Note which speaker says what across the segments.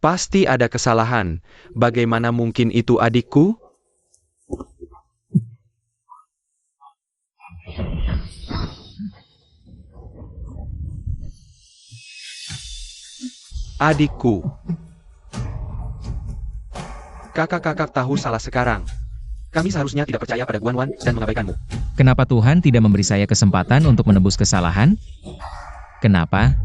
Speaker 1: Pasti ada kesalahan. Bagaimana mungkin itu adikku? Adikku. Kakak-kakak tahu salah sekarang. Kami seharusnya tidak percaya pada Guanwan dan mengabaikanmu.
Speaker 2: Kenapa Tuhan tidak memberi saya kesempatan untuk menebus kesalahan? Kenapa?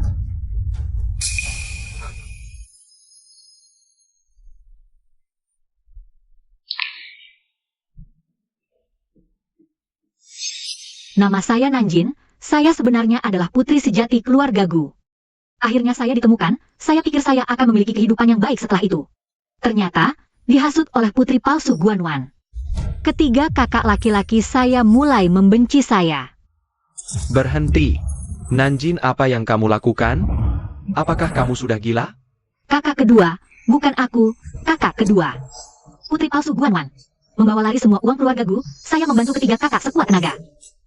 Speaker 3: Nama saya Nanjin, saya sebenarnya adalah putri sejati keluarga Gu. Akhirnya saya ditemukan, saya pikir saya akan memiliki kehidupan yang baik setelah itu. Ternyata, dihasut oleh putri palsu Guanwan. Ketiga kakak laki-laki saya mulai membenci saya.
Speaker 1: Berhenti. Nanjin, apa yang kamu lakukan? Apakah kamu sudah gila?
Speaker 3: Kakak kedua, bukan aku, kakak kedua. Putri palsu Guanwan. Membawa lari semua uang keluarga Gu, saya membantu ketiga kakak sekuat tenaga.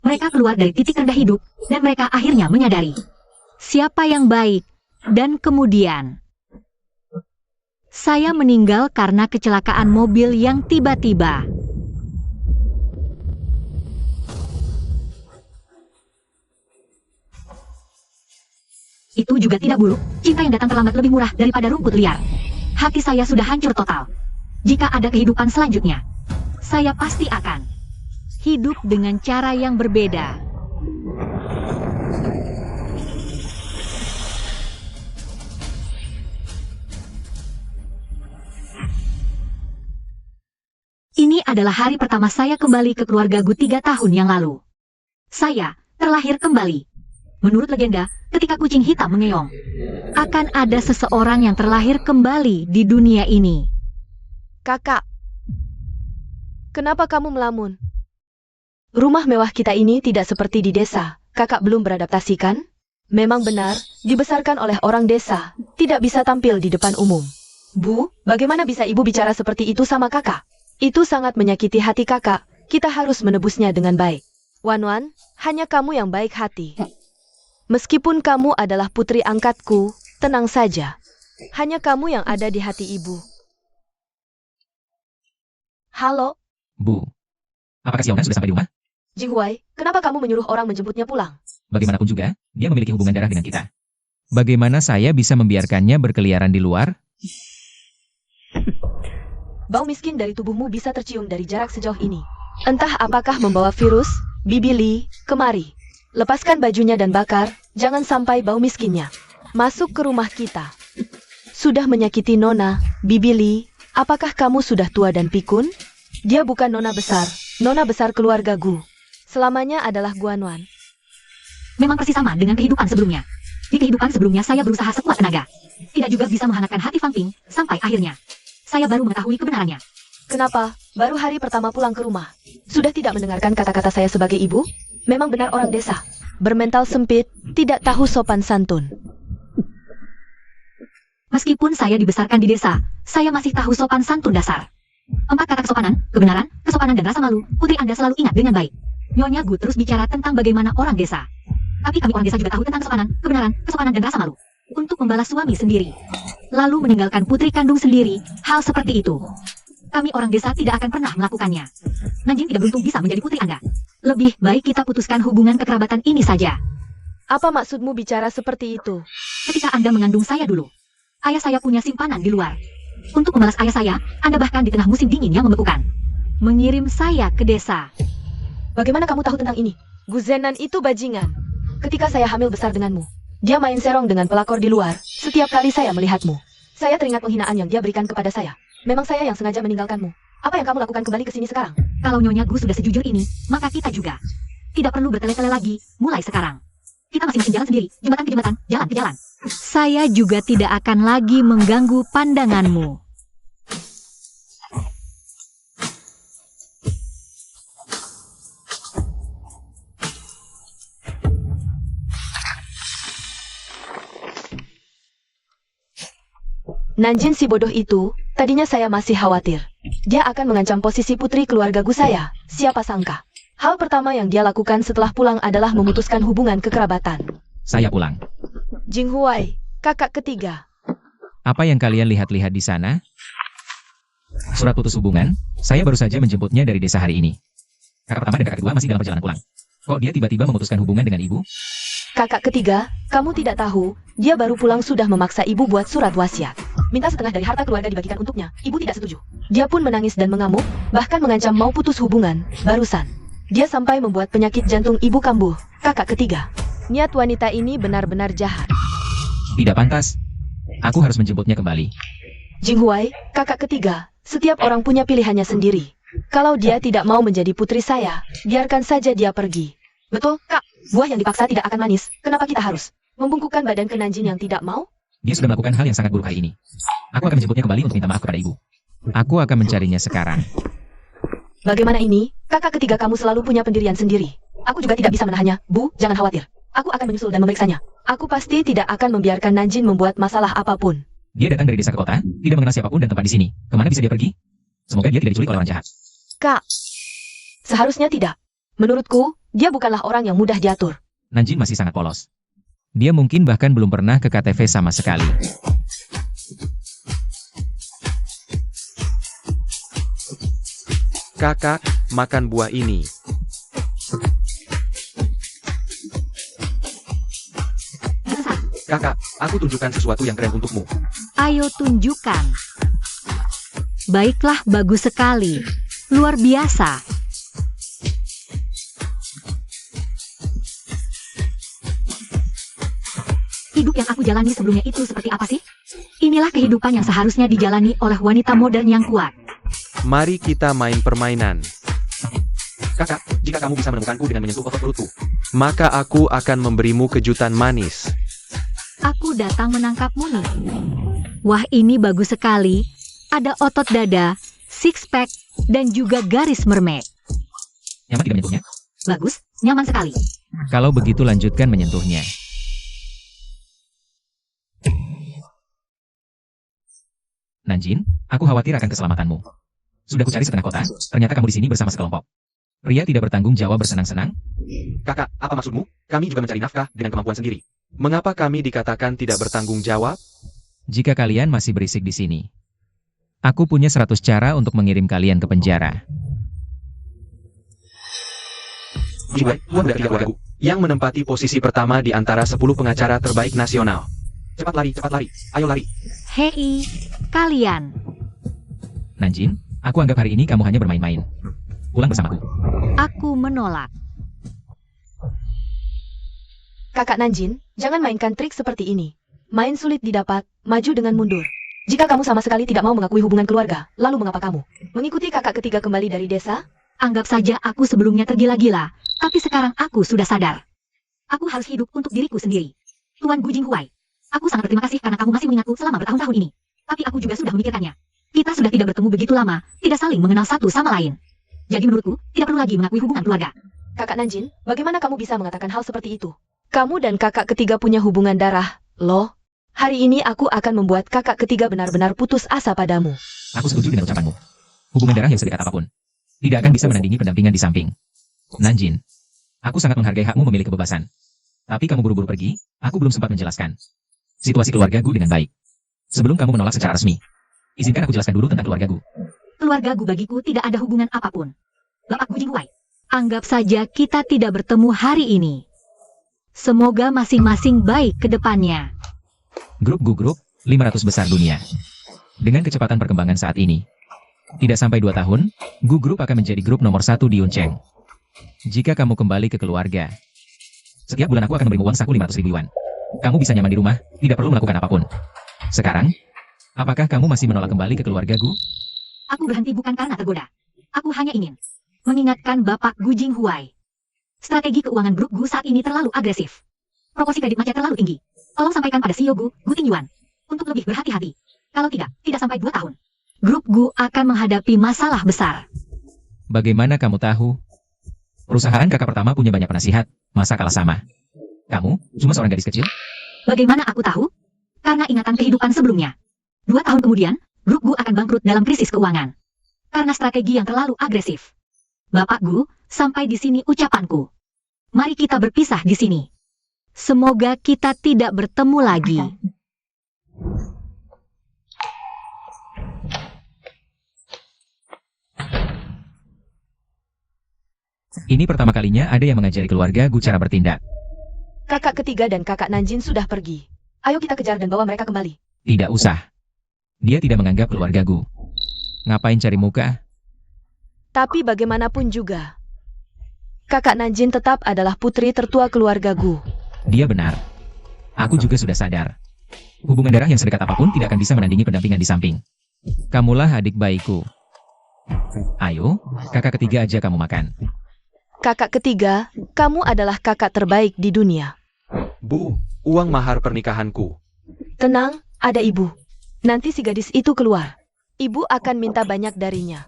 Speaker 3: Mereka keluar dari titik rendah hidup, dan mereka akhirnya menyadari siapa yang baik, dan kemudian saya meninggal karena kecelakaan mobil yang tiba-tiba. Itu juga tidak buruk, cinta yang datang terlambat lebih murah daripada rumput liar. Hati saya sudah hancur total. Jika ada kehidupan selanjutnya, saya pasti akan hidup dengan cara yang berbeda. Ini adalah hari pertama saya kembali ke keluarga Gu 3 tahun yang lalu. Saya terlahir kembali. Menurut legenda, ketika kucing hitam mengeong, akan ada seseorang yang terlahir kembali di dunia ini.
Speaker 4: Kakak, kenapa kamu melamun? Rumah mewah kita ini tidak seperti di desa. Kakak belum beradaptasi kan? Memang benar, dibesarkan oleh orang desa, tidak bisa tampil di depan umum. Bu, bagaimana bisa ibu bicara seperti itu sama kakak? Itu sangat menyakiti hati kakak, kita harus menebusnya dengan baik. Wanwan, hanya kamu yang baik hati. Meskipun kamu adalah putri angkatku, tenang saja. Hanya kamu yang ada di hati ibu. Halo?
Speaker 2: Bu, apakah si Yona sudah sampai di rumah?
Speaker 4: Jinghuai, kenapa kamu menyuruh orang menjemputnya pulang?
Speaker 2: Bagaimanapun juga, dia memiliki hubungan darah dengan kita. Bagaimana saya bisa membiarkannya berkeliaran di luar?
Speaker 4: Bau miskin dari tubuhmu bisa tercium dari jarak sejauh ini. Entah apakah membawa virus, Bibi Li, kemari. Lepaskan bajunya dan bakar, jangan sampai bau miskinnya masuk ke rumah kita. Sudah menyakiti Nona, Bibi Li, apakah kamu sudah tua dan pikun? Dia bukan nona besar keluarga Gu. Selamanya adalah Guanwan.
Speaker 3: Memang persis sama dengan kehidupan sebelumnya. Di kehidupan sebelumnya saya berusaha sekuat tenaga. Tidak juga bisa menghangatkan hati Fang Ping, sampai akhirnya saya baru mengetahui kebenarannya.
Speaker 4: Kenapa? Baru hari pertama pulang ke rumah. Sudah tidak mendengarkan kata-kata saya sebagai ibu? Memang benar orang desa. Bermental sempit, tidak tahu sopan santun.
Speaker 3: Meskipun saya dibesarkan di desa, saya masih tahu sopan santun dasar. 4 kata kesopanan, kebenaran, kesopanan dan rasa malu, putri Anda selalu ingat dengan baik. Nyonya Gu terus bicara tentang bagaimana orang desa. Tapi kami orang desa juga tahu tentang kesopanan, kebenaran, kesopanan dan rasa malu. Untuk membalas suami sendiri, lalu meninggalkan putri kandung sendiri, hal seperti itu kami orang desa tidak akan pernah melakukannya. Nanjing tidak beruntung bisa menjadi putri Anda. Lebih baik kita putuskan hubungan kekerabatan ini saja.
Speaker 4: Apa maksudmu bicara seperti itu?
Speaker 3: Ketika Anda mengandung saya dulu, ayah saya punya simpanan di luar. Untuk membalas ayah saya, Anda bahkan di tengah musim dingin yang membekukan, mengirim saya ke desa.
Speaker 4: Bagaimana kamu tahu tentang ini? Guzenan itu bajingan. Ketika saya hamil besar denganmu, dia main serong dengan pelakor di luar. Setiap kali saya melihatmu, saya teringat penghinaan yang dia berikan kepada saya. Memang saya yang sengaja meninggalkanmu. Apa yang kamu lakukan kembali ke sini sekarang?
Speaker 3: Kalau Nyonya Gu sudah sejujur ini, maka kita juga tidak perlu bertele-tele lagi, mulai sekarang. Kita masing-masing jalan sendiri, jembatan ke jembatan, jalan ke jalan. Saya juga tidak akan lagi mengganggu pandanganmu.
Speaker 4: Nanjin si bodoh itu, tadinya saya masih khawatir. Dia akan mengancam posisi putri keluarga Gu saya. Siapa sangka. Hal pertama yang dia lakukan setelah pulang adalah memutuskan hubungan kekerabatan.
Speaker 2: Saya pulang.
Speaker 4: Jinghuai, kakak ketiga.
Speaker 2: Apa yang kalian lihat-lihat di sana? Surat putus hubungan, saya baru saja menjemputnya dari desa hari ini. Kakak pertama dan kakak kedua masih dalam perjalanan pulang. Kok dia tiba-tiba memutuskan hubungan dengan ibu?
Speaker 4: Kakak ketiga, kamu tidak tahu, dia baru pulang sudah memaksa ibu buat surat wasiat. Minta setengah dari harta keluarga dibagikan untuknya, ibu tidak setuju. Dia pun menangis dan mengamuk, bahkan mengancam mau putus hubungan, barusan. Dia sampai membuat penyakit jantung ibu kambuh, kakak ketiga. Niat wanita ini benar-benar jahat.
Speaker 2: Tidak pantas. Aku harus menjemputnya kembali.
Speaker 4: Jinghuai, kakak ketiga, setiap orang punya pilihannya sendiri. Kalau dia tidak mau menjadi putri saya, biarkan saja dia pergi. Betul, Kak. Buah yang dipaksa tidak akan manis. Kenapa kita harus membungkukkan badan ke Nanjin yang tidak mau?
Speaker 2: Dia sudah melakukan hal yang sangat buruk hari ini. Aku akan menjemputnya kembali untuk minta maaf kepada ibu. Aku akan mencarinya sekarang.
Speaker 4: Bagaimana ini? Kakak ketiga kamu selalu punya pendirian sendiri. Aku juga tidak bisa menahannya. Bu, jangan khawatir. Aku akan menyusul dan memeriksanya. Aku pasti tidak akan membiarkan Nanjin membuat masalah apapun.
Speaker 2: Dia datang dari desa ke kota, tidak mengenal siapapun dan tempat di sini. Kemana bisa dia pergi? Semoga dia tidak diculik oleh orang jahat.
Speaker 4: Kak, seharusnya tidak. Menurutku, dia bukanlah orang yang mudah diatur.
Speaker 2: Nanjin masih sangat polos. Dia mungkin bahkan belum pernah ke KTV sama sekali.
Speaker 1: Kakak, makan buah ini. Kakak, aku tunjukkan sesuatu yang keren untukmu.
Speaker 3: Ayo tunjukkan. Baiklah, bagus sekali. Luar biasa. Hidup yang aku jalani sebelumnya itu seperti apa sih? Inilah kehidupan yang seharusnya dijalani oleh wanita modern yang kuat.
Speaker 1: Mari kita main permainan. Kakak, jika kamu bisa menemukanku dengan menyentuh otot perutku, maka aku akan memberimu kejutan manis.
Speaker 3: Aku datang menangkapmu nih. Wah, ini bagus sekali. Ada otot dada, six pack, dan juga garis mermaid.
Speaker 2: Nyaman tidak menyentuhnya?
Speaker 3: Bagus, nyaman sekali.
Speaker 2: Kalau begitu lanjutkan menyentuhnya. Nanjin, aku khawatir akan keselamatanmu. Sudah kucari setengah kota, ternyata kamu di sini bersama sekelompok pria tidak bertanggung jawab bersenang-senang.
Speaker 1: Kakak, apa maksudmu? Kami juga mencari nafkah dengan kemampuan sendiri. Mengapa kami dikatakan tidak bertanggung jawab?
Speaker 2: Jika kalian masih berisik di sini, aku punya 100 cara untuk mengirim kalian ke penjara.
Speaker 1: Jiwai, tuan dari keluargaku, yang menempati posisi pertama di antara 10 pengacara terbaik nasional. Cepat lari, ayo lari.
Speaker 3: Hei, kalian.
Speaker 2: Nanjin, aku anggap hari ini kamu hanya bermain-main. Pulang bersamaku.
Speaker 3: Aku menolak.
Speaker 4: Kakak Nanjin, jangan mainkan trik seperti ini. Main sulit didapat, maju dengan mundur. Jika kamu sama sekali tidak mau mengakui hubungan keluarga, lalu mengapa kamu mengikuti kakak ketiga kembali dari desa?
Speaker 3: Anggap saja aku sebelumnya tergila-gila, tapi sekarang aku sudah sadar. Aku harus hidup untuk diriku sendiri. Tuan Gu Jinghuai, aku sangat berterima kasih karena kamu masih mengingatku selama bertahun-tahun ini. Tapi aku juga sudah memikirkannya. Kita sudah tidak bertemu begitu lama, tidak saling mengenal satu sama lain. Jadi menurutku, tidak perlu lagi mengakui hubungan keluarga.
Speaker 4: Kakak Nanjin, bagaimana kamu bisa mengatakan hal seperti itu? Kamu dan kakak ketiga punya hubungan darah, loh. Hari ini aku akan membuat kakak ketiga benar-benar putus asa padamu.
Speaker 2: Aku setuju dengan ucapanmu. Hubungan darah yang sedekat apapun tidak akan bisa menandingi pendampingan di samping. Nanjin, aku sangat menghargai hakmu memilih kebebasan. Tapi kamu buru-buru pergi, aku belum sempat menjelaskan situasi keluargaku dengan baik. Sebelum kamu menolak secara resmi, izinkan aku jelaskan dulu tentang keluargaku.
Speaker 3: Keluargaku bagiku tidak ada hubungan apapun. Bapak Gu Jinghuai, anggap saja kita tidak bertemu hari ini. Semoga masing-masing baik ke depannya.
Speaker 2: Grup Gu Group, 500 besar dunia. Dengan kecepatan perkembangan saat ini, tidak sampai 2 tahun, Gu Group akan menjadi grup nomor 1 di Yuncheng. Jika kamu kembali ke keluarga, setiap bulan aku akan memberimu uang saku 500.000 yuan. Kamu bisa nyaman di rumah, tidak perlu melakukan apapun. Sekarang, apakah kamu masih menolak kembali ke keluarga Gu?
Speaker 3: Aku berhenti bukan karena tergoda. Aku hanya ingin mengingatkan Bapak Gu Jinghuai. Strategi keuangan grup Gu saat ini terlalu agresif. Proporsi kredit macet terlalu tinggi. Tolong sampaikan pada CEO Gu, Gu Tingyuan, untuk lebih berhati-hati. Kalau tidak sampai 2 tahun. Grup Gu akan menghadapi masalah besar.
Speaker 2: Bagaimana kamu tahu? Perusahaan kakak pertama punya banyak penasihat, masa kalah sama? Kamu cuma seorang gadis kecil?
Speaker 3: Bagaimana aku tahu? Karena ingatan kehidupan sebelumnya. 2 tahun kemudian, grup Gu akan bangkrut dalam krisis keuangan. Karena strategi yang terlalu agresif. Bapak Gu, sampai di sini ucapanku. Mari kita berpisah di sini. Semoga kita tidak bertemu lagi.
Speaker 2: Ini pertama kalinya ada yang mengajari keluarga Gu cara bertindak.
Speaker 4: Kakak ketiga dan kakak Nanjin sudah pergi. Ayo kita kejar dan bawa mereka kembali.
Speaker 2: Tidak usah. Dia tidak menganggap keluarga Gu. Ngapain cari muka?
Speaker 4: Tapi bagaimanapun juga, kakak Nanjin tetap adalah putri tertua keluarga Gu.
Speaker 2: Dia benar. Aku juga sudah sadar. Hubungan darah yang sedekat apapun tidak akan bisa menandingi pendampingan di samping. Kamulah adik bayiku. Ayo, kakak ketiga aja kamu makan.
Speaker 4: Kakak ketiga, kamu adalah kakak terbaik di dunia.
Speaker 1: Bu, uang mahar pernikahanku.
Speaker 4: Tenang, ada ibu. Nanti si gadis itu keluar. Ibu akan minta banyak darinya.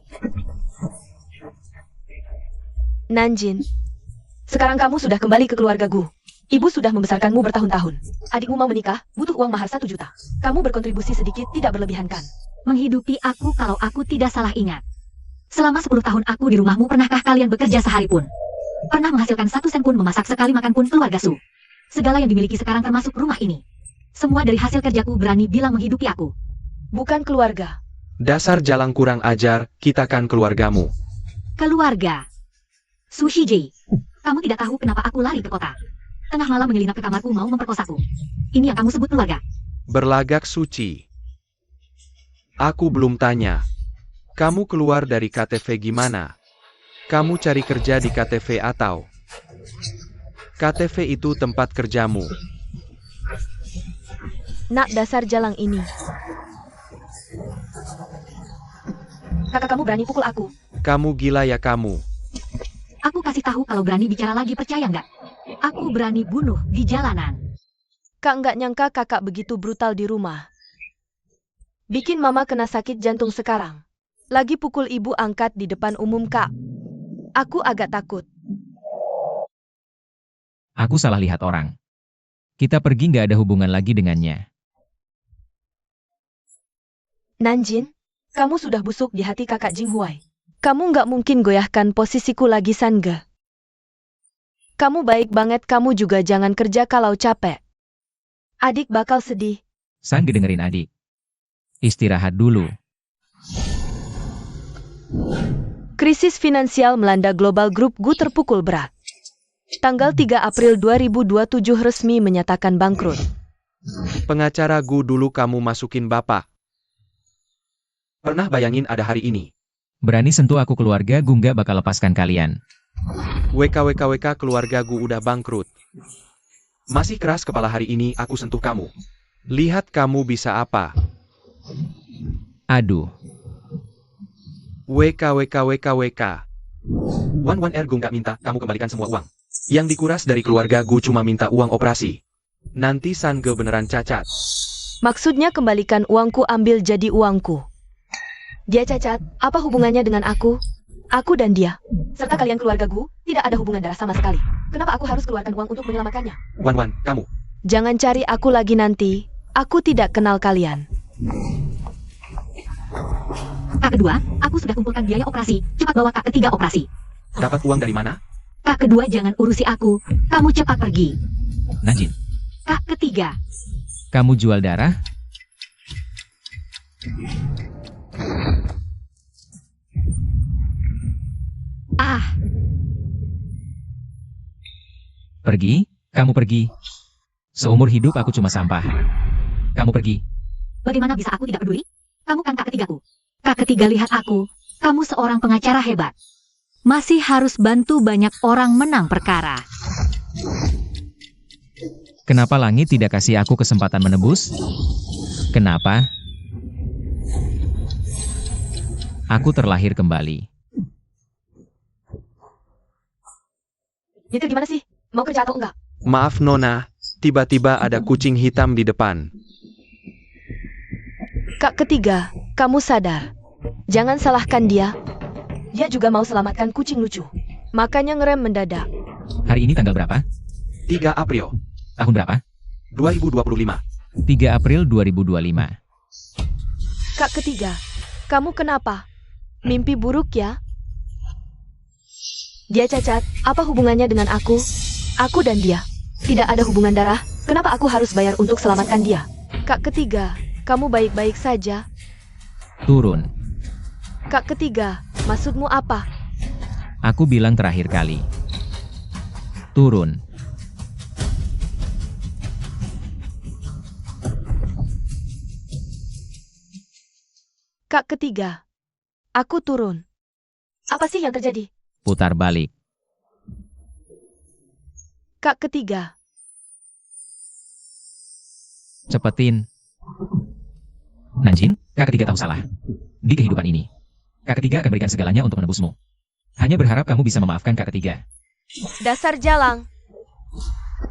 Speaker 4: Nanjin, sekarang kamu sudah kembali ke keluarga Gu. Ibu sudah membesarkanmu bertahun-tahun. Adikmu mau menikah, butuh uang mahar 1 juta. Kamu berkontribusi sedikit, tidak berlebihan kan?
Speaker 3: Menghidupi aku kalau aku tidak salah ingat. Selama 10 tahun aku di rumahmu, pernahkah kalian bekerja sehari pun? Pernah menghasilkan 1 sen pun, memasak sekali makan pun keluarga Su? Segala yang dimiliki sekarang termasuk rumah ini. Semua dari hasil kerjaku, berani bilang menghidupi aku.
Speaker 4: Bukan keluarga.
Speaker 1: Dasar jalang kurang ajar, kita kan keluargamu.
Speaker 3: Keluarga. Su Hijie, kamu tidak tahu kenapa aku lari ke kota. Tengah malam menyelinap ke kamarku mau memperkosaku. Ini yang kamu sebut keluarga?
Speaker 1: Berlagak suci. Aku belum tanya. Kamu keluar dari KTV gimana? Kamu cari kerja di KTV atau? KTV itu tempat kerjamu.
Speaker 4: Nak dasar jalang ini.
Speaker 3: Kakak kamu berani pukul aku.
Speaker 1: Kamu gila ya kamu.
Speaker 3: Aku kasih tahu kalau berani bicara lagi, percaya nggak? Aku berani bunuh di jalanan.
Speaker 4: Kak nggak nyangka kakak begitu brutal di rumah. Bikin mama kena sakit jantung sekarang. Lagi pukul ibu angkat di depan umum kak. Aku agak takut.
Speaker 2: Aku salah lihat orang. Kita pergi nggak ada hubungan lagi dengannya.
Speaker 4: Nanjin, kamu sudah busuk di hati kakak Jinghuai. Kamu nggak mungkin goyahkan posisiku lagi Sangge. Kamu baik banget, kamu juga jangan kerja kalau capek. Adik bakal sedih.
Speaker 2: Sangge dengerin adik. Istirahat dulu.
Speaker 4: Krisis finansial melanda Global Group Gu terpukul berat. Tanggal 3 April 2027 resmi menyatakan bangkrut.
Speaker 1: Pengacara Gu dulu kamu masukin bapak. Pernah bayangin ada hari ini?
Speaker 2: Berani sentuh aku keluarga Gu nggak bakal lepaskan kalian.
Speaker 1: WKWKWK keluarga Gu udah bangkrut. Masih keras kepala hari ini aku sentuh kamu. Lihat kamu bisa apa.
Speaker 2: Aduh.
Speaker 1: WKWKWKWK. Wan R Gu nggak minta kamu kembalikan semua uang. Yang dikuras dari keluarga Gu cuma minta uang operasi. Nanti Sangge beneran cacat.
Speaker 4: Maksudnya kembalikan uangku, ambil jadi uangku. Dia cacat, apa hubungannya dengan aku? Aku dan dia, serta kalian keluarga Gu, tidak ada hubungan darah sama sekali. Kenapa aku harus keluarkan uang untuk menyelamatkannya?
Speaker 1: Wan, kamu.
Speaker 4: Jangan cari aku lagi nanti. Aku tidak kenal kalian.
Speaker 3: Kak kedua, aku sudah kumpulkan biaya operasi. Cepat bawa kak ketiga operasi.
Speaker 1: Dapat uang dari mana?
Speaker 3: Kak kedua jangan urusi aku. Kamu cepat pergi.
Speaker 2: Nanjin,
Speaker 3: Kak ketiga.
Speaker 2: kamu jual darah?
Speaker 3: Ah,
Speaker 2: Pergi, kamu pergi. Seumur hidup aku cuma sampah. Kamu pergi.
Speaker 3: bagaimana bisa aku tidak peduli? Kamu kan kak ketigaku. Kak ketiga, lihat aku. Kamu seorang pengacara hebat. Masih harus bantu banyak orang menang perkara.
Speaker 2: Kenapa langit tidak kasih aku kesempatan menebus? Kenapa? Aku terlahir kembali.
Speaker 4: Nyetir gimana sih? Mau kerja atau enggak?
Speaker 1: Maaf Nona, tiba-tiba ada kucing hitam di depan.
Speaker 4: Kak ketiga, kamu sadar. Jangan salahkan dia. Dia juga mau selamatkan kucing lucu. Makanya ngerem mendadak.
Speaker 2: Hari ini tanggal berapa?
Speaker 1: 3 April
Speaker 2: Tahun berapa?
Speaker 1: 2025.
Speaker 2: 3 April 2025.
Speaker 4: Kak ketiga, kamu kenapa? Mimpi buruk ya? Dia cacat, apa hubungannya dengan aku? Aku dan dia. Tidak ada hubungan darah, kenapa aku harus bayar untuk selamatkan dia? Kak ketiga, kamu baik-baik saja?
Speaker 2: Turun.
Speaker 4: Kak ketiga, maksudmu apa?
Speaker 2: Aku bilang terakhir kali. Turun.
Speaker 4: Kak ketiga. Aku turun. Apa sih yang terjadi?
Speaker 2: Putar balik.
Speaker 4: Kak ketiga.
Speaker 2: Cepetin. Nanjin, kak ketiga tahu salah. Di kehidupan ini, kak ketiga akan berikan segalanya untuk menebusmu. Hanya berharap kamu bisa memaafkan kak ketiga.
Speaker 4: Dasar jalang.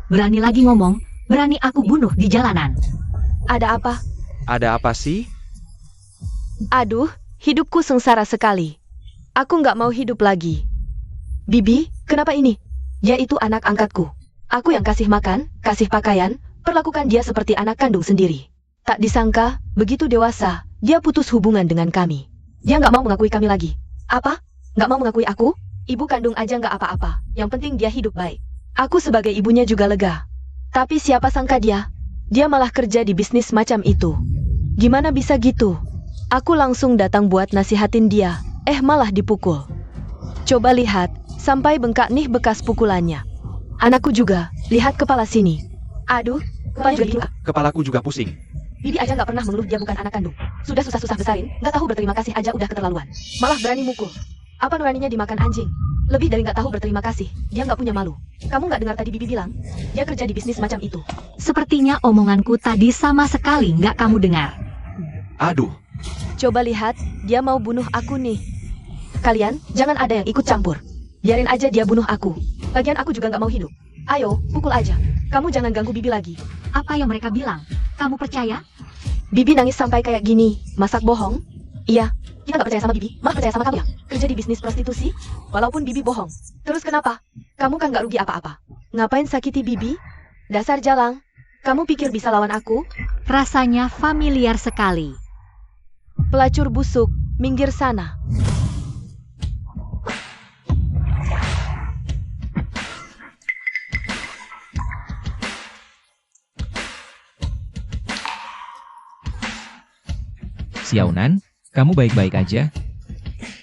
Speaker 3: Berani lagi ngomong, berani aku bunuh di jalanan.
Speaker 4: Ada apa?
Speaker 1: Ada apa sih?
Speaker 4: Aduh, hidupku sengsara sekali. Aku nggak mau hidup lagi. Bibi, kenapa ini? Dia itu anak angkatku. Aku yang kasih makan, kasih pakaian, perlakukan dia seperti anak kandung sendiri. Tak disangka, begitu dewasa, dia putus hubungan dengan kami. Dia nggak mau mengakui kami lagi. Apa? Nggak mau mengakui aku? Ibu kandung aja nggak apa-apa. Yang penting dia hidup baik. Aku sebagai ibunya juga lega. Tapi siapa sangka dia malah kerja di bisnis macam itu. Gimana bisa gitu? Aku langsung datang buat nasihatin dia, malah dipukul. Coba lihat, sampai bengkak nih bekas pukulannya. Anakku juga, lihat kepala sini. Aduh, kepala juga gini.
Speaker 1: Kepalaku juga pusing.
Speaker 3: Bibi aja nggak pernah mengeluh dia bukan anak kandung. Sudah susah-susah besarin, nggak tahu berterima kasih aja udah keterlaluan. Malah berani mukul. Apa nuraninya dimakan anjing? Lebih dari nggak tahu berterima kasih, dia nggak punya malu. Kamu nggak dengar tadi Bibi bilang, dia kerja di bisnis macam itu. Sepertinya omonganku tadi sama sekali nggak kamu dengar.
Speaker 1: Aduh,
Speaker 4: Coba lihat, dia mau bunuh aku nih. Kalian, jangan ada yang ikut campur. Biarin aja dia bunuh aku. Lagian aku juga nggak mau hidup. Ayo, pukul aja. Kamu jangan ganggu Bibi lagi.
Speaker 3: Apa yang mereka bilang? Kamu percaya?
Speaker 4: Bibi nangis sampai kayak gini. Masak bohong? Iya. Kita nggak percaya sama Bibi, malah percaya sama kamu ya? Kerja di bisnis prostitusi? Walaupun Bibi bohong. Terus kenapa? Kamu kan nggak rugi apa-apa. Ngapain sakiti Bibi? Dasar jalang. Kamu pikir bisa lawan aku?
Speaker 3: Rasanya familiar sekali.
Speaker 4: Pelacur busuk, minggir sana.
Speaker 2: Xiaonan, kamu baik-baik aja?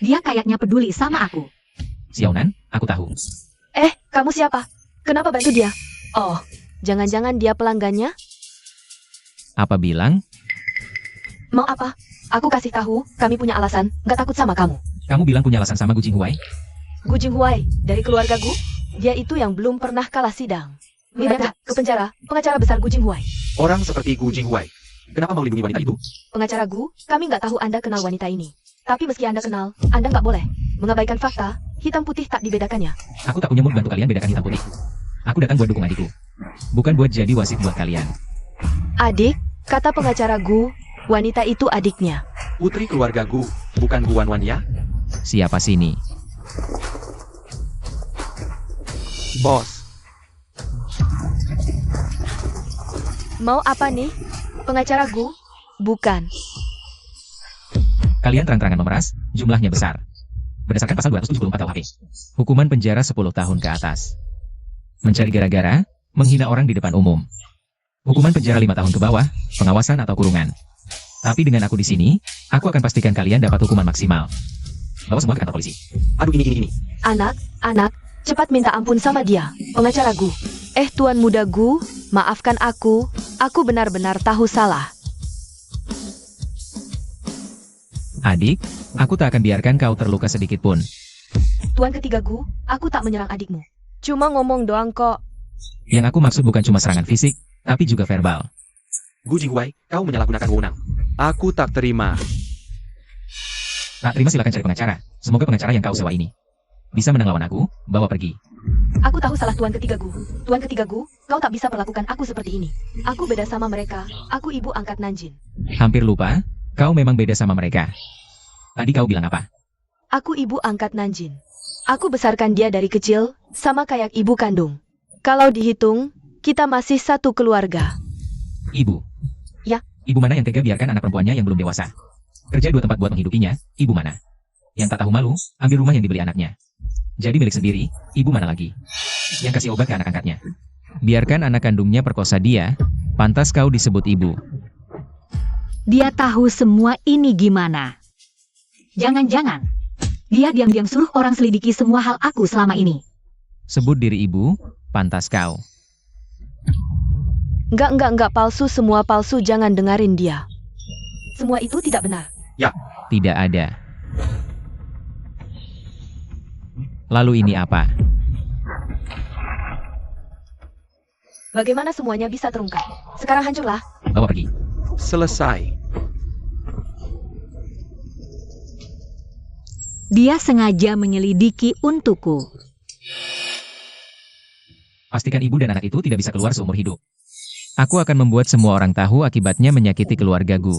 Speaker 3: Dia kayaknya peduli sama aku.
Speaker 2: Xiaonan, aku tahu.
Speaker 4: Kamu siapa? Kenapa bantu dia? Oh, jangan-jangan dia pelanggannya?
Speaker 2: Apa bilang?
Speaker 4: Mau apa? Aku kasih tahu, kami punya alasan, nggak takut sama kamu.
Speaker 2: Kamu bilang punya alasan sama Gu Jinghuai?
Speaker 4: Gu Jinghuai, dari keluarga Gu, dia itu yang belum pernah kalah sidang. Mereka ke penjara, pengacara besar Gu Jinghuai.
Speaker 1: orang seperti Gu Jinghuai. Kenapa mau melindungi wanita itu?
Speaker 4: Pengacara Gu, kami nggak tahu Anda kenal wanita ini. Tapi meski Anda kenal, Anda nggak boleh mengabaikan fakta, hitam putih tak dibedakannya.
Speaker 2: Aku tak punya mood bantu kalian bedakan hitam putih. Aku datang buat dukung adikku. Bukan buat jadi wasit buat kalian.
Speaker 4: Adik, kata pengacara Gu, wanita itu adiknya.
Speaker 1: Putri keluarga Gu, bukan Gu Wanwan ya?
Speaker 2: Siapa sini?
Speaker 1: Bos,
Speaker 4: Mau apa nih? Pengacara Gu? Bukan.
Speaker 2: Kalian terang-terangan memeras, jumlahnya besar. Berdasarkan pasal 274 KUHP. Hukuman penjara 10 tahun ke atas. Mencari gara-gara, menghina orang di depan umum. Hukuman penjara 5 tahun ke bawah, pengawasan atau kurungan. Tapi dengan aku di sini, aku akan pastikan kalian dapat hukuman maksimal. Bawa semua ke kantor polisi.
Speaker 1: aduh ini.
Speaker 4: Anak, cepat minta ampun sama dia, pengacara Gu. Tuan muda Gu, maafkan aku benar-benar tahu salah.
Speaker 2: Adik, aku tak akan biarkan kau terluka sedikit pun.
Speaker 4: Tuan ketiga Gu, aku tak menyerang adikmu. Cuma ngomong doang kok.
Speaker 2: Yang aku maksud bukan cuma serangan fisik, tapi juga verbal.
Speaker 1: Gu Jinghuai, kau menyalahgunakan wewenang. Aku tak terima.
Speaker 2: Tak terima silakan cari pengacara. Semoga pengacara yang kau sewa ini bisa menang lawan aku, bawa pergi.
Speaker 4: Aku tahu salah Tuan ketiga Gu. Tuan ketiga Gu, kau tak bisa perlakukan aku seperti ini. Aku beda sama mereka, aku ibu angkat Nanjin.
Speaker 2: Hampir lupa, kau memang beda sama mereka. Tadi kau bilang apa?
Speaker 4: Aku ibu angkat Nanjin. Aku besarkan dia dari kecil, sama kayak ibu kandung. Kalau dihitung, kita masih satu keluarga.
Speaker 2: Ibu.
Speaker 4: Ya.
Speaker 2: Ibu mana yang tega biarkan anak perempuannya yang belum dewasa kerja 2 tempat buat menghidupinya? Ibu mana yang tak tahu malu, ambil rumah yang dibeli anaknya jadi milik sendiri? Ibu mana lagi yang kasih obat ke anak angkatnya? Biarkan anak kandungnya perkosa dia, pantas kau disebut ibu.
Speaker 3: Dia tahu semua ini gimana. Jangan-jangan Dia diam-diam suruh orang selidiki semua hal aku selama ini.
Speaker 2: Sebut diri ibu, pantas kau.
Speaker 4: Enggak, palsu, semua palsu, jangan dengarin dia. Semua itu tidak benar.
Speaker 2: Tidak ada. Lalu ini apa?
Speaker 4: Bagaimana semuanya bisa terungkap? Sekarang hancurlah.
Speaker 2: Bawa pergi.
Speaker 1: Selesai.
Speaker 3: Dia sengaja menyelidiki untukku.
Speaker 2: Pastikan ibu dan anak itu tidak bisa keluar seumur hidup. Aku akan membuat semua orang tahu akibatnya menyakiti keluargaku.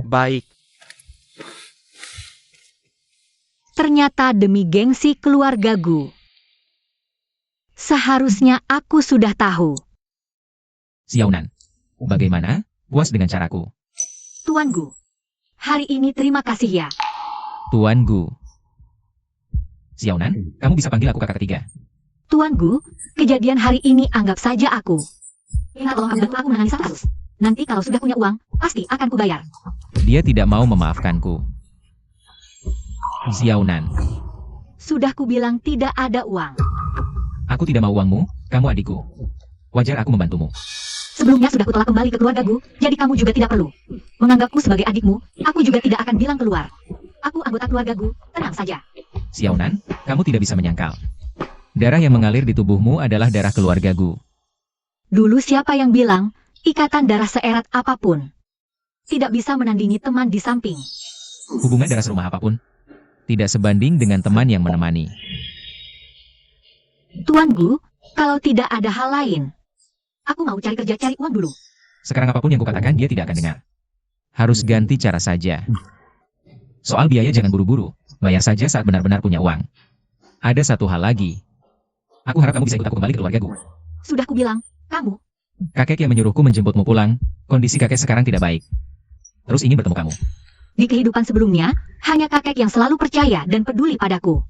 Speaker 1: Baik.
Speaker 3: Ternyata demi gengsi keluargaku. Seharusnya aku sudah tahu.
Speaker 2: Xiaonan, bagaimana? Puas dengan caraku?
Speaker 3: Tuan Gu, hari ini terima kasih ya.
Speaker 2: Tuan Gu. Xiaonan, kamu bisa panggil aku kakak ketiga.
Speaker 3: Tuan Gu, kejadian hari ini anggap saja aku. Ingat, tolong bantu aku menangani satu kasus. Nanti kalau sudah punya uang, pasti akan kubayar.
Speaker 2: Dia tidak mau memaafkanku. Xiaonan,
Speaker 3: Sudah kubilang tidak ada uang.
Speaker 2: aku tidak mau uangmu, kamu adikku. Wajar aku membantumu.
Speaker 3: Sebelumnya sudah kutolak kembali ke keluargaku, jadi kamu juga tidak perlu menganggapku sebagai adikmu. Aku juga tidak akan bilang keluar. Aku anggota keluargaku, tenang saja.
Speaker 2: Xiaonan, kamu tidak bisa menyangkal. Darah yang mengalir di tubuhmu adalah darah keluargaku.
Speaker 3: Dulu siapa yang bilang, ikatan darah seerat apapun tidak bisa menandingi teman di samping.
Speaker 2: Hubungan darah serumah apapun tidak sebanding dengan teman yang menemani.
Speaker 3: Tuan Gu, kalau tidak ada hal lain, aku mau cari kerja, cari uang dulu.
Speaker 2: Sekarang apapun yang kukatakan dia tidak akan dengar. Harus ganti cara saja. Soal biaya jangan buru-buru, bayar saja saat benar-benar punya uang. Ada satu hal lagi. Aku harap kamu bisa ikut aku kembali ke keluargaku.
Speaker 3: Sudah kubilang, kamu.
Speaker 2: Kakek yang menyuruhku menjemputmu pulang, kondisi kakek sekarang tidak baik. Terus ingin bertemu kamu.
Speaker 3: Di kehidupan sebelumnya, hanya kakek yang selalu percaya dan peduli padaku.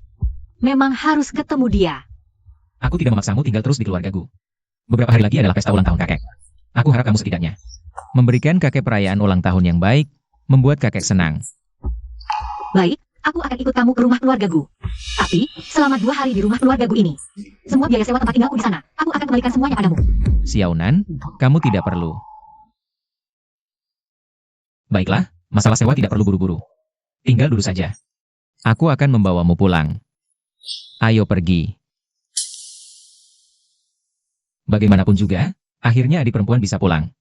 Speaker 3: Memang harus ketemu dia.
Speaker 2: Aku tidak memaksamu tinggal terus di keluargaku. Beberapa hari lagi adalah pesta ulang tahun kakek. Aku harap kamu setidaknya memberikan kakek perayaan ulang tahun yang baik, membuat kakek senang.
Speaker 3: Baik, aku akan ikut kamu ke rumah keluargaku. Tapi, selama 2 hari di rumah keluargaku ini, semua biaya sewa tempat tinggalku di sana, aku akan kembalikan semuanya padamu.
Speaker 2: Xiaonan, kamu tidak perlu. Baiklah, masalah sewa tidak perlu buru-buru. Tinggal dulu saja. Aku akan membawamu pulang. Ayo pergi. Bagaimanapun juga, akhirnya adik perempuan bisa pulang.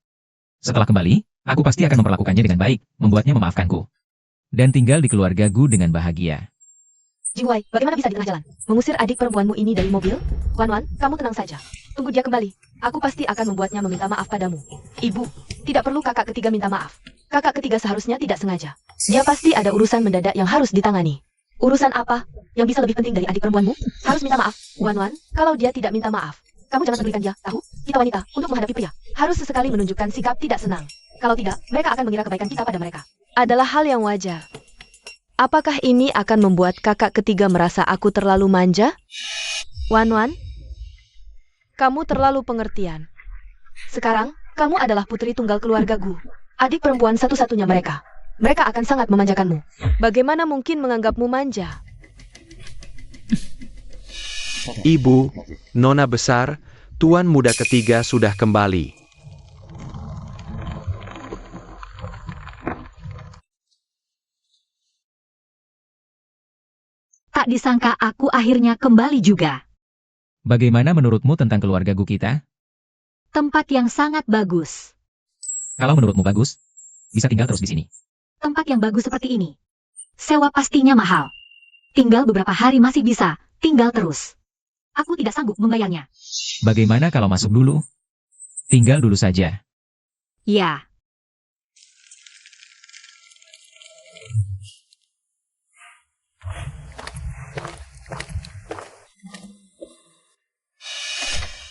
Speaker 2: Setelah kembali, aku pasti akan memperlakukannya dengan baik, membuatnya memaafkanku. Dan tinggal di keluargaku dengan bahagia.
Speaker 4: Jingwei, bagaimana bisa di tengah jalan mengusir adik perempuanmu ini dari mobil? Wan, kamu tenang saja. Tunggu dia kembali. Aku pasti akan membuatnya meminta maaf padamu. Ibu, tidak perlu kakak ketiga minta maaf. Kakak ketiga seharusnya tidak sengaja. Dia pasti ada urusan mendadak yang harus ditangani. Urusan apa yang bisa lebih penting dari adik perempuanmu? Harus minta maaf. Wan, kalau dia tidak minta maaf, kamu jangan pedulikan dia. Tahu? Kita wanita, untuk menghadapi pria, harus sesekali menunjukkan sikap tidak senang. Kalau tidak, mereka akan mengira kebaikan kita pada mereka. Adalah hal yang wajar. Apakah ini akan membuat kakak ketiga merasa aku terlalu manja? Wan, kamu terlalu pengertian. Sekarang, kamu adalah putri tunggal keluargaku. Adik perempuan satu-satunya mereka. Mereka akan sangat memanjakanmu. Bagaimana mungkin menganggapmu manja?
Speaker 1: Ibu, Nona besar, Tuan muda ketiga sudah kembali.
Speaker 3: Tak disangka aku akhirnya kembali juga.
Speaker 2: Bagaimana menurutmu tentang keluargaku kita?
Speaker 3: Tempat yang sangat bagus.
Speaker 2: Kalau menurutmu bagus, bisa tinggal terus di sini.
Speaker 3: Tempat yang bagus seperti ini. Sewa pastinya mahal. Tinggal beberapa hari masih bisa, tinggal terus. Aku tidak sanggup membayarnya.
Speaker 2: Bagaimana kalau masuk dulu? Tinggal dulu saja.
Speaker 3: Ya.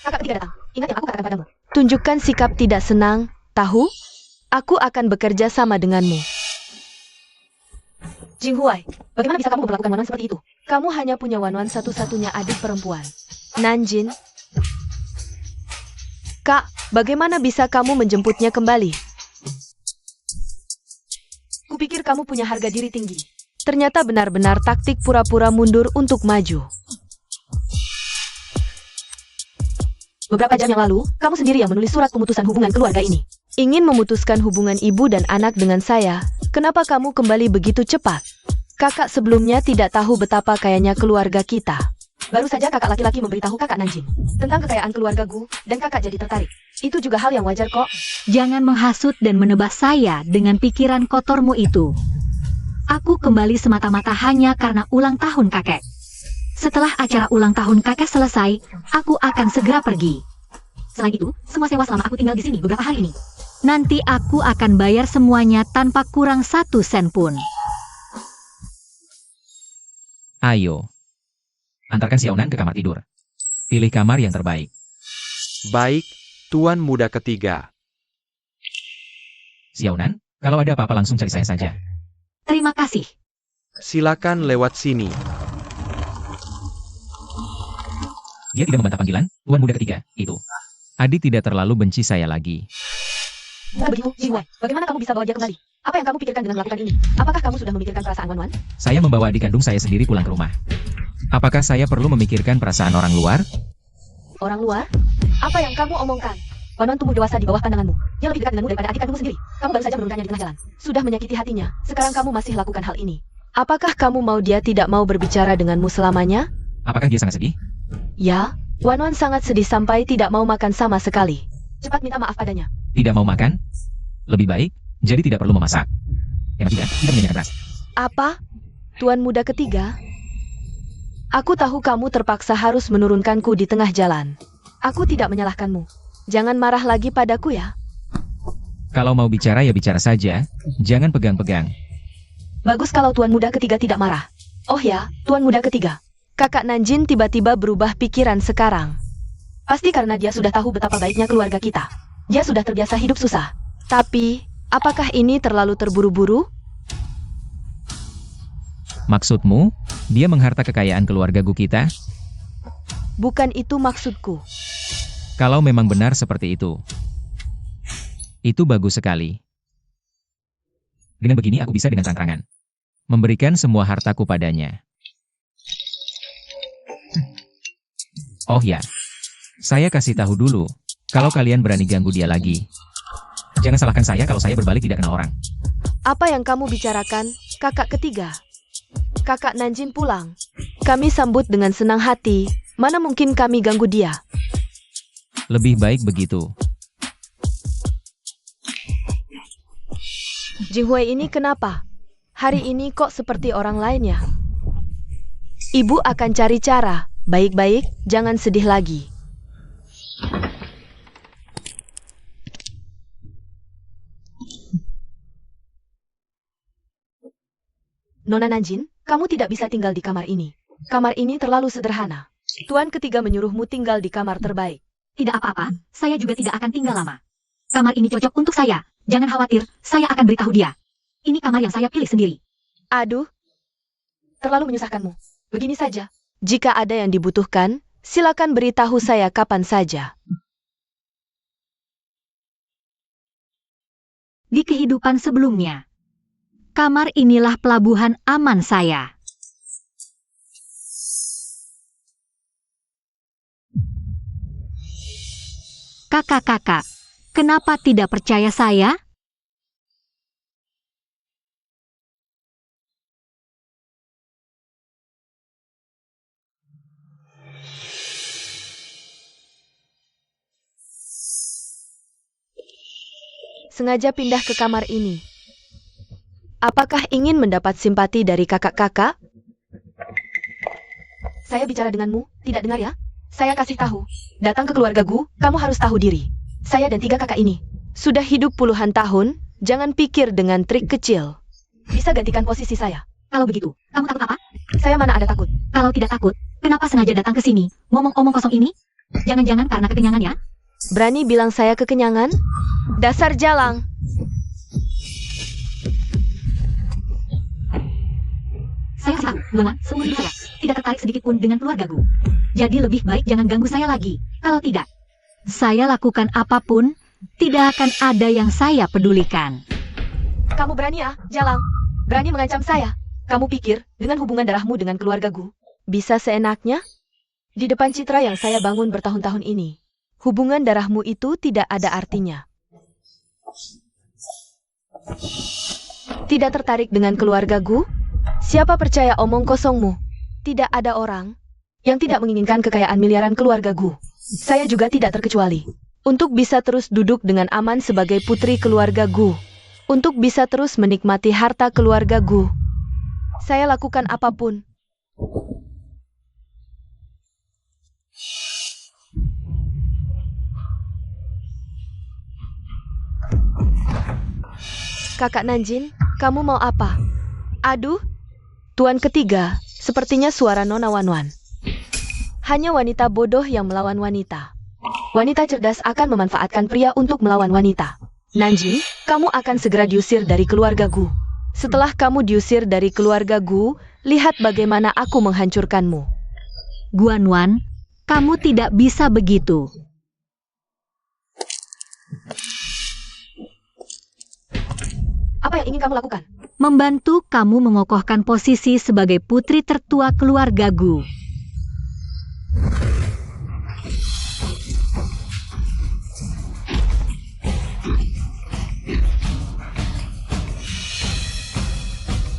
Speaker 4: Kakak ketiga datang. Ingat yang aku katakan padamu. Tunjukkan sikap tidak senang, tahu? Aku akan bekerja sama denganmu. Jinghuai, bagaimana bisa kamu memperlakukan Wanwan seperti itu? Kamu hanya punya Wanwan satu-satunya adik perempuan. Nanjin. Kak, bagaimana bisa kamu menjemputnya kembali? Kupikir kamu punya harga diri tinggi. Ternyata benar-benar taktik pura-pura mundur untuk maju.
Speaker 3: Beberapa jam yang lalu, kamu sendiri yang menulis surat pemutusan hubungan keluarga ini.
Speaker 4: Ingin memutuskan hubungan ibu dan anak dengan saya, kenapa kamu kembali begitu cepat? Kakak sebelumnya tidak tahu betapa kayanya keluarga kita.
Speaker 3: Baru saja kakak laki-laki memberitahu kakak Nanjin tentang kekayaan keluarga Gu, dan kakak jadi tertarik. Itu juga hal yang wajar kok. Jangan menghasut dan menebas saya dengan pikiran kotormu itu. Aku kembali semata-mata hanya karena ulang tahun kakek. Setelah acara ulang tahun kakek selesai, aku akan segera pergi. Selain itu, semua sewa selama aku tinggal di sini beberapa hari ini. Nanti aku akan bayar semuanya tanpa kurang 1 sen pun.
Speaker 2: Ayo. Antarkan Xiaonan ke kamar tidur. Pilih kamar yang terbaik.
Speaker 1: Baik, Tuan Muda ketiga.
Speaker 2: Xiaonan, kalau ada apa-apa langsung cari saya saja.
Speaker 3: Terima kasih.
Speaker 1: Silakan lewat sini.
Speaker 2: Dia tidak membantah panggilan, Tuan Muda ketiga, itu. Adi tidak terlalu benci saya lagi.
Speaker 3: Begitu, Jingwei, bagaimana kamu bisa bawa dia kembali? Apa yang kamu pikirkan dengan melakukan ini? Apakah kamu sudah memikirkan perasaan Wan-Wan?
Speaker 2: Saya membawa adik kandung saya sendiri pulang ke rumah. Apakah saya perlu memikirkan perasaan orang luar?
Speaker 3: Orang luar? Apa yang kamu omongkan? Wan-Wan tumbuh dewasa di bawah pandanganmu. Dia lebih dekat denganmu daripada adik kandungmu sendiri. Kamu baru saja menurunkannya di tengah jalan.
Speaker 4: Sudah menyakiti hatinya, sekarang kamu masih lakukan hal ini. Apakah kamu mau dia tidak mau berbicara denganmu selamanya?
Speaker 2: Apakah dia sangat sedih?
Speaker 4: Ya, Wan-Wan sangat sedih sampai tidak mau makan sama sekali.
Speaker 3: Cepat minta maaf padanya.
Speaker 2: Tidak mau makan? Lebih baik, jadi tidak perlu memasak. Yang ketiga, tidak menyanyikan keras.
Speaker 4: Apa? Tuan Muda ketiga? Aku tahu kamu terpaksa harus menurunkanku di tengah jalan. Aku tidak menyalahkanmu. Jangan marah lagi padaku ya.
Speaker 2: Kalau mau bicara ya bicara saja, jangan pegang-pegang.
Speaker 3: Bagus kalau Tuan Muda ketiga tidak marah.
Speaker 4: Oh ya, Tuan Muda ketiga. Kakak Nanjin tiba-tiba berubah pikiran sekarang.
Speaker 3: Pasti karena dia sudah tahu betapa baiknya keluarga kita. Dia sudah terbiasa hidup susah.
Speaker 4: Tapi, apakah ini terlalu terburu-buru?
Speaker 2: Maksudmu, dia mengharta kekayaan keluarga Gu kita?
Speaker 4: Bukan itu maksudku.
Speaker 2: Kalau memang benar seperti itu bagus sekali. Dengan begini aku bisa dengan terang-terangan memberikan semua hartaku padanya. Oh ya, saya kasih tahu dulu, kalau kalian berani ganggu dia lagi, jangan salahkan saya kalau saya berbalik tidak kenal orang.
Speaker 4: Apa yang kamu bicarakan, kakak ketiga? Kakak Nanjin pulang. Kami sambut dengan senang hati, mana mungkin kami ganggu dia.
Speaker 2: Lebih baik begitu.
Speaker 4: Jinghui ini kenapa? Hari ini kok seperti orang lainnya? Ibu akan cari cara. Baik-baik, jangan sedih lagi.
Speaker 3: Nona Nanjin, kamu tidak bisa tinggal di kamar ini. Kamar ini terlalu sederhana.
Speaker 4: Tuan ketiga menyuruhmu tinggal di kamar terbaik.
Speaker 3: Tidak apa-apa, saya juga tidak akan tinggal lama. Kamar ini cocok untuk saya. Jangan khawatir, saya akan beritahu dia. Ini kamar yang saya pilih sendiri.
Speaker 4: Aduh,
Speaker 3: Terlalu menyusahkanmu. Begini saja.
Speaker 4: jika ada yang dibutuhkan, silakan beritahu saya kapan saja.
Speaker 3: Di kehidupan sebelumnya, kamar inilah pelabuhan aman saya. Kakak-kakak, kenapa tidak percaya saya?
Speaker 4: Sengaja pindah ke kamar ini. Apakah ingin mendapat simpati dari kakak-kakak?
Speaker 3: Saya bicara denganmu, tidak dengar ya? Saya kasih tahu, datang ke keluarga Gu, kamu harus tahu diri. Saya dan 3 kakak ini.
Speaker 4: Sudah hidup puluhan tahun, jangan pikir dengan trik kecil.
Speaker 3: Bisa gantikan posisi saya. Kalau begitu, kamu takut apa? Saya mana ada takut. Kalau tidak takut, kenapa sengaja datang ke sini, ngomong-ngomong kosong ini? Jangan-jangan karena kekenyangan ya?
Speaker 4: Berani bilang saya kekenyangan? Dasar jalang.
Speaker 3: Saya tahu, Nona, seumur hidup saya tidak tertarik sedikit pun dengan keluarga Gu. Jadi lebih baik jangan ganggu saya lagi. Kalau tidak, saya lakukan apapun, tidak akan ada yang saya pedulikan.
Speaker 4: Kamu berani ya, jalang? Berani mengancam saya? Kamu pikir, dengan hubungan darahmu dengan keluarga Gu, bisa seenaknya? Di depan citra yang saya bangun bertahun-tahun ini, hubungan darahmu itu tidak ada artinya. Tidak tertarik dengan keluarga Gu? Siapa percaya omong kosongmu? Tidak ada orang yang tidak menginginkan kekayaan miliaran keluarga Gu. Saya juga tidak terkecuali. Untuk bisa terus duduk dengan aman sebagai putri keluarga Gu. Untuk bisa terus menikmati harta keluarga Gu. Saya lakukan apapun. Kakak Nanjin, kamu mau apa? Aduh, Tuan ketiga, sepertinya suara Nona Wanwan. Hanya wanita bodoh yang melawan wanita. Wanita cerdas akan memanfaatkan pria untuk melawan wanita. Nanjin, kamu akan segera diusir dari keluarga Gu. Setelah kamu diusir dari keluarga Gu, lihat bagaimana aku menghancurkanmu.
Speaker 3: Guanwan, kamu tidak bisa begitu.
Speaker 4: Apa yang ingin kamu lakukan?
Speaker 3: Membantu kamu mengokohkan posisi sebagai putri tertua keluarga Gu.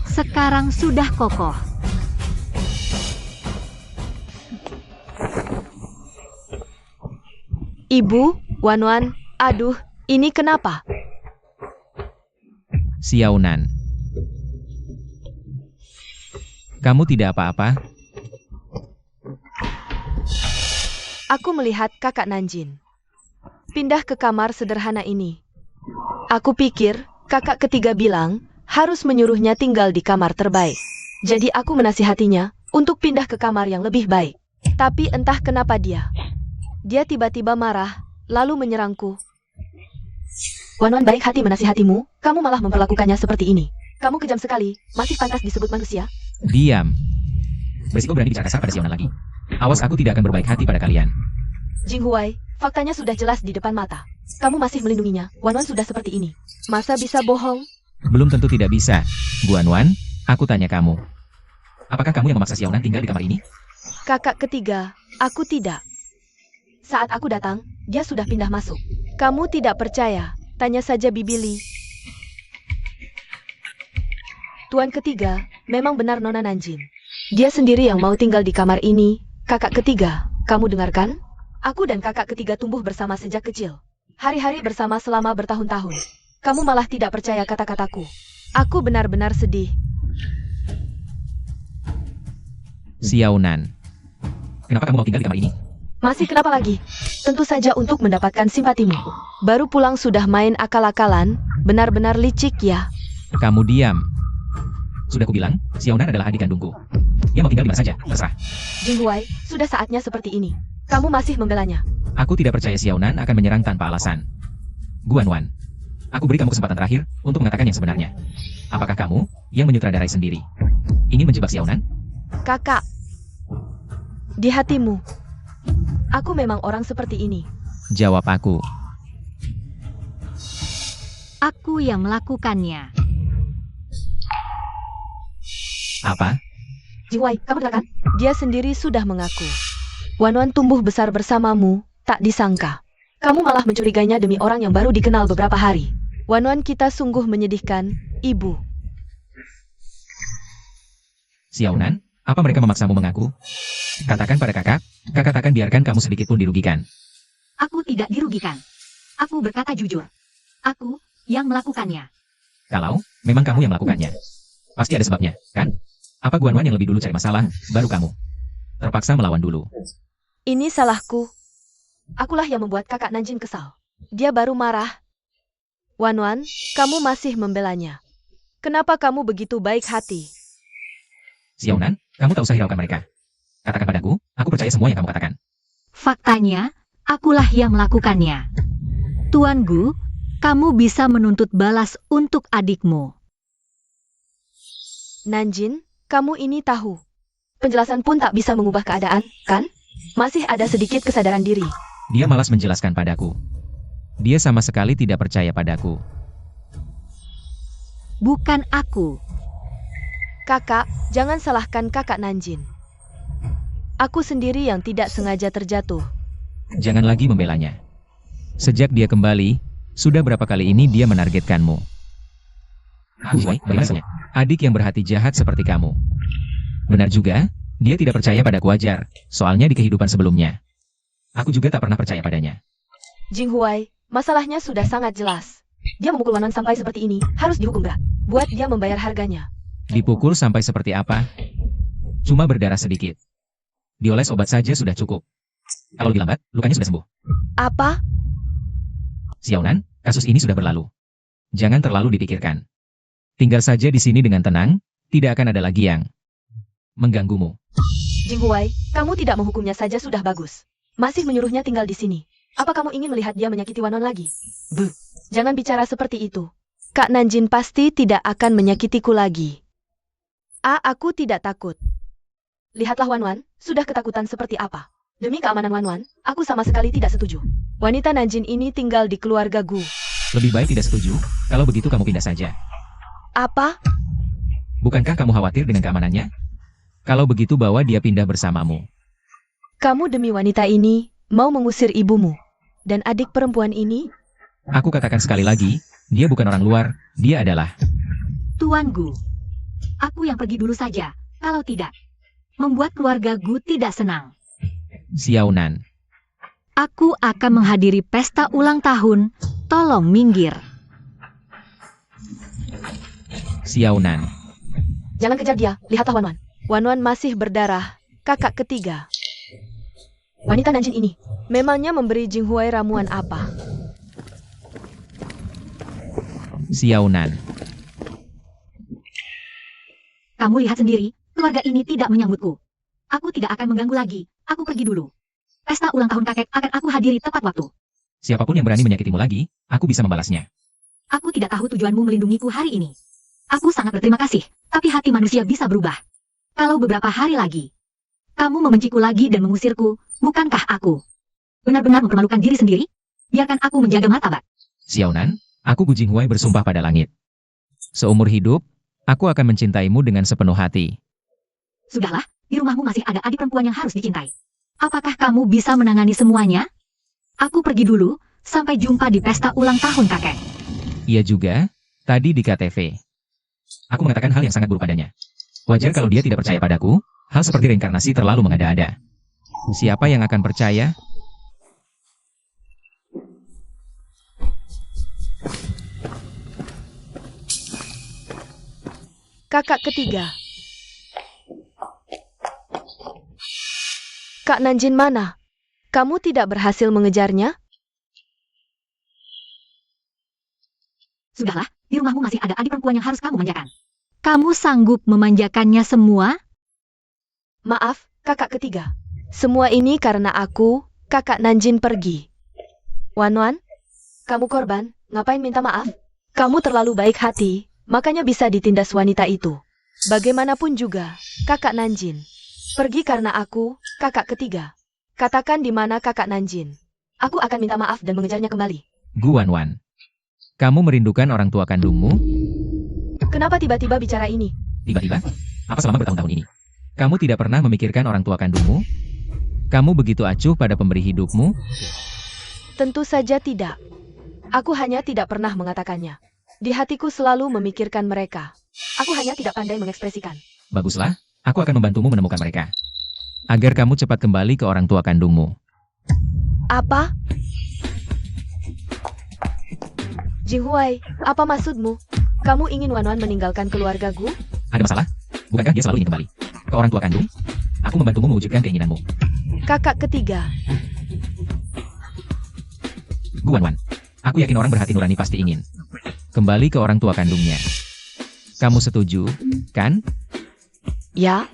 Speaker 3: Sekarang sudah kokoh.
Speaker 4: Ibu, Wanwan, aduh, ini kenapa?
Speaker 2: Xiaonan. Kamu tidak apa-apa?
Speaker 4: Aku melihat kakak Nanjin pindah ke kamar sederhana ini. Aku pikir kakak ketiga bilang harus menyuruhnya tinggal di kamar terbaik. Jadi aku menasihatinya untuk pindah ke kamar yang lebih baik. Tapi entah kenapa dia tiba-tiba marah, lalu menyerangku. Wanwan baik hati menasihatimu, kamu malah memperlakukannya seperti ini. Kamu kejam sekali, masih pantas disebut manusia.
Speaker 2: Diam. Berisiko berani bicara kasar pada Xiaonan lagi. Awas, aku tidak akan berbaik hati pada kalian.
Speaker 4: Jing Huai, faktanya sudah jelas di depan mata. Kamu masih melindunginya, Wanwan sudah seperti ini. Masa bisa bohong?
Speaker 2: Belum tentu tidak bisa. Guanwan, aku tanya kamu. Apakah kamu yang memaksa Xiaonan tinggal di kamar ini?
Speaker 4: Kakak ketiga, aku tidak. Saat aku datang, dia sudah pindah masuk. Kamu tidak percaya, tanya saja Bibi Li. Tuan ketiga, memang benar Nona Nanjin. Dia sendiri yang mau tinggal di kamar ini. Kakak ketiga, kamu dengarkan? Aku dan kakak ketiga tumbuh bersama sejak kecil. Hari-hari bersama selama bertahun-tahun. Kamu malah tidak percaya kata-kataku. Aku benar-benar sedih.
Speaker 2: Xiaonan. Kenapa kamu mau tinggal di kamar ini?
Speaker 4: Masih kenapa lagi? Tentu saja untuk mendapatkan simpatimu. Baru pulang sudah main akal-akalan, benar-benar licik ya.
Speaker 2: Kamu diam. Sudah kubilang, Xiaonan adalah adik kandungku. Dia mau tinggal di mana saja, terserah.
Speaker 4: Jing Huai, sudah saatnya seperti ini. Kamu masih membelanya.
Speaker 2: Aku tidak percaya Xiaonan akan menyerang tanpa alasan. Guanwan, aku beri kamu kesempatan terakhir untuk mengatakan yang sebenarnya. Apakah kamu yang menyutradarai sendiri ingin menjebak Xiaonan?
Speaker 4: Kakak, di hatimu, aku memang orang seperti ini.
Speaker 2: Jawab aku.
Speaker 3: Aku yang melakukannya.
Speaker 2: Apa?
Speaker 4: Jing Huai, kamu dengarkan? Dia sendiri sudah mengaku. Wanwan tumbuh besar bersamamu, tak disangka. Kamu malah mencurigainya demi orang yang baru dikenal beberapa hari. Wanwan kita sungguh menyedihkan, Ibu.
Speaker 2: Xiaonan, apa mereka memaksamu mengaku? Katakan pada kakak takkan biarkan kamu sedikit pun dirugikan.
Speaker 3: Aku tidak dirugikan. Aku berkata jujur. Aku yang melakukannya.
Speaker 2: Kalau memang kamu yang melakukannya, pasti ada sebabnya, kan? Apa Guanwan yang lebih dulu cari masalah, baru kamu terpaksa melawan dulu?
Speaker 4: Ini salahku. Akulah yang membuat kakak Nanjin kesal. Dia baru marah. Wanwan, kamu masih membelanya. Kenapa kamu begitu baik hati?
Speaker 2: Xiaonan, kamu tak usah hiraukan mereka. Katakan padaku, aku percaya semua yang kamu katakan.
Speaker 3: Faktanya, akulah yang melakukannya. Tuan Gu, kamu bisa menuntut balas untuk adikmu.
Speaker 4: Nanjin, kamu ini tahu. Penjelasan pun tak bisa mengubah keadaan, kan? Masih ada sedikit kesadaran diri.
Speaker 2: Dia malas menjelaskan padaku. Dia sama sekali tidak percaya padaku.
Speaker 3: Bukan aku.
Speaker 4: Kakak, jangan salahkan kakak Nanjin. Aku sendiri yang tidak sengaja terjatuh.
Speaker 2: Jangan lagi membelanya. Sejak dia kembali, sudah berapa kali ini dia menargetkanmu. Jinghuai, bagaimana rasanya? Adik yang berhati jahat seperti kamu. Benar juga, dia tidak percaya padaku wajar, soalnya di kehidupan sebelumnya. Aku juga tak pernah percaya padanya.
Speaker 4: Jinghuai, masalahnya sudah sangat jelas. Dia memukul Wanwan sampai seperti ini, harus dihukum berat. Buat dia membayar harganya.
Speaker 2: Dipukul sampai seperti apa? Cuma berdarah sedikit. Dioles obat saja sudah cukup. Kalau lebih lambat, lukanya sudah sembuh.
Speaker 4: Apa?
Speaker 2: Xiaonan, kasus ini sudah berlalu. Jangan terlalu dipikirkan. Tinggal saja di sini dengan tenang, tidak akan ada lagi yang mengganggumu.
Speaker 4: Jinghuai, kamu tidak menghukumnya saja sudah bagus. Masih menyuruhnya tinggal di sini. Apa kamu ingin melihat dia menyakiti Wanwan lagi? Buh, jangan bicara seperti itu. Kak Nanjin pasti tidak akan menyakitiku lagi. Aku tidak takut. Lihatlah Wanwan, sudah ketakutan seperti apa. Demi keamanan Wanwan, aku sama sekali tidak setuju. Wanita Nanjin ini tinggal di keluarga Gu.
Speaker 2: Lebih baik tidak setuju, kalau begitu kamu pindah saja.
Speaker 4: Apa?
Speaker 2: Bukankah kamu khawatir dengan keamanannya? Kalau begitu bawa dia pindah bersamamu.
Speaker 4: Kamu demi wanita ini, mau mengusir ibumu. Dan adik perempuan ini?
Speaker 2: Aku katakan sekali lagi, dia bukan orang luar, dia adalah...
Speaker 3: Tuan Gu. Aku yang pergi dulu saja, kalau tidak. Membuat keluarga Gu tidak senang.
Speaker 2: Xiaonan.
Speaker 3: Aku akan menghadiri pesta ulang tahun, tolong minggir.
Speaker 2: Xiaonan.
Speaker 4: Jangan kejar dia, lihatlah Wanwan. Wanwan masih berdarah, kakak ketiga. Wanita Nanjin ini, memangnya memberi Jinghuai ramuan apa?
Speaker 2: Xiaonan.
Speaker 3: Kamu lihat sendiri, keluarga ini tidak menyambutku. Aku tidak akan mengganggu lagi, aku pergi dulu. Pesta ulang tahun kakek akan aku hadiri tepat waktu.
Speaker 2: Siapapun yang berani menyakitimu lagi, aku bisa membalasnya.
Speaker 3: Aku tidak tahu tujuanmu melindungiku hari ini. Aku sangat berterima kasih, tapi hati manusia bisa berubah. Kalau beberapa hari lagi, kamu membenciku lagi dan mengusirku, bukankah aku benar-benar mempermalukan diri sendiri? Biarkan aku menjaga martabat.
Speaker 2: Xiaonan, aku Gu Jinghuai bersumpah pada langit. Seumur hidup, aku akan mencintaimu dengan sepenuh hati.
Speaker 3: Sudahlah, di rumahmu masih ada adik perempuan yang harus dicintai. Apakah kamu bisa menangani semuanya? Aku pergi dulu, sampai jumpa di pesta ulang tahun kakek.
Speaker 2: Ia juga, tadi di KTV. Aku mengatakan hal yang sangat buruk padanya. Wajar kalau dia tidak percaya padaku, hal seperti reinkarnasi terlalu mengada-ada. Siapa yang akan percaya?
Speaker 4: Kakak ketiga. Kak Nanjin mana? Kamu tidak berhasil mengejarnya?
Speaker 3: Sudahlah, di rumahmu masih ada adik perempuan yang harus kamu manjakan. Kamu sanggup memanjakannya semua?
Speaker 4: Maaf, kakak ketiga. Semua ini karena aku, kakak Nanjin pergi. Wanwan, kamu korban, ngapain minta maaf? Kamu terlalu baik hati, makanya bisa ditindas wanita itu. Bagaimanapun juga, kakak Nanjin. Pergi karena aku, kakak ketiga. Katakan di mana kakak Nanjin. Aku akan minta maaf dan mengejarnya kembali.
Speaker 2: Gu Wanwan. Kamu merindukan orang tua kandungmu?
Speaker 4: Kenapa tiba-tiba bicara ini?
Speaker 2: Tiba-tiba? Apa selama bertahun-tahun ini? Kamu tidak pernah memikirkan orang tua kandungmu? Kamu begitu acuh pada pemberi hidupmu?
Speaker 4: Tentu saja tidak. Aku hanya tidak pernah mengatakannya. Di hatiku selalu memikirkan mereka. Aku hanya tidak pandai mengekspresikan.
Speaker 2: Baguslah, aku akan membantumu menemukan mereka. Agar kamu cepat kembali ke orang tua kandungmu.
Speaker 4: Apa? Jinghuai, apa maksudmu? Kamu ingin Wanwan meninggalkan keluarga Gu?
Speaker 2: Ada masalah? Bukankah dia selalu ingin kembali ke orang tua kandung? Aku membantumu mewujudkan keinginanmu.
Speaker 4: Kakak ketiga.
Speaker 2: Gu Wanwan. Aku yakin orang berhati nurani pasti ingin kembali ke orang tua kandungnya. Kamu setuju, kan?
Speaker 4: Ya.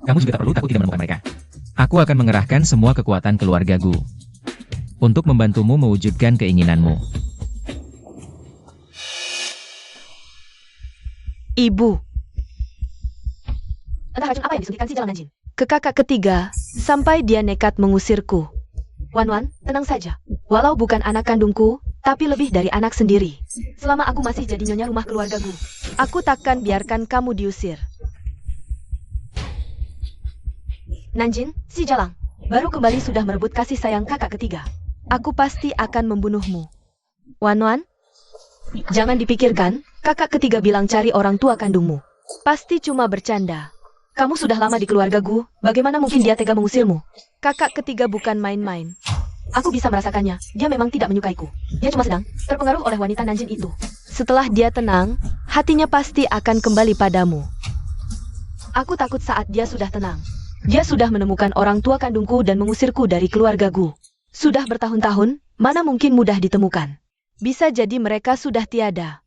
Speaker 2: Kamu juga tak perlu takut tidak menemukan mereka. Aku akan mengerahkan semua kekuatan keluarga Gu untuk membantumu mewujudkan keinginanmu.
Speaker 4: Ibu. Entah racun apa yang disuntikan si Jalan Nanjin. Ke kakak ketiga, sampai dia nekat mengusirku. Wanwan, tenang saja. Walau bukan anak kandungku, tapi lebih dari anak sendiri. Selama aku masih jadi nyonya rumah keluarga Gu, aku takkan biarkan kamu diusir. Nanjin, si Jalang, baru kembali sudah merebut kasih sayang kakak ketiga. Aku pasti akan membunuhmu. Wan, jangan dipikirkan, kakak ketiga bilang cari orang tua kandungmu. Pasti cuma bercanda. Kamu sudah lama di keluarga Gu, bagaimana mungkin dia tega mengusirmu? Kakak ketiga bukan main-main. Aku bisa merasakannya, dia memang tidak menyukaiku. Dia cuma sedang terpengaruh oleh wanita Nanjin itu. Setelah dia tenang, hatinya pasti akan kembali padamu. Aku takut saat dia sudah tenang. Dia sudah menemukan orang tua kandungku dan mengusirku dari keluarga Gu. Sudah bertahun-tahun, mana mungkin mudah ditemukan. Bisa jadi mereka sudah tiada.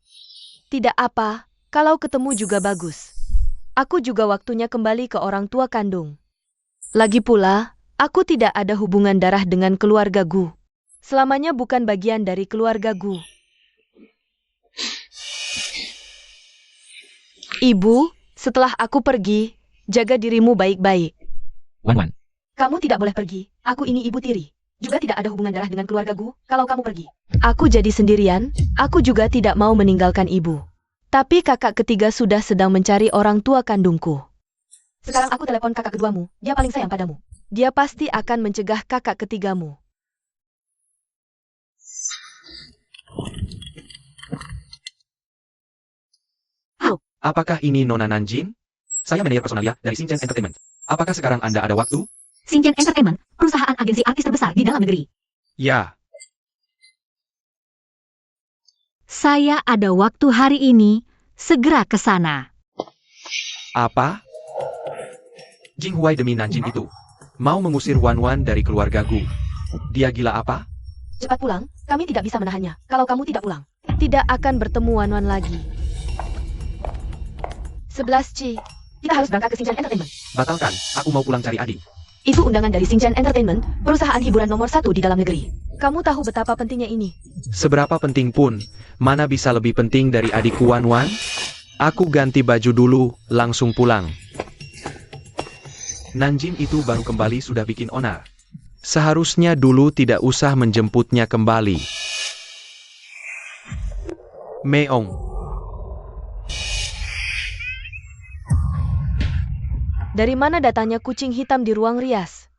Speaker 4: Tidak apa, kalau ketemu juga bagus. Aku juga waktunya kembali ke orang tua kandung. Lagi pula, aku tidak ada hubungan darah dengan keluarga Gu. Selamanya bukan bagian dari keluarga Gu. Ibu, setelah aku pergi, jaga dirimu baik-baik.
Speaker 2: Wan.
Speaker 4: Kamu tidak boleh pergi, aku ini ibu tiri. Juga tidak ada hubungan darah dengan keluarga Gu, kalau kamu pergi. Aku jadi sendirian, aku juga tidak mau meninggalkan ibu. Tapi kakak ketiga sudah sedang mencari orang tua kandungku. Sekarang aku telepon kakak keduamu, dia paling sayang padamu. Dia pasti akan mencegah kakak ketigamu.
Speaker 3: Halo,
Speaker 1: Apakah ini Nona Nanjin? Saya manajer personalia dari Shinchan Entertainment. Apakah sekarang Anda ada waktu?
Speaker 3: Shinchan Entertainment, perusahaan agensi artis terbesar di dalam negeri.
Speaker 1: Ya.
Speaker 3: Saya ada waktu hari ini, segera ke sana.
Speaker 1: Apa? Jing Huai demi Nanjin itu mau mengusir Wan dari keluarga Gu. Dia gila apa?
Speaker 4: Cepat pulang, kami tidak bisa menahannya. Kalau kamu tidak pulang, tidak akan bertemu Wan lagi. 11 Ci, kita harus berangkat ke Shinchan Entertainment.
Speaker 1: Batalkan, aku mau pulang cari adik.
Speaker 4: Itu undangan dari Shinchan Entertainment, perusahaan hiburan nomor 1 di dalam negeri. Kamu tahu betapa pentingnya ini.
Speaker 1: Seberapa penting pun, mana bisa lebih penting dari adikku Wan? Aku ganti baju dulu, langsung pulang. Nanjin itu baru kembali sudah bikin onar. Seharusnya dulu tidak usah menjemputnya kembali. Meong.
Speaker 4: Dari mana datangnya kucing hitam di ruang rias?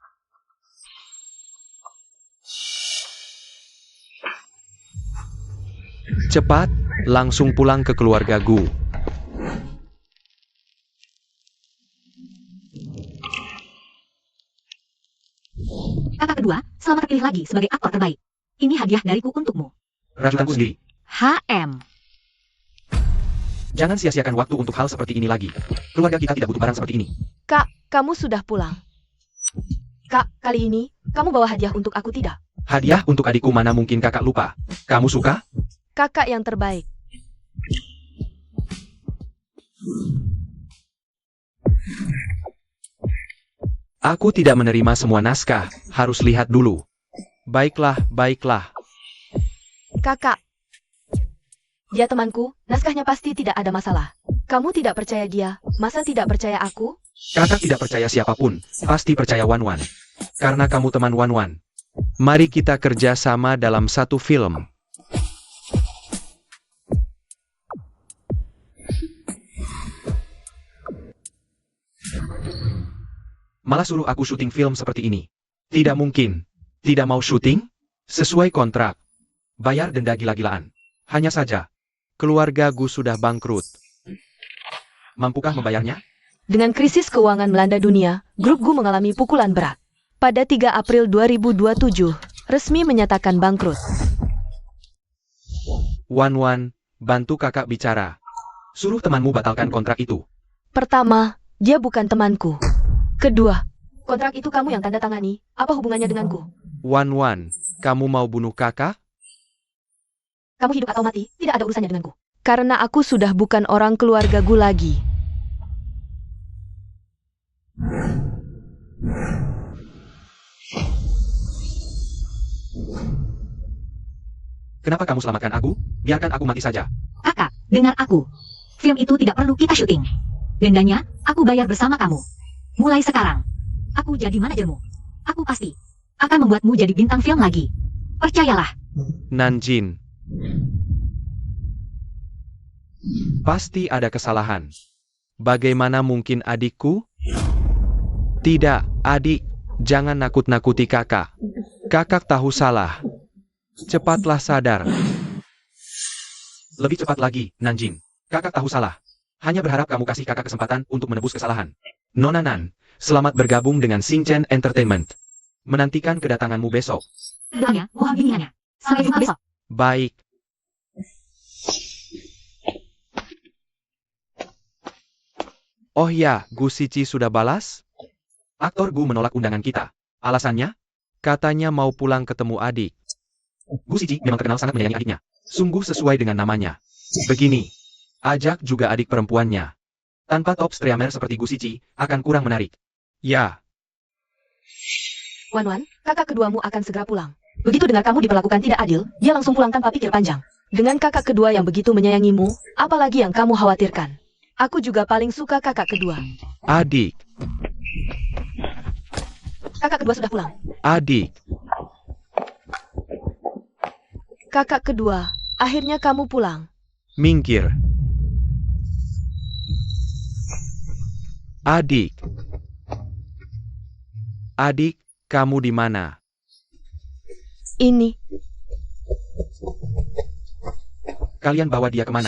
Speaker 1: Cepat, langsung pulang ke keluarga Gu.
Speaker 3: Kakak kedua, selamat terpilih lagi sebagai aktor terbaik. Ini hadiah dariku untukmu.
Speaker 1: Rajutanku sendiri.
Speaker 3: HM.
Speaker 1: Jangan sia-siakan waktu untuk hal seperti ini lagi. Keluarga kita tidak butuh barang seperti ini.
Speaker 4: Kak, kamu sudah pulang. Kak, kali ini, kamu bawa hadiah untuk aku tidak?
Speaker 1: Hadiah untuk adikku mana mungkin kakak lupa. Kamu suka?
Speaker 4: Kakak yang terbaik.
Speaker 1: Aku tidak menerima semua naskah, harus lihat dulu. Baiklah, baiklah.
Speaker 4: Kakak. Dia temanku, naskahnya pasti tidak ada masalah. Kamu tidak percaya dia, masa tidak percaya aku?
Speaker 1: Kakak tidak percaya siapapun, pasti percaya Wan. Karena kamu teman Wan. Mari kita kerja sama dalam satu film. Malah suruh aku syuting film seperti ini. Tidak mungkin. Tidak mau syuting? Sesuai kontrak. Bayar denda gila-gilaan. Hanya saja, keluarga Gu sudah bangkrut. Mampukah membayarnya?
Speaker 4: Dengan krisis keuangan melanda dunia, grup Gu mengalami pukulan berat. Pada 3 April 2027, resmi menyatakan bangkrut.
Speaker 1: Wan, bantu kakak bicara. Suruh temanmu batalkan kontrak itu.
Speaker 4: Pertama, dia bukan temanku. Kedua, kontrak itu kamu yang tanda tangani, apa hubungannya denganku?
Speaker 1: Wan, kamu mau bunuh kakak?
Speaker 4: Kamu hidup atau mati, tidak ada urusannya denganku. Karena aku sudah bukan orang keluarga Gu lagi.
Speaker 1: Kenapa kamu selamatkan aku? Biarkan aku mati saja.
Speaker 3: Kakak, dengar aku. Film itu tidak perlu kita syuting. Dendanya, aku bayar bersama kamu. Mulai sekarang, aku jadi manajermu. Aku pasti akan membuatmu jadi bintang film lagi. Percayalah.
Speaker 1: Nanjin, Pasti ada kesalahan. Bagaimana mungkin adikku? Tidak, adik. Jangan nakut-nakuti kakak. Kakak tahu salah. Cepatlah sadar. Lebih cepat lagi, Nanjing. Kakak tahu salah. Hanya berharap kamu kasih kakak kesempatan untuk menebus kesalahan. Nona Nan, selamat bergabung dengan Shinchan Entertainment. Menantikan kedatanganmu besok.
Speaker 3: Doanya, mohon bimbingannya. Sampai jumpa besok.
Speaker 1: Baik. Oh ya, Gu Shichi sudah balas? Aktor Gu menolak undangan kita. Alasannya? Katanya mau pulang ketemu adik. Gu Shichi memang terkenal sangat menyayangi adiknya. Sungguh sesuai dengan namanya. Begini, ajak juga adik perempuannya. Tanpa top streamer seperti Gu Shichi, akan kurang menarik. Ya,
Speaker 4: Wan, kakak keduamu akan segera pulang. Begitu dengar kamu diperlakukan tidak adil, dia langsung pulang tanpa pikir panjang. Dengan kakak kedua yang begitu menyayangimu, apalagi yang kamu khawatirkan? Aku juga paling suka kakak kedua.
Speaker 1: adik,
Speaker 4: Kakak kedua sudah pulang.
Speaker 1: adik.
Speaker 4: Kakak kedua, akhirnya kamu pulang.
Speaker 1: Minggir. Adik. Adik, kamu di mana?
Speaker 4: Ini,
Speaker 1: Kalian bawa dia kemana?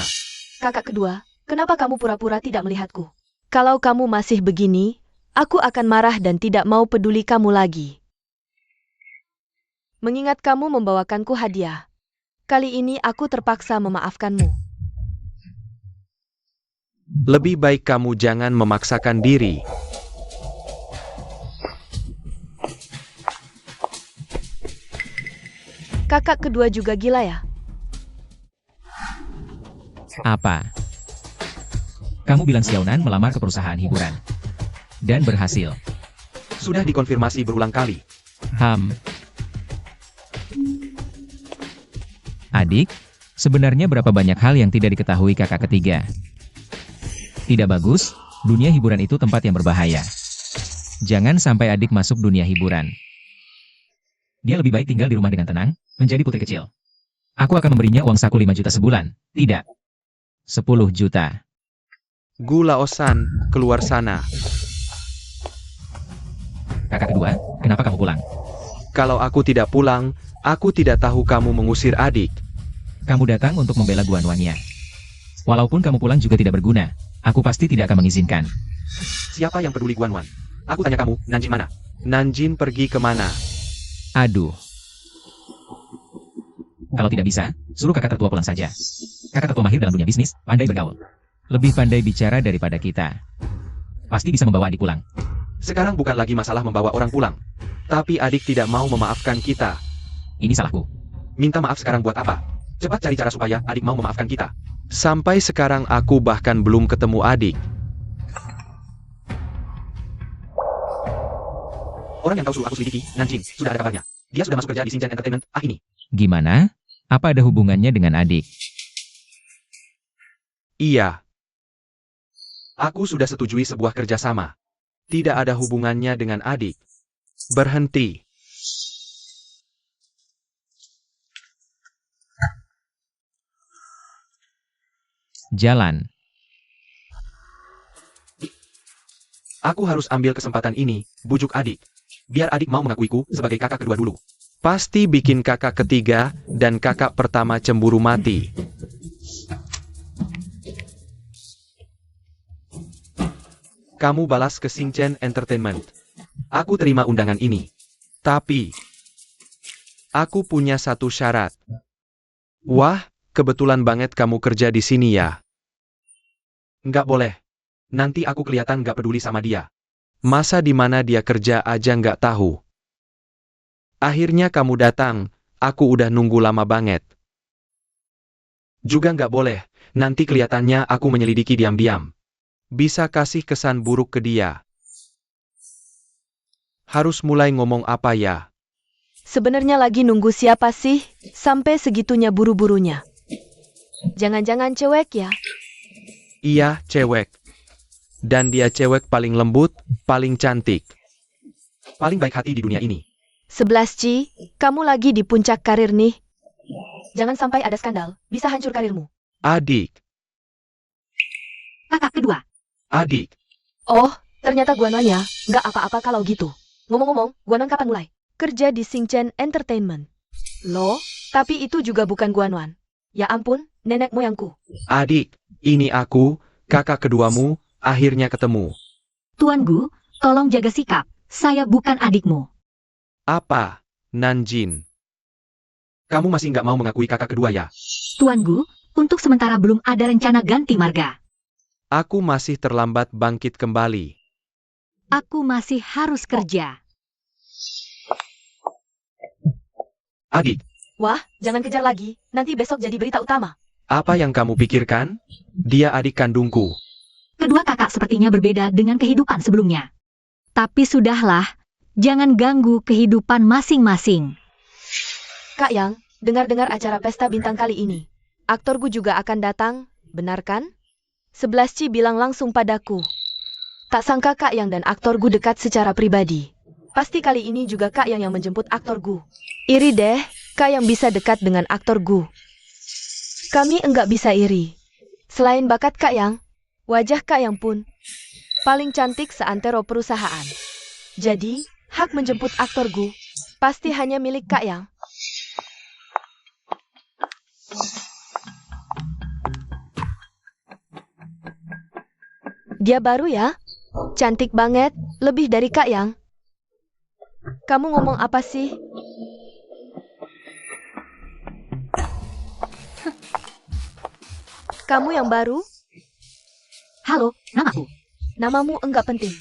Speaker 4: kakak kedua, kenapa kamu pura-pura tidak melihatku? Kalau kamu masih begini, aku akan marah dan tidak mau peduli kamu lagi. Mengingat kamu membawakanku hadiah, kali ini aku terpaksa memaafkanmu.
Speaker 1: Lebih baik kamu jangan memaksakan diri.
Speaker 4: Kakak kedua juga gila ya?
Speaker 2: Apa? Kamu bilang Xiaonan melamar ke perusahaan hiburan. Dan berhasil.
Speaker 1: Sudah dikonfirmasi berulang kali.
Speaker 2: Adik, sebenarnya berapa banyak hal yang tidak diketahui kakak ketiga? Tidak bagus, dunia hiburan itu tempat yang berbahaya. Jangan sampai adik masuk dunia hiburan. Dia lebih baik tinggal di rumah dengan tenang, menjadi putri kecil. Aku akan memberinya uang saku 5 juta sebulan. Tidak. 10 juta.
Speaker 1: Gu Laosan, keluar sana.
Speaker 2: Kakak kedua, kenapa kamu pulang?
Speaker 1: Kalau aku tidak pulang, aku tidak tahu kamu mengusir adik.
Speaker 2: Kamu datang untuk membela Guan Wannya. Walaupun kamu pulang juga tidak berguna, aku pasti tidak akan mengizinkan.
Speaker 1: Siapa yang peduli Guan Wan? Aku tanya kamu, Nanjin mana? Nanjin pergi kemana?
Speaker 2: Aduh. Kalau tidak bisa, suruh kakak tertua pulang saja. Kakak tertua mahir dalam dunia bisnis, pandai bergaul. Lebih pandai bicara daripada kita. Pasti bisa membawa adik pulang.
Speaker 1: Sekarang bukan lagi masalah membawa orang pulang. Tapi adik tidak mau memaafkan kita.
Speaker 2: Ini salahku.
Speaker 1: Minta maaf sekarang buat apa? Cepat cari cara supaya adik mau memaafkan kita. Sampai sekarang aku bahkan belum ketemu adik. Orang yang kau suruh aku selidiki, Nanjing, sudah ada kabarnya. Dia sudah masuk kerja di Shinchan Entertainment, ini.
Speaker 2: Gimana? Apa ada hubungannya dengan adik?
Speaker 1: Iya. Aku sudah setujui sebuah kerjasama. Tidak ada hubungannya dengan adik. Berhenti.
Speaker 2: Jalan.
Speaker 1: Aku harus ambil kesempatan ini, bujuk adik. Biar adik mau mengakuiku sebagai kakak kedua dulu. Pasti bikin kakak ketiga dan kakak pertama cemburu mati. Kamu balas ke Shinchan Entertainment. Aku terima undangan ini. Tapi, aku punya satu syarat. Wah, kebetulan banget kamu kerja di sini ya. Nggak boleh. Nanti aku kelihatan nggak peduli sama dia. Masa di mana dia kerja aja nggak tahu. Akhirnya kamu datang, aku udah nunggu lama banget. Juga nggak boleh, nanti kelihatannya aku menyelidiki diam-diam. Bisa kasih kesan buruk ke dia. Harus mulai ngomong apa ya?
Speaker 4: Sebenarnya lagi nunggu siapa sih? Sampai segitunya buru-burunya. Jangan-jangan cewek ya?
Speaker 1: Iya, cewek. Dan dia cewek paling lembut, paling cantik. Paling baik hati di dunia ini.
Speaker 4: 11 Ci, kamu lagi di puncak karir nih. Jangan sampai ada skandal, bisa hancur karirmu.
Speaker 1: Adik.
Speaker 3: Kakak kedua.
Speaker 1: Adik,
Speaker 4: Oh, ternyata Guananya nggak apa-apa kalau gitu. Ngomong-ngomong, Guanuan kapan mulai kerja di Xingchen Entertainment? Loh, tapi itu juga bukan Guanuan. Ya ampun, nenek moyangku.
Speaker 1: adik, ini aku, kakak keduamu, akhirnya ketemu.
Speaker 3: Tuan Gu, tolong jaga sikap. Saya bukan adikmu.
Speaker 1: Apa, Nanjin? Kamu masih nggak mau mengakui kakak kedua ya?
Speaker 3: Tuan Gu, untuk sementara belum ada rencana ganti marga.
Speaker 1: Aku masih terlambat bangkit kembali.
Speaker 3: Aku masih harus kerja.
Speaker 1: Adik,
Speaker 4: Wah, jangan kejar lagi, nanti besok jadi berita utama.
Speaker 1: apa yang kamu pikirkan? Dia adik kandungku.
Speaker 3: Kedua kakak sepertinya berbeda dengan kehidupan sebelumnya. Tapi sudahlah, jangan ganggu kehidupan masing-masing.
Speaker 4: Kak Yang, dengar-dengar acara pesta bintang kali ini. Aktor Gu juga akan datang, benar kan? 11 bilang langsung padaku. Tak sangka Kak Yang dan aktor Gu dekat secara pribadi. Pasti kali ini juga Kak Yang menjemput aktor Gu. Iri deh, Kak Yang bisa dekat dengan aktor Gu. Kami enggak bisa iri. Selain bakat Kak Yang, wajah Kak Yang pun paling cantik seantero perusahaan. Jadi, hak menjemput aktor Gu pasti hanya milik Kak Yang. Dia baru ya? Cantik banget, lebih dari Kak Yang. Kamu ngomong apa sih? Kamu yang baru?
Speaker 3: Halo, namaku.
Speaker 4: Namamu enggak penting.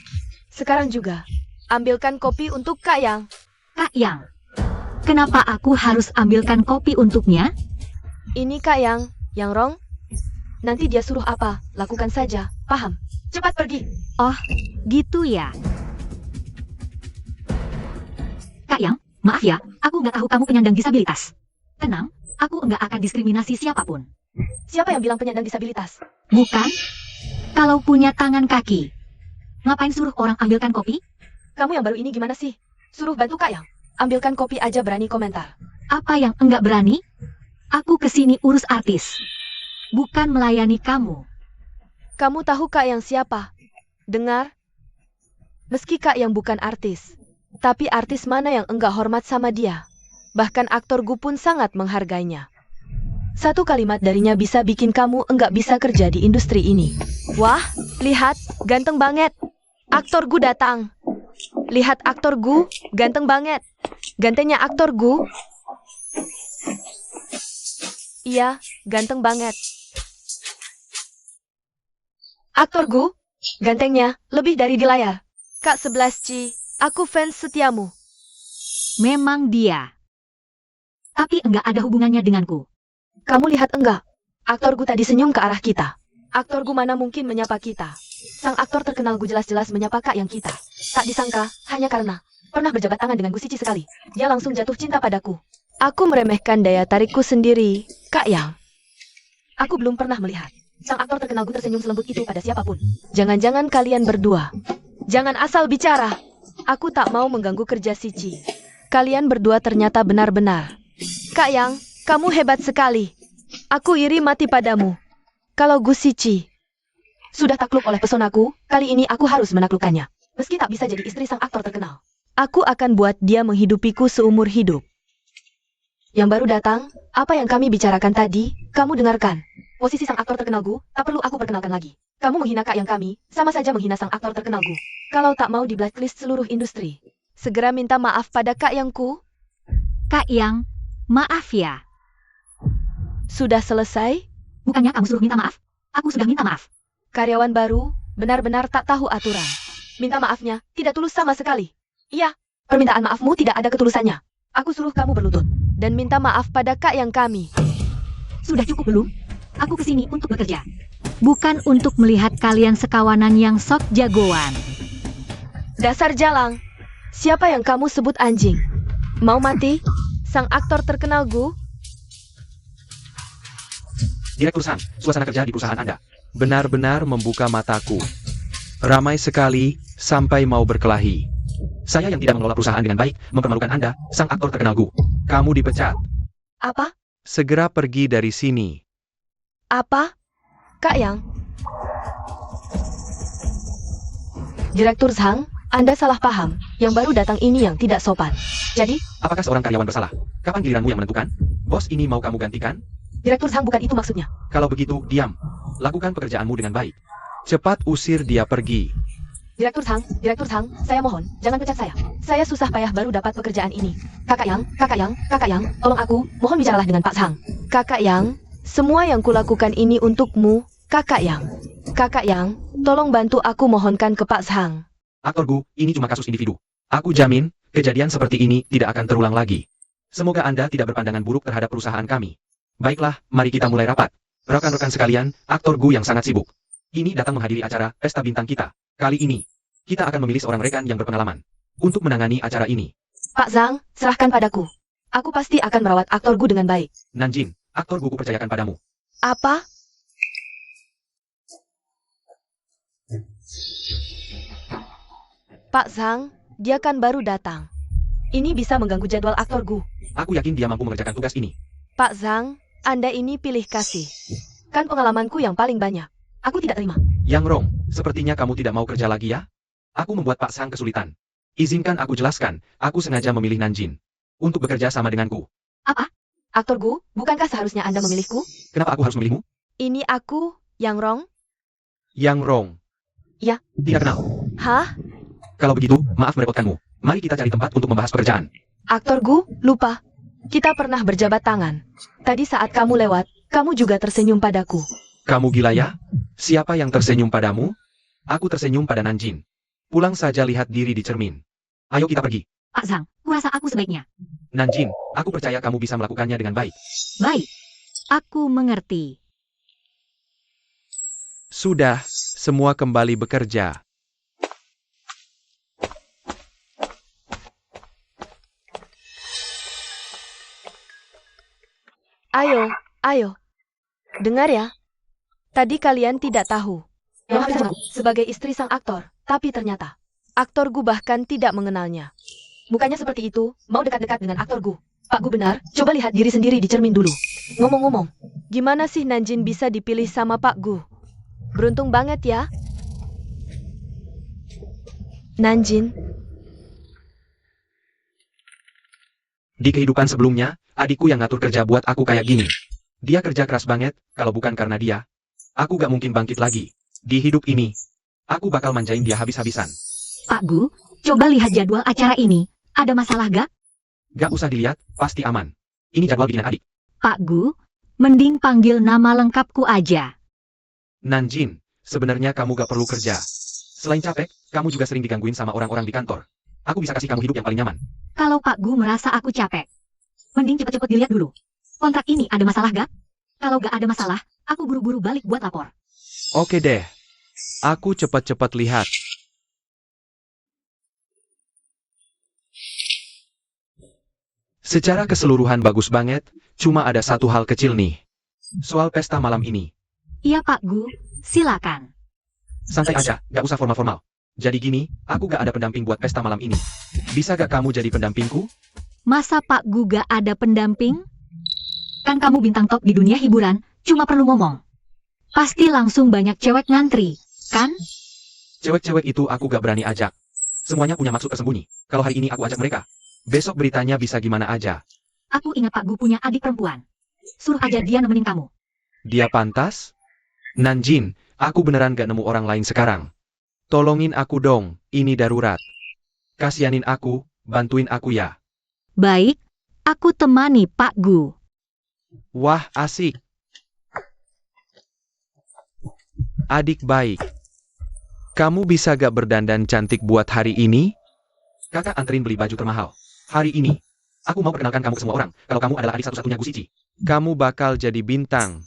Speaker 4: Sekarang juga, ambilkan kopi untuk Kak Yang.
Speaker 3: Kak Yang. Kenapa aku harus ambilkan kopi untuknya?
Speaker 4: Ini Kak Yang Rong. Nanti dia suruh apa, lakukan saja, paham? Cepat pergi.
Speaker 3: Oh, gitu ya. Kak Yang, maaf ya, aku nggak tahu kamu penyandang disabilitas. Tenang, aku nggak akan diskriminasi siapapun.
Speaker 4: Siapa yang bilang penyandang disabilitas?
Speaker 3: Bukan? Kalau punya tangan kaki. Ngapain suruh orang ambilkan kopi?
Speaker 4: Kamu yang baru ini gimana sih? Suruh bantu Kak Yang. Ambilkan kopi aja berani komentar.
Speaker 3: Apa yang enggak berani? Aku kesini urus artis. Bukan melayani kamu.
Speaker 4: Kamu tahu Kak Yang siapa? Dengar? Meski Kak Yang bukan artis, tapi artis mana yang enggak hormat sama dia? Bahkan aktor Gu pun sangat menghargainya. Satu kalimat darinya bisa bikin kamu enggak bisa kerja di industri ini. Wah, lihat, ganteng banget. Aktor Gu datang. Lihat aktor Gu, ganteng banget. Gantengnya aktor Gu. Iya, ganteng banget. Aktor Gu, gantengnya lebih dari di layar. Kak 11 aku fans setiamu.
Speaker 3: Memang dia. Tapi enggak ada hubungannya denganku.
Speaker 4: Kamu lihat enggak? Aktor Gu tadi senyum ke arah kita. Aktor Gu mana mungkin menyapa kita? Sang aktor terkenal Gu jelas-jelas menyapa Kak Yang kita. Tak disangka, hanya karena pernah berjabat tangan dengan Gu Sici sekali. Dia langsung jatuh cinta padaku. Aku meremehkan daya tarikku sendiri, Kak Yang. Aku belum pernah melihat sang aktor terkenal Gu tersenyum selembut itu pada siapapun. Jangan-jangan kalian berdua. Jangan asal bicara. Aku tak mau mengganggu kerja Sici. Kalian berdua ternyata benar-benar. Kak Yang, kamu hebat sekali. Aku iri mati padamu. Kalau Gu Sici sudah takluk oleh pesonaku, kali ini aku harus menaklukkannya. Meski tak bisa jadi istri sang aktor terkenal, aku akan buat dia menghidupiku seumur hidup. Yang baru datang, apa yang kami bicarakan tadi, kamu dengarkan. Posisi sang aktor terkenal Gu, tak perlu aku perkenalkan lagi. Kamu menghina Kak Yang kami, sama saja menghina sang aktor terkenal Gu. Kalau tak mau di blacklist seluruh industri, segera minta maaf pada Kak Yangku.
Speaker 3: Kak Yang, maaf ya.
Speaker 4: Sudah selesai?
Speaker 3: Bukannya kamu suruh minta maaf? Aku sudah minta maaf.
Speaker 4: Karyawan baru, benar-benar tak tahu aturan. Minta maafnya, tidak tulus sama sekali. Iya, permintaan maafmu tidak ada ketulusannya. Aku suruh kamu berlutut, dan minta maaf pada Kak Yang kami.
Speaker 3: Sudah cukup belum? Aku kesini untuk bekerja. Bukan untuk melihat kalian sekawanan yang sok jagoan.
Speaker 4: Dasar jalang. Siapa yang kamu sebut anjing? Mau mati? Sang aktor terkenal Gu?
Speaker 1: Direktur Sang, suasana kerja di perusahaan Anda benar-benar membuka mataku. Ramai sekali, sampai mau berkelahi. Saya yang tidak mengelola perusahaan dengan baik, mempermalukan Anda, sang aktor terkenal Gu. Kamu dipecat.
Speaker 4: Apa?
Speaker 1: Segera pergi dari sini.
Speaker 4: Apa? Kak Yang? Direktur Zhang, Anda salah paham. Yang baru datang ini yang tidak sopan. Jadi,
Speaker 1: Apakah seorang karyawan bersalah? Kapan giliranmu yang menentukan? Bos ini mau kamu gantikan?
Speaker 4: Direktur Zhang bukan itu maksudnya.
Speaker 1: Kalau begitu, diam. Lakukan pekerjaanmu dengan baik. Cepat usir dia pergi.
Speaker 4: Direktur Zhang, saya mohon, jangan pecat saya. Saya susah payah baru dapat pekerjaan ini. Kakak Yang, tolong aku, mohon bicaralah dengan Pak Zhang. Kakak Yang, semua yang kulakukan ini untukmu, Kakak Yang. Kakak Yang, tolong bantu aku mohonkan ke Pak Zhang.
Speaker 1: Aktor Gu, ini cuma kasus individu. Aku jamin, kejadian seperti ini tidak akan terulang lagi. Semoga Anda tidak berpandangan buruk terhadap perusahaan kami. Baiklah, mari kita mulai rapat. Rekan-rekan sekalian, Aktor Gu yang sangat sibuk. Ini datang menghadiri acara pesta bintang kita. Kali ini, kita akan memilih seorang rekan yang berpengalaman untuk menangani acara ini.
Speaker 4: Pak Zhang, serahkan padaku. Aku pasti akan merawat Aktor Gu dengan baik.
Speaker 1: Nanjin, Aktor Gu kupercayakan padamu.
Speaker 4: Apa? Pak Zhang, dia kan baru datang. Ini bisa mengganggu jadwal Aktor Gu.
Speaker 1: Aku yakin dia mampu mengerjakan tugas ini.
Speaker 4: Pak Zhang, Anda ini pilih kasih. Kan pengalamanku yang paling banyak. Aku tidak terima.
Speaker 1: Yang Rong, sepertinya kamu tidak mau kerja lagi ya? Aku membuat Pak Sang kesulitan. Izinkan aku jelaskan, aku sengaja memilih Nanjin untuk bekerja sama denganku.
Speaker 4: Apa? Aktor Gu, bukankah seharusnya Anda memilihku?
Speaker 1: Kenapa aku harus memilihmu?
Speaker 4: Ini aku, Yang Rong.
Speaker 1: Yang Rong.
Speaker 4: Ya.
Speaker 1: Tidak kenal.
Speaker 4: Hah?
Speaker 1: Kalau begitu, maaf merepotkanmu. Mari kita cari tempat untuk membahas pekerjaan.
Speaker 4: Aktor Gu, lupa. Kita pernah berjabat tangan. Tadi saat kamu lewat, kamu juga tersenyum padaku.
Speaker 1: Kamu gila ya? Siapa yang tersenyum padamu? Aku tersenyum pada Nanjin. Pulang saja lihat diri di cermin. Ayo kita pergi.
Speaker 3: Pak Zhang, kurasa aku sebaiknya.
Speaker 1: Nanjin, aku percaya kamu bisa melakukannya dengan baik.
Speaker 3: Baik. Aku mengerti.
Speaker 1: Sudah, semua kembali bekerja.
Speaker 4: Ayo. Dengar ya. Tadi kalian tidak tahu. Sebagai istri sang aktor, tapi ternyata Aktor Gu bahkan tidak mengenalnya. Bukannya seperti itu, mau dekat-dekat dengan Aktor Gu. Pak Gu benar, coba lihat diri sendiri di cermin dulu. Ngomong-ngomong, gimana sih Nanjin bisa dipilih sama Pak Gu? Beruntung banget ya. Nanjin.
Speaker 1: Di kehidupan sebelumnya, adikku yang ngatur kerja buat aku kayak gini. Dia kerja keras banget, kalau bukan karena dia, aku gak mungkin bangkit lagi. Di hidup ini, aku bakal manjain dia habis-habisan.
Speaker 3: Pak Gu, coba lihat jadwal acara ini. Ada masalah gak?
Speaker 1: Gak usah dilihat, pasti aman. Ini jadwal bikinan adik.
Speaker 3: Pak Gu, mending panggil nama lengkapku aja.
Speaker 1: Nanjin, sebenarnya kamu gak perlu kerja. Selain capek, kamu juga sering digangguin sama orang-orang di kantor. Aku bisa kasih kamu hidup yang paling nyaman.
Speaker 3: Kalau Pak Gu merasa aku capek, mending cepet-cepet dilihat dulu. Kontrak ini ada masalah gak? Kalau gak ada masalah, aku buru-buru balik buat lapor.
Speaker 1: Oke deh. Aku cepat-cepat lihat. Secara keseluruhan bagus banget, cuma ada satu hal kecil nih. Soal pesta malam ini.
Speaker 3: Iya Pak Gu, silakan.
Speaker 1: Santai aja, gak usah formal-formal. Jadi gini, aku gak ada pendamping buat pesta malam ini. Bisa gak kamu jadi pendampingku?
Speaker 3: Masa Pak Gu gak ada pendamping? Kan kamu bintang top di dunia hiburan, cuma perlu ngomong. Pasti langsung banyak cewek ngantri, kan?
Speaker 1: Cewek-cewek itu aku gak berani ajak. Semuanya punya maksud tersembunyi. Kalau hari ini aku ajak mereka, besok beritanya bisa gimana aja.
Speaker 3: Aku ingat Pak Gu punya adik perempuan. Suruh aja dia nemenin kamu.
Speaker 1: Dia pantas? Nanjin, aku beneran gak nemu orang lain sekarang. Tolongin aku dong, ini darurat. Kasianin aku, bantuin aku ya.
Speaker 3: Baik, aku temani Pak Gu.
Speaker 1: Wah, asik. Adik baik. Kamu bisa gak berdandan cantik buat hari ini? Kakak anterin beli baju termahal. Hari ini, aku mau perkenalkan kamu ke semua orang, kalau kamu adalah adik satu-satunya Gu Shichi. Kamu bakal jadi bintang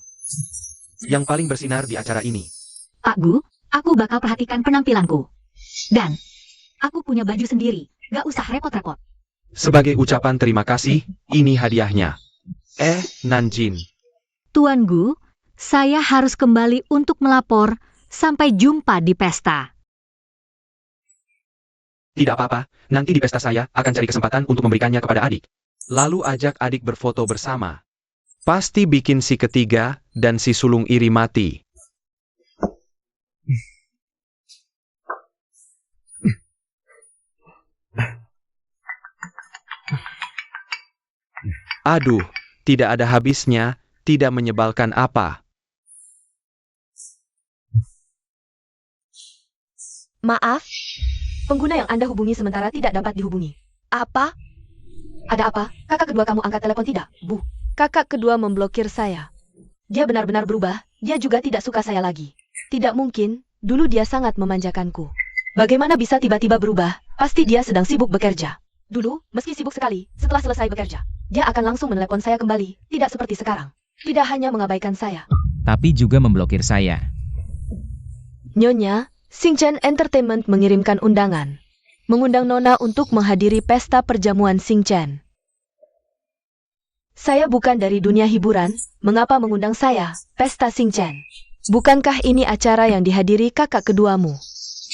Speaker 1: yang paling bersinar di acara ini.
Speaker 3: Pak Gu, aku bakal perhatikan penampilanku. Dan, aku punya baju sendiri, gak usah repot-repot.
Speaker 1: Sebagai ucapan terima kasih, ini hadiahnya. Nanjin.
Speaker 3: Tuan Gu, saya harus kembali untuk melapor. Sampai jumpa di pesta.
Speaker 1: Tidak apa-apa, nanti di pesta saya akan cari kesempatan untuk memberikannya kepada adik. Lalu ajak adik berfoto bersama. Pasti bikin si ketiga dan si sulung iri mati. Aduh, tidak ada habisnya, tidak menyebalkan apa.
Speaker 4: Maaf, pengguna yang Anda hubungi sementara tidak dapat dihubungi. Apa?
Speaker 3: Ada apa? Kakak kedua kamu angkat telepon tidak, Bu?
Speaker 4: Kakak kedua memblokir saya. Dia benar-benar berubah, dia juga tidak suka saya lagi. Tidak mungkin, dulu dia sangat memanjakanku. Bagaimana bisa tiba-tiba berubah? Pasti dia sedang sibuk bekerja. Dulu, meski sibuk sekali, setelah selesai bekerja, dia akan langsung menelepon saya kembali, tidak seperti sekarang. Tidak hanya mengabaikan saya.
Speaker 2: Tapi juga memblokir saya.
Speaker 4: Nyonya, Sing-Chen Entertainment mengirimkan undangan. Mengundang Nona untuk menghadiri pesta perjamuan Sing-Chen. Saya bukan dari dunia hiburan, mengapa mengundang saya, pesta Sing-Chen? Bukankah ini acara yang dihadiri kakak keduamu?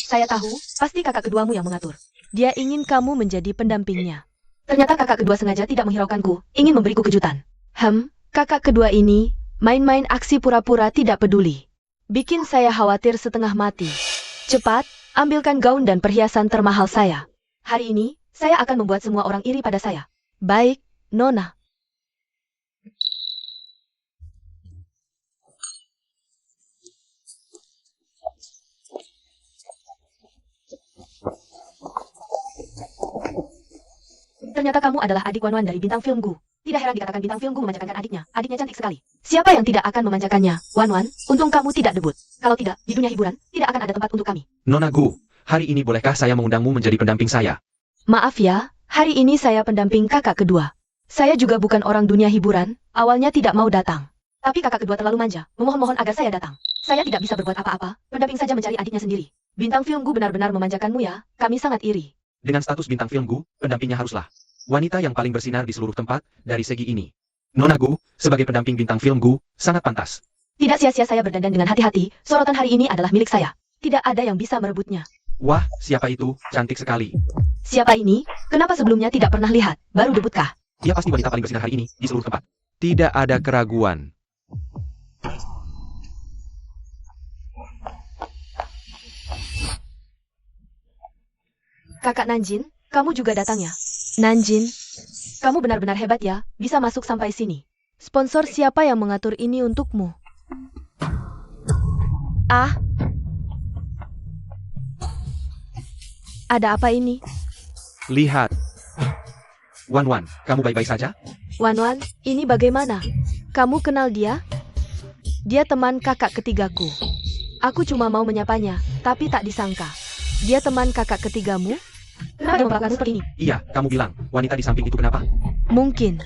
Speaker 3: Saya tahu, pasti kakak keduamu yang mengatur.
Speaker 4: Dia ingin kamu menjadi pendampingnya.
Speaker 3: Ternyata kakak kedua sengaja tidak menghiraukanku, ingin memberiku kejutan.
Speaker 4: Kakak kedua ini, main-main aksi pura-pura tidak peduli. Bikin saya khawatir setengah mati. Cepat, ambilkan gaun dan perhiasan termahal saya.
Speaker 3: Hari ini, saya akan membuat semua orang iri pada saya.
Speaker 4: Baik, Nona.
Speaker 3: Ternyata kamu adalah adik Wan Wan dari bintang film Gu. Tidak heran dikatakan bintang film Gu memanjakan adiknya. Adiknya cantik sekali. Siapa yang tidak akan memanjakannya? Wan Wan, untung kamu tidak debut. Kalau tidak, di dunia hiburan, tidak akan ada tempat untuk kami.
Speaker 1: Nona Gu, hari ini bolehkah saya mengundangmu menjadi pendamping saya?
Speaker 4: Maaf ya, hari ini saya pendamping kakak kedua. Saya juga bukan orang dunia hiburan, awalnya tidak mau datang.
Speaker 3: Tapi kakak kedua terlalu manja, memohon-mohon agar saya datang. Saya tidak bisa berbuat apa-apa, pendamping saja mencari adiknya sendiri. Bintang film Gu benar-benar memanjakanmu ya, kami sangat iri.
Speaker 1: Dengan status bintang film Gu, pendampingnya haruslah wanita yang paling bersinar di seluruh tempat, dari segi ini. Nona Gu, sebagai pendamping bintang film Gu, sangat pantas.
Speaker 3: Tidak sia-sia saya berdandan dengan hati-hati, sorotan hari ini adalah milik saya. Tidak ada yang bisa merebutnya.
Speaker 1: Wah, siapa itu? Cantik sekali.
Speaker 3: Siapa ini? Kenapa sebelumnya tidak pernah lihat? Baru debutkah?
Speaker 1: Dia pasti wanita paling bersinar hari ini, di seluruh tempat. Tidak ada keraguan.
Speaker 4: Kakak Nanjin, kamu juga datang ya? Nanjin, kamu benar-benar hebat ya, bisa masuk sampai sini. Sponsor siapa yang mengatur ini untukmu? Ah, ada apa ini?
Speaker 1: Lihat. Wan Wan, kamu baik-baik saja?
Speaker 4: Wan Wan, ini bagaimana? Kamu kenal dia? Dia teman kakak ketigaku. Aku cuma mau menyapanya, tapi tak disangka. Dia teman kakak ketigamu?
Speaker 3: Kenapa dia memperlakukan seperti ini?
Speaker 1: Iya, kamu bilang, wanita di samping itu kenapa?
Speaker 4: Mungkin.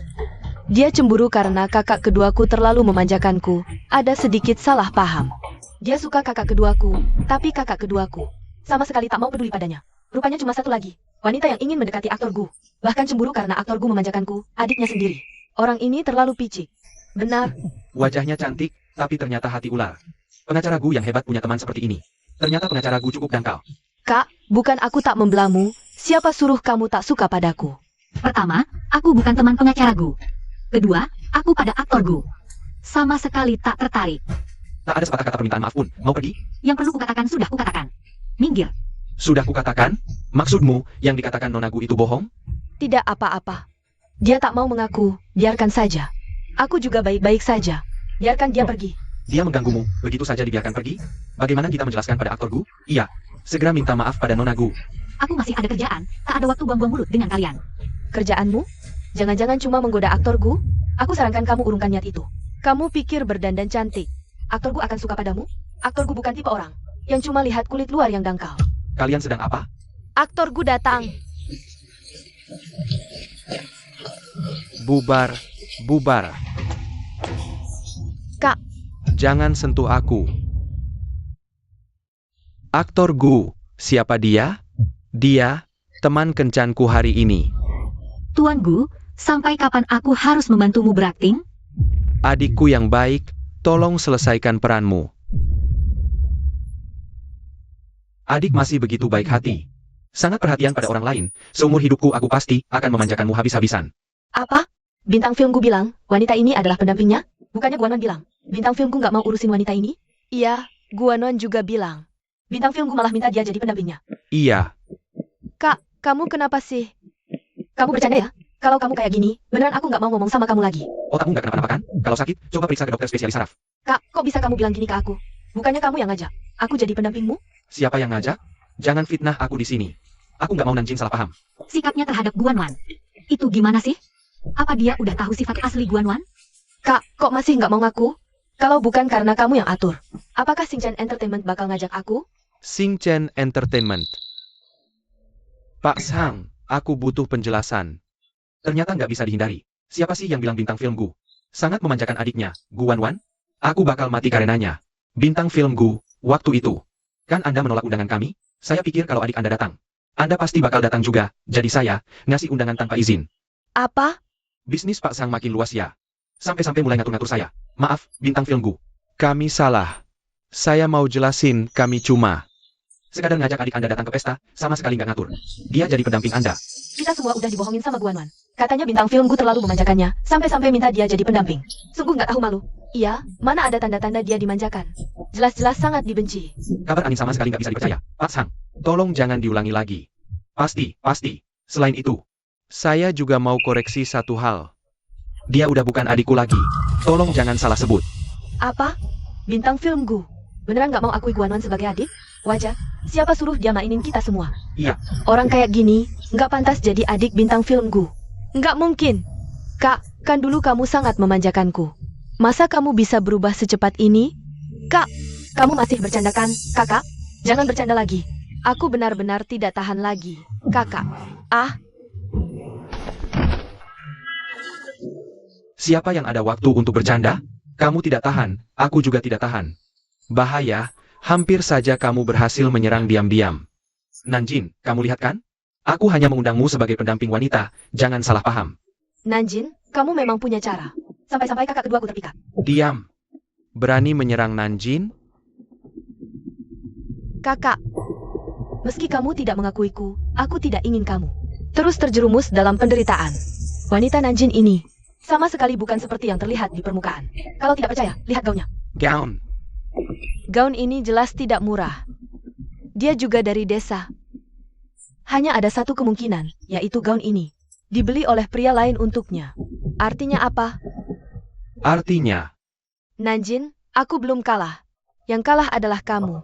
Speaker 4: Dia cemburu karena kakak keduaku terlalu memanjakanku. Ada sedikit salah paham.
Speaker 3: Dia suka kakak keduaku, tapi kakak keduaku sama sekali tak mau peduli padanya. Rupanya cuma satu lagi, wanita yang ingin mendekati aktor Gu. Bahkan cemburu karena aktor Gu memanjakanku, adiknya sendiri.
Speaker 4: Orang ini terlalu picik.
Speaker 3: Benar.
Speaker 1: Wajahnya cantik, tapi ternyata hati ular. Pengacara Gu yang hebat punya teman seperti ini. Ternyata pengacara Gu cukup dangkal.
Speaker 4: Kak, bukan aku tak membelamu. Siapa suruh kamu tak suka padaku?
Speaker 3: Pertama, aku bukan teman pengacara Gu. Kedua, aku pada aktor Gu. Sama sekali tak tertarik.
Speaker 1: Tak ada sepatah kata permintaan maaf pun. Mau pergi?
Speaker 3: Yang perlu kukatakan sudah kukatakan. Minggir.
Speaker 1: Sudah kukatakan? Maksudmu, yang dikatakan Nona Gu itu bohong?
Speaker 4: Tidak apa-apa. Dia tak mau mengaku, biarkan saja. Aku juga baik-baik saja. Biarkan dia pergi.
Speaker 1: Dia mengganggumu, begitu saja dibiarkan pergi? Bagaimana kita menjelaskan pada aktor Gu? Iya, segera minta maaf pada Nona Gu.
Speaker 3: Aku masih ada kerjaan, tak ada waktu buang-buang mulut dengan kalian.
Speaker 4: Kerjaanmu? Jangan-jangan cuma menggoda aktor Gu?
Speaker 3: Aku sarankan kamu urungkan niat itu.
Speaker 4: Kamu pikir berdandan cantik.
Speaker 3: Aktor Gu akan suka padamu? Aktor Gu bukan tipe orang
Speaker 4: yang cuma lihat kulit luar yang dangkal.
Speaker 1: Kalian sedang apa?
Speaker 4: Aktor Gu datang.
Speaker 1: Bubar, bubar.
Speaker 4: Kak.
Speaker 1: Jangan sentuh aku. Aktor Gu, siapa dia? Dia, teman kencanku hari ini.
Speaker 3: Tuan Gu, sampai kapan aku harus membantumu berakting?
Speaker 1: Adikku yang baik, tolong selesaikan peranmu. Adik masih begitu baik hati. Sangat perhatian pada orang lain. Seumur hidupku aku pasti akan memanjakanmu habis-habisan.
Speaker 3: Apa? Bintang film Gu bilang, wanita ini adalah pendampingnya? Bukannya Guanon bilang, bintang film Gu nggak mau urusin wanita ini?
Speaker 4: Iya, Guanon juga bilang.
Speaker 3: Bintang film Gu malah minta dia jadi pendampingnya.
Speaker 1: Iya.
Speaker 4: Kak, kamu kenapa sih?
Speaker 3: Kamu bercanda ya?
Speaker 4: Kalau kamu kayak gini, beneran aku nggak mau ngomong sama kamu lagi.
Speaker 1: Otakmu nggak kenapa-napa kan? Kalau sakit, coba periksa ke dokter spesialis saraf.
Speaker 4: Kak, kok bisa kamu bilang gini ke aku? Bukannya kamu yang ngajak aku jadi pendampingmu?
Speaker 1: Siapa yang ngajak? Jangan fitnah aku di sini. Aku nggak mau Nanjin salah paham.
Speaker 3: Sikapnya terhadap Guanwan. Itu gimana sih? Apa dia udah tahu sifat asli Guanwan?
Speaker 4: Kak, kok masih nggak mau ngaku? Kalau bukan karena kamu yang atur, apakah Xingchen Entertainment bakal ngajak aku?
Speaker 1: Xingchen Entertainment. Pak Sang, aku butuh penjelasan. Ternyata nggak bisa dihindari. Siapa sih yang bilang bintang film Gu? Sangat memanjakan adiknya, Gu Wanwan? Aku bakal mati karenanya. Bintang film Gu, waktu itu. Kan Anda menolak undangan kami? Saya pikir kalau adik Anda datang, Anda pasti bakal datang juga. Jadi saya, ngasih undangan tanpa izin.
Speaker 4: Apa?
Speaker 1: Bisnis Pak Sang makin luas ya. Sampai-sampai mulai ngatur-ngatur saya. Maaf, bintang film Gu. Kami salah. Saya mau jelasin, kami cuma sekadar ngajak adik Anda datang ke pesta, sama sekali nggak ngatur. Dia jadi pendamping Anda.
Speaker 4: Kita semua udah dibohongin sama Guanwan. Katanya bintang film Gu terlalu memanjakannya, sampai-sampai minta dia jadi pendamping. Sungguh nggak tahu malu. Iya, mana ada tanda-tanda dia dimanjakan. Jelas-jelas sangat dibenci.
Speaker 1: Kabar angin sama sekali nggak bisa dipercaya. Pak Sang, tolong jangan diulangi lagi. Pasti. Selain itu, saya juga mau koreksi satu hal. Dia udah bukan adikku lagi. Tolong jangan salah sebut.
Speaker 4: Apa? Bintang film Gu? Beneran nggak mau akui Guanwan sebagai adik? Wajar. Siapa suruh dia mainin kita semua?
Speaker 1: Iya.
Speaker 4: Orang kayak gini, nggak pantas jadi adik bintang film Gu. Nggak mungkin. Kak, kan dulu kamu sangat memanjakanku. Masa kamu bisa berubah secepat ini? Kak, kamu masih bercanda kan, kakak? Jangan bercanda lagi. Aku benar-benar tidak tahan lagi. Kakak.
Speaker 1: Siapa yang ada waktu untuk bercanda? Kamu tidak tahan, aku juga tidak tahan. Bahaya, hampir saja kamu berhasil menyerang diam-diam. Nanjin, kamu lihat kan? Aku hanya mengundangmu sebagai pendamping wanita, jangan salah paham.
Speaker 4: Nanjin, kamu memang punya cara. Sampai-sampai kakak keduaku terpikat.
Speaker 1: Diam. Berani menyerang Nanjin?
Speaker 4: Kakak, meski kamu tidak mengakuiku, aku tidak ingin kamu terus terjerumus dalam penderitaan. Wanita Nanjin ini sama sekali bukan seperti yang terlihat di permukaan. Kalau tidak percaya, lihat gaunnya.
Speaker 1: Gaun.
Speaker 4: Gaun ini jelas tidak murah. Dia juga dari desa. Hanya ada satu kemungkinan, yaitu gaun ini dibeli oleh pria lain untuknya. Artinya apa?
Speaker 1: Artinya,
Speaker 4: Nanjin, aku belum kalah. Yang kalah adalah kamu.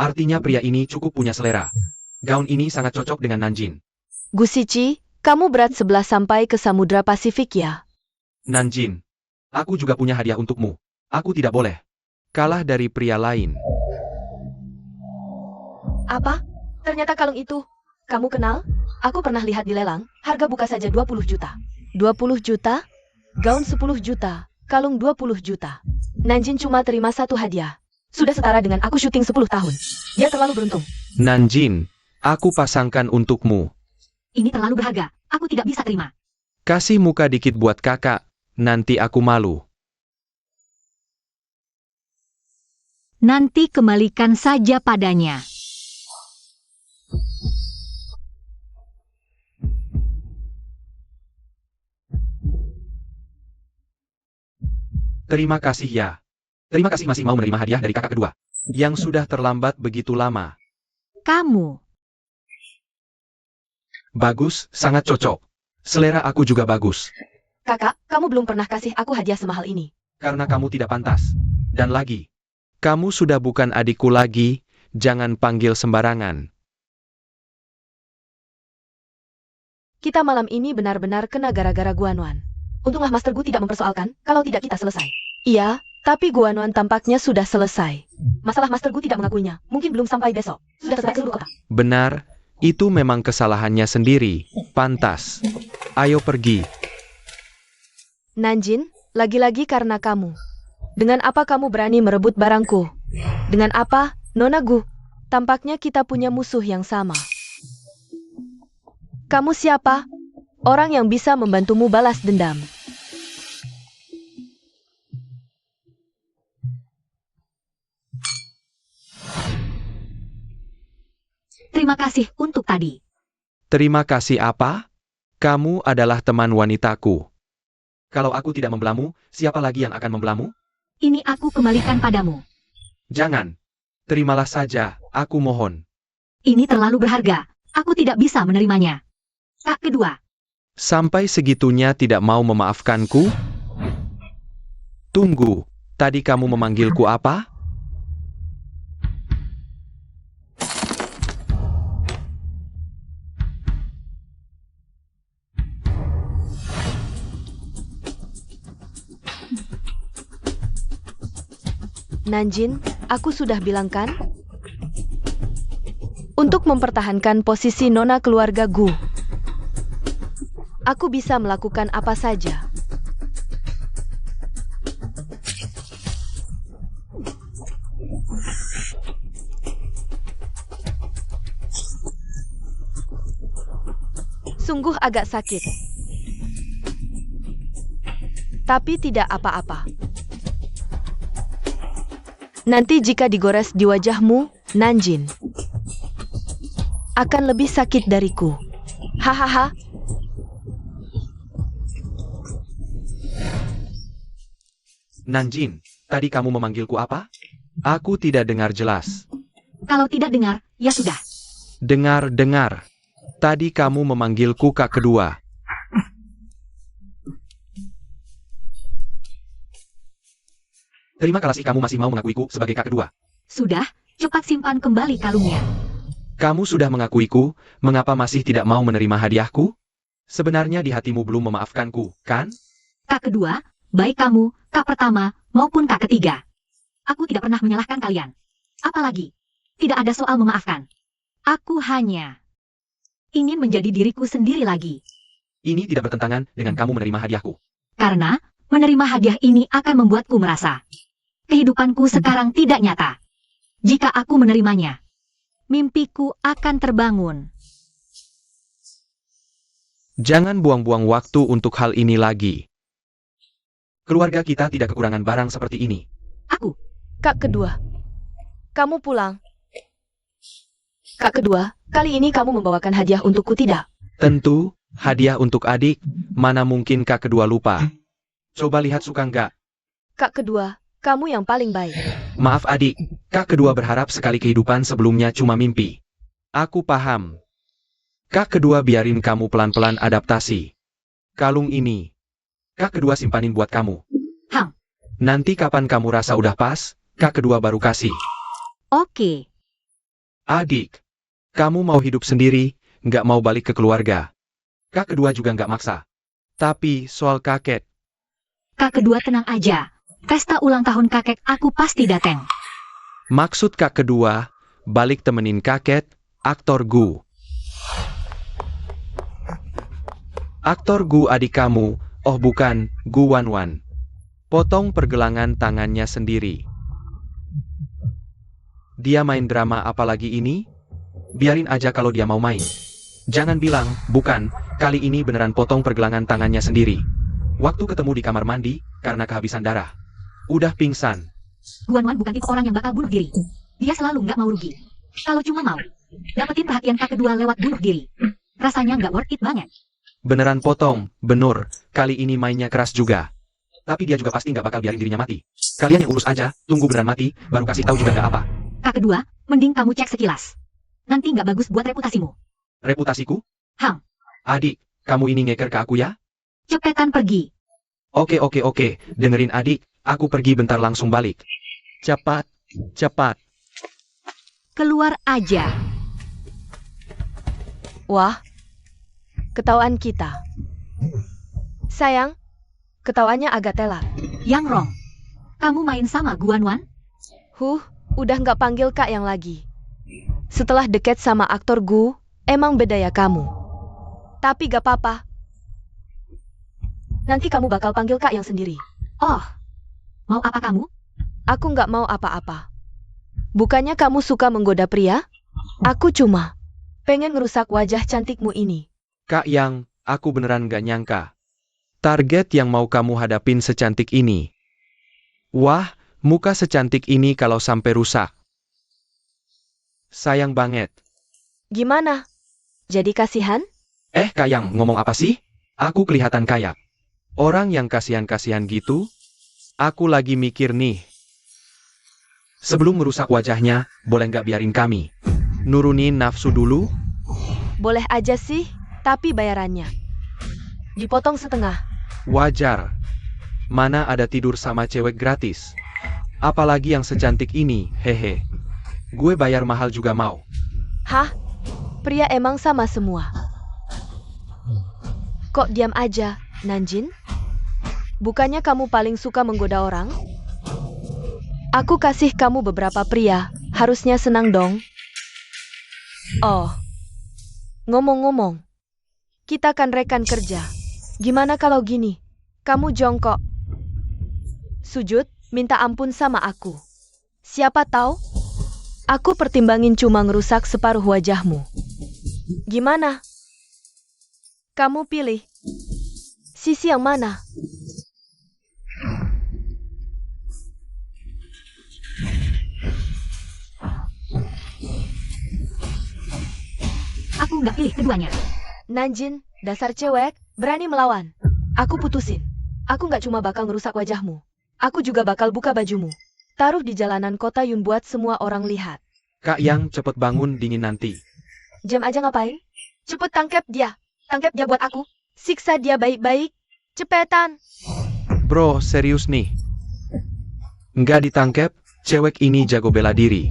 Speaker 1: artinya pria ini cukup punya selera. Gaun ini sangat cocok dengan Nanjin.
Speaker 4: Gusici, kamu berat 11 sampai ke Samudra Pasifik ya?
Speaker 1: Nanjin, aku juga punya hadiah untukmu. Aku tidak boleh kalah dari pria lain.
Speaker 4: Apa? Ternyata kalung itu kamu kenal? Aku pernah lihat di lelang, harga buka saja 20 juta. 20 juta? Gaun 10 juta, kalung 20 juta. Nanjin cuma terima satu hadiah. Sudah setara dengan aku syuting 10 tahun. Dia terlalu beruntung.
Speaker 1: Nanjin, aku pasangkan untukmu.
Speaker 3: Ini terlalu berharga. Aku tidak bisa terima.
Speaker 1: Kasih muka dikit buat kakak, nanti aku malu.
Speaker 3: Nanti kembalikan saja padanya.
Speaker 1: Terima kasih ya. Terima kasih masih mau menerima hadiah dari kakak kedua. Yang sudah terlambat begitu lama.
Speaker 3: Kamu.
Speaker 1: Bagus, sangat cocok. Selera aku juga bagus.
Speaker 4: Kakak, kamu belum pernah kasih aku hadiah semahal ini.
Speaker 1: Karena kamu tidak pantas. Dan lagi, kamu sudah bukan adikku lagi, jangan panggil sembarangan.
Speaker 4: Kita malam ini benar-benar kena gara-gara Guanwan. Untunglah Master Gu tidak mempersoalkan, kalau tidak kita selesai. Iya, tapi Guanwan tampaknya sudah selesai. Masalah Master Gu tidak mengakuinya, mungkin belum sampai besok. Sudah tersebar seluruh kota.
Speaker 1: Benar, itu memang kesalahannya sendiri. Pantas. Ayo pergi.
Speaker 4: Nanjin, lagi-lagi karena kamu. Dengan apa kamu berani merebut barangku? Dengan apa, Nona Gu? Tampaknya kita punya musuh yang sama. Kamu siapa? Orang yang bisa membantumu balas dendam.
Speaker 3: Terima kasih untuk tadi.
Speaker 1: Terima kasih apa? Kamu adalah teman wanitaku. Kalau aku tidak membelamu, siapa lagi yang akan membelamu?
Speaker 3: Ini aku kembalikan padamu.
Speaker 1: Jangan. Terimalah saja, aku mohon.
Speaker 3: Ini terlalu berharga. Aku tidak bisa menerimanya. Kak kedua.
Speaker 1: Sampai segitunya tidak mau memaafkanku? Tunggu, tadi kamu memanggilku apa?
Speaker 4: Nanjin, aku sudah bilang kan? Untuk mempertahankan posisi nona keluarga Gu, aku bisa melakukan apa saja. Sungguh agak sakit. Tapi tidak apa-apa. Nanti jika digores di wajahmu, Nanjin, akan lebih sakit dariku. Hahaha.
Speaker 1: Nanjin, tadi kamu memanggilku apa? Aku tidak dengar jelas.
Speaker 3: Kalau tidak dengar, ya sudah.
Speaker 1: Dengar. Tadi kamu memanggilku kak kedua. Terima kasih kamu masih mau mengakuiku sebagai kak kedua.
Speaker 3: Sudah, cepat simpan kembali kalungnya.
Speaker 1: Kamu sudah mengakuiku, mengapa masih tidak mau menerima hadiahku? Sebenarnya di hatimu belum memaafkanku, kan?
Speaker 3: Kak kedua, baik kamu, kak pertama, maupun kak ketiga. Aku tidak pernah menyalahkan kalian. Apalagi, tidak ada soal memaafkan. Aku hanya ingin menjadi diriku sendiri lagi.
Speaker 1: Ini tidak bertentangan dengan kamu menerima hadiahku.
Speaker 3: Karena, menerima hadiah ini akan membuatku merasa kehidupanku sekarang tidak nyata. Jika aku menerimanya, mimpiku akan terbangun.
Speaker 1: Jangan buang-buang waktu untuk hal ini lagi. Keluarga kita tidak kekurangan barang seperti ini.
Speaker 3: Aku,
Speaker 4: Kak kedua, kamu pulang. Kak kedua, kali ini kamu membawakan hadiah untukku tidak?
Speaker 1: Tentu, hadiah untuk adik, mana mungkin kak kedua lupa. Coba lihat suka nggak?
Speaker 4: Kak kedua, kamu yang paling baik.
Speaker 1: Maaf adik, kak kedua berharap sekali kehidupan sebelumnya cuma mimpi. Aku paham. Kak kedua biarin kamu pelan-pelan adaptasi. Kalung ini, kak kedua simpanin buat kamu.
Speaker 3: Ham.
Speaker 1: Nanti kapan kamu rasa udah pas, kak kedua baru kasih.
Speaker 3: Oke.
Speaker 1: Adik, kamu mau hidup sendiri, nggak mau balik ke keluarga. Kak kedua juga nggak maksa. Tapi soal kakek,
Speaker 3: Kak kedua tenang aja. Pesta ulang tahun kakek aku pasti datang.
Speaker 1: maksud kak kedua, balik temenin kakek, aktor Gu. Aktor Gu adik kamu, oh bukan, Gu Wanwan. Potong pergelangan tangannya sendiri. Dia main drama apalagi ini? Biarin aja kalau dia mau main. Jangan bilang, bukan, kali ini beneran potong pergelangan tangannya sendiri. Waktu ketemu di kamar mandi, karena kehabisan darah. Udah pingsan.
Speaker 3: Guan Wan bukan tipe orang yang bakal bunuh diri. Dia selalu nggak mau rugi. Kalau cuma mau dapetin perhatian kak kedua lewat bunuh diri, rasanya nggak worth it banget.
Speaker 1: Beneran potong, benur, kali ini mainnya keras juga. Tapi dia juga pasti nggak bakal biarin dirinya mati. Kalian yang urus aja, tunggu beneran mati, baru kasih tahu juga nggak apa.
Speaker 3: Kak kedua, mending kamu cek sekilas. Nanti nggak bagus buat reputasimu.
Speaker 1: Reputasiku?
Speaker 3: Ham.
Speaker 1: Adik, kamu ini ngeker ke aku ya?
Speaker 3: Cepetan pergi.
Speaker 1: Oke, dengerin adik, aku pergi bentar langsung balik. Cepat.
Speaker 3: Keluar aja.
Speaker 4: Wah, ketawaan kita. Sayang, ketawanya agak telat.
Speaker 3: Yang Rong, kamu main sama Guan Wan?
Speaker 4: Udah nggak panggil kak yang lagi. Setelah deket sama aktor Gu, emang beda ya kamu. Tapi gak apa-apa. Nanti kamu bakal panggil kak yang sendiri.
Speaker 3: Oh, mau apa kamu?
Speaker 4: Aku nggak mau apa-apa. Bukannya kamu suka menggoda pria? Aku cuma pengen ngerusak wajah cantikmu ini.
Speaker 1: Kak Yang, aku beneran gak nyangka. Target yang mau kamu hadapin secantik ini. Wah, muka secantik ini kalau sampai rusak. Sayang banget.
Speaker 4: Gimana? Jadi kasihan?
Speaker 1: Kak Yang, ngomong apa sih? Aku kelihatan kayak orang yang kasihan-kasihan gitu. Aku lagi mikir nih. Sebelum merusak wajahnya, boleh nggak biarin kami nurunin nafsu dulu?
Speaker 4: Boleh aja sih, tapi bayarannya. Dipotong setengah.
Speaker 1: Wajar. Mana ada tidur sama cewek gratis. Apalagi yang secantik ini, hehe. Gue bayar mahal juga mau.
Speaker 4: Hah? Pria emang sama semua. Kok diam aja, Nanjin? Bukannya kamu paling suka menggoda orang? Aku kasih kamu beberapa pria, harusnya senang dong. Oh, ngomong-ngomong, kita kan rekan kerja. Gimana kalau gini? Kamu jongkok, sujud, minta ampun sama aku. Siapa tahu? Aku pertimbangin cuma ngerusak separuh wajahmu. Gimana? Kamu pilih. Sisi yang mana?
Speaker 3: Aku nggak pilih keduanya.
Speaker 4: Nanjin, dasar cewek, berani melawan. Aku putusin. Aku nggak cuma bakal ngerusak wajahmu. Aku juga bakal buka bajumu. Taruh di jalanan kota Yun buat semua orang lihat.
Speaker 1: Kak Yang, cepet bangun, dingin nanti.
Speaker 4: Jam aja ngapain? Cepet tangkap dia. Tangkap dia buat aku. Siksa dia baik-baik. Cepetan.
Speaker 1: Bro, serius nih. Nggak ditangkep, cewek ini jago bela diri.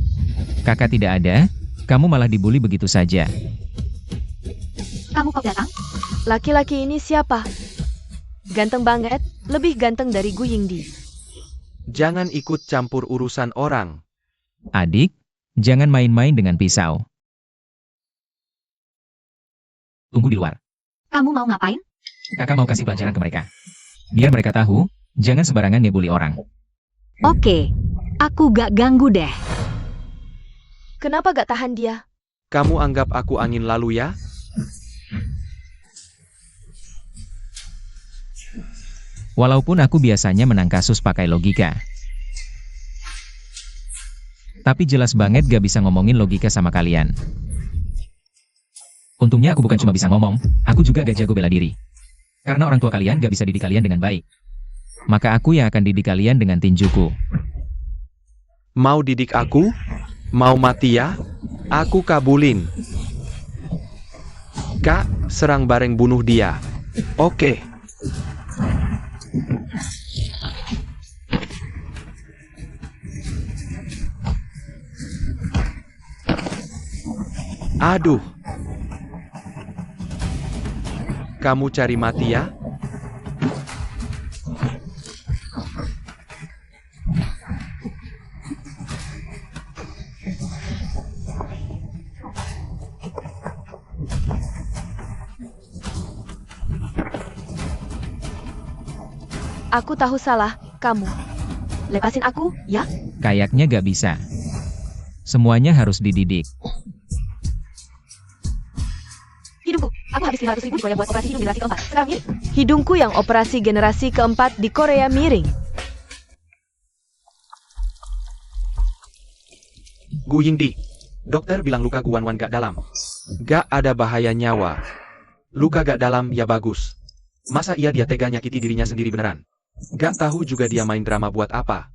Speaker 2: Kakak tidak ada, kamu malah dibully begitu saja.
Speaker 3: Kamu kok datang?
Speaker 4: Laki-laki ini siapa? Ganteng banget, lebih ganteng dari Gu Yingdi.
Speaker 1: Jangan ikut campur urusan orang.
Speaker 2: Adik, jangan main-main dengan pisau. Tunggu di luar.
Speaker 3: Kamu mau ngapain?
Speaker 2: Kakak mau kasih pelajaran ke mereka. Biar mereka tahu, jangan sembarangan ngebully orang.
Speaker 3: Oke, aku gak ganggu deh.
Speaker 4: Kenapa gak tahan dia?
Speaker 1: Kamu anggap aku angin lalu ya?
Speaker 2: Walaupun aku biasanya menang kasus pakai logika. Tapi jelas banget gak bisa ngomongin logika sama kalian. Untungnya aku bukan cuma bisa ngomong, aku juga gak jago bela diri. Karena orang tua kalian gak bisa didik kalian dengan baik. Maka aku yang akan didik kalian dengan tinjuku.
Speaker 1: Mau didik aku? Mau mati ya? Aku kabulin. Kak, serang bareng bunuh dia. Oke. Aduh. Kamu cari mati ya?
Speaker 4: Aku tahu salah, kamu.
Speaker 3: Lepasin aku, ya?
Speaker 2: Kayaknya gak bisa. Semuanya harus dididik.
Speaker 3: Hidungku, aku habis 500.000 di Korea buat operasi hidung generasi keempat. Sekarang ini,
Speaker 4: Hidungku yang operasi generasi keempat di Korea miring.
Speaker 1: Gu Yingdi. Dokter bilang luka Gu Wanwan gak dalam. Gak ada bahaya nyawa. Luka gak dalam ya bagus. Masa iya dia tega nyakiti dirinya sendiri beneran? Gak tahu juga dia main drama buat apa.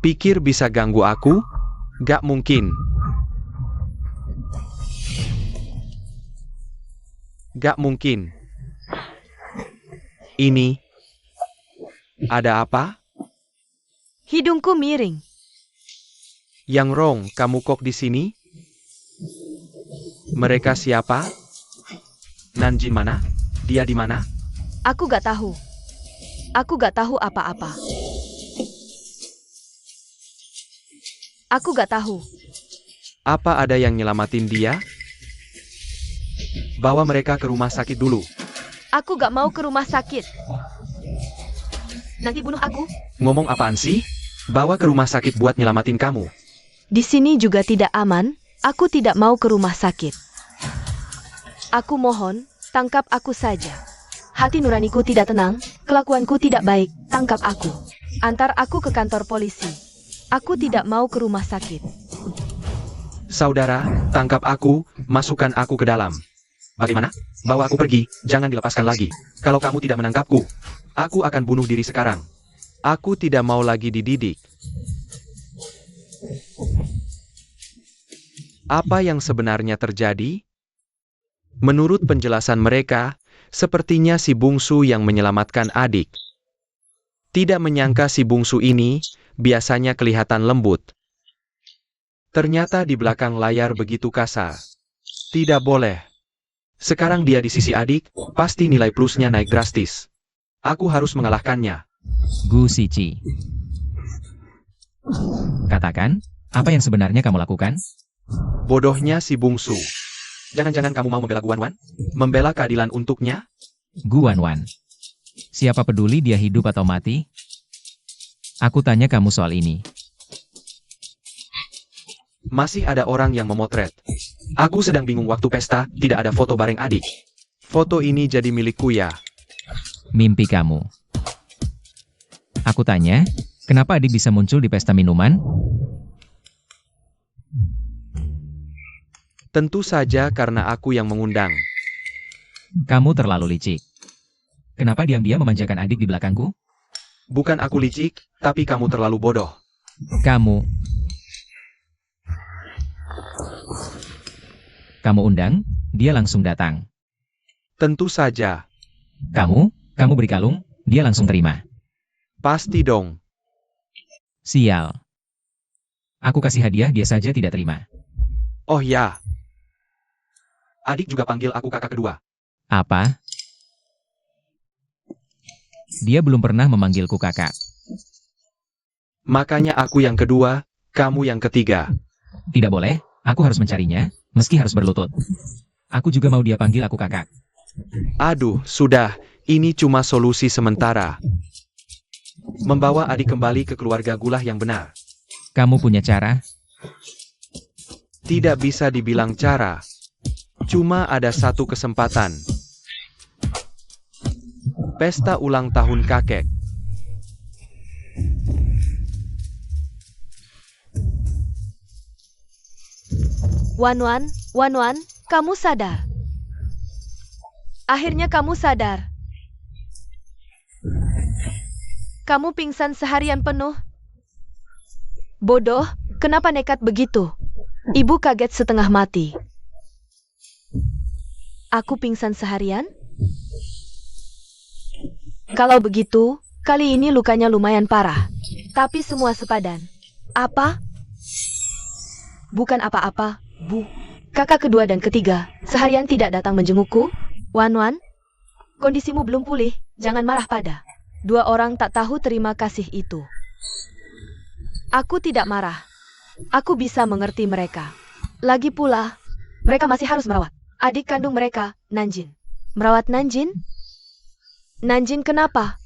Speaker 1: Pikir bisa ganggu aku? Gak mungkin. Gak mungkin. Ini. Ada apa?
Speaker 4: Hidungku miring.
Speaker 1: Yang Rong, kamu kok di sini? Mereka siapa? Nanjin mana? Dia di mana?
Speaker 4: Aku gak tahu. Aku gak tahu apa-apa. Aku gak tahu.
Speaker 1: Apa ada yang nyelamatin dia? Bawa mereka ke rumah sakit dulu.
Speaker 4: Aku gak mau ke rumah sakit.
Speaker 3: nanti bunuh aku.
Speaker 1: Ngomong apaan sih? Bawa ke rumah sakit buat nyelamatin kamu.
Speaker 4: Di sini juga tidak aman. Aku tidak mau ke rumah sakit. Aku mohon, tangkap aku saja. Hati nuraniku tidak tenang, kelakuanku tidak baik, tangkap aku. Antar aku ke kantor polisi. Aku tidak mau ke rumah sakit.
Speaker 1: Saudara, tangkap aku, masukkan aku ke dalam. Bagaimana? Bawa aku pergi, jangan dilepaskan lagi. Kalau kamu tidak menangkapku, aku akan bunuh diri sekarang. Aku tidak mau lagi dididik. Apa yang sebenarnya terjadi? Menurut penjelasan mereka, Sepertinya si bungsu yang menyelamatkan adik. Tidak menyangka si bungsu ini, biasanya kelihatan lembut. Ternyata di belakang layar begitu kasar. Tidak boleh. Sekarang dia di sisi adik, pasti nilai plusnya naik drastis. Aku harus mengalahkannya.
Speaker 2: Gu Shiqi. Katakan, apa yang sebenarnya kamu lakukan?
Speaker 1: Bodohnya si bungsu. Jangan-jangan kamu mau membela Guanwan? Membela keadilan untuknya?
Speaker 2: Guanwan. Siapa peduli dia hidup atau mati? Aku tanya kamu soal ini.
Speaker 1: Masih ada orang yang memotret. Aku sedang bingung waktu pesta, tidak ada foto bareng adik. Foto ini jadi milikku ya.
Speaker 2: Mimpi kamu. Aku tanya, kenapa adik bisa muncul di pesta minuman?
Speaker 1: Tentu saja karena aku yang mengundang.
Speaker 2: Kamu terlalu licik. Kenapa diam-diam memanjakan adik di belakangku?
Speaker 1: Bukan aku licik, tapi kamu terlalu bodoh.
Speaker 2: Kamu undang, dia langsung datang.
Speaker 1: Tentu saja.
Speaker 2: Kamu beri kalung, dia langsung terima.
Speaker 1: Pasti dong.
Speaker 2: Sial. Aku kasih hadiah, dia saja tidak terima.
Speaker 1: Oh ya. Adik juga panggil aku kakak kedua.
Speaker 2: Apa? Dia belum pernah memanggilku kakak.
Speaker 1: Makanya aku yang kedua, kamu yang ketiga.
Speaker 2: Tidak boleh, aku harus mencarinya, meski harus berlutut. Aku juga mau dia panggil aku kakak.
Speaker 1: Aduh, sudah, ini cuma solusi sementara. Membawa adik kembali ke keluarga Gulah yang benar.
Speaker 2: Kamu punya cara?
Speaker 1: Tidak bisa dibilang cara. Cuma ada satu kesempatan. Pesta ulang tahun kakek.
Speaker 4: Wanwan, kamu sadar. Akhirnya kamu sadar. Kamu pingsan seharian penuh. Bodoh, kenapa nekat begitu? Ibu kaget setengah mati. Aku pingsan seharian? Kalau begitu, kali ini lukanya lumayan parah. Tapi semua sepadan. Apa? Bukan apa-apa, Bu. Kakak kedua dan ketiga, seharian tidak datang menjengukku. Wanwan, kondisimu belum pulih, jangan marah pada. Dua orang tak tahu terima kasih itu. Aku tidak marah. Aku bisa mengerti mereka. Lagi pula, mereka masih harus merawat adik kandung mereka, Nanjin. Merawat Nanjin? Nanjin kenapa?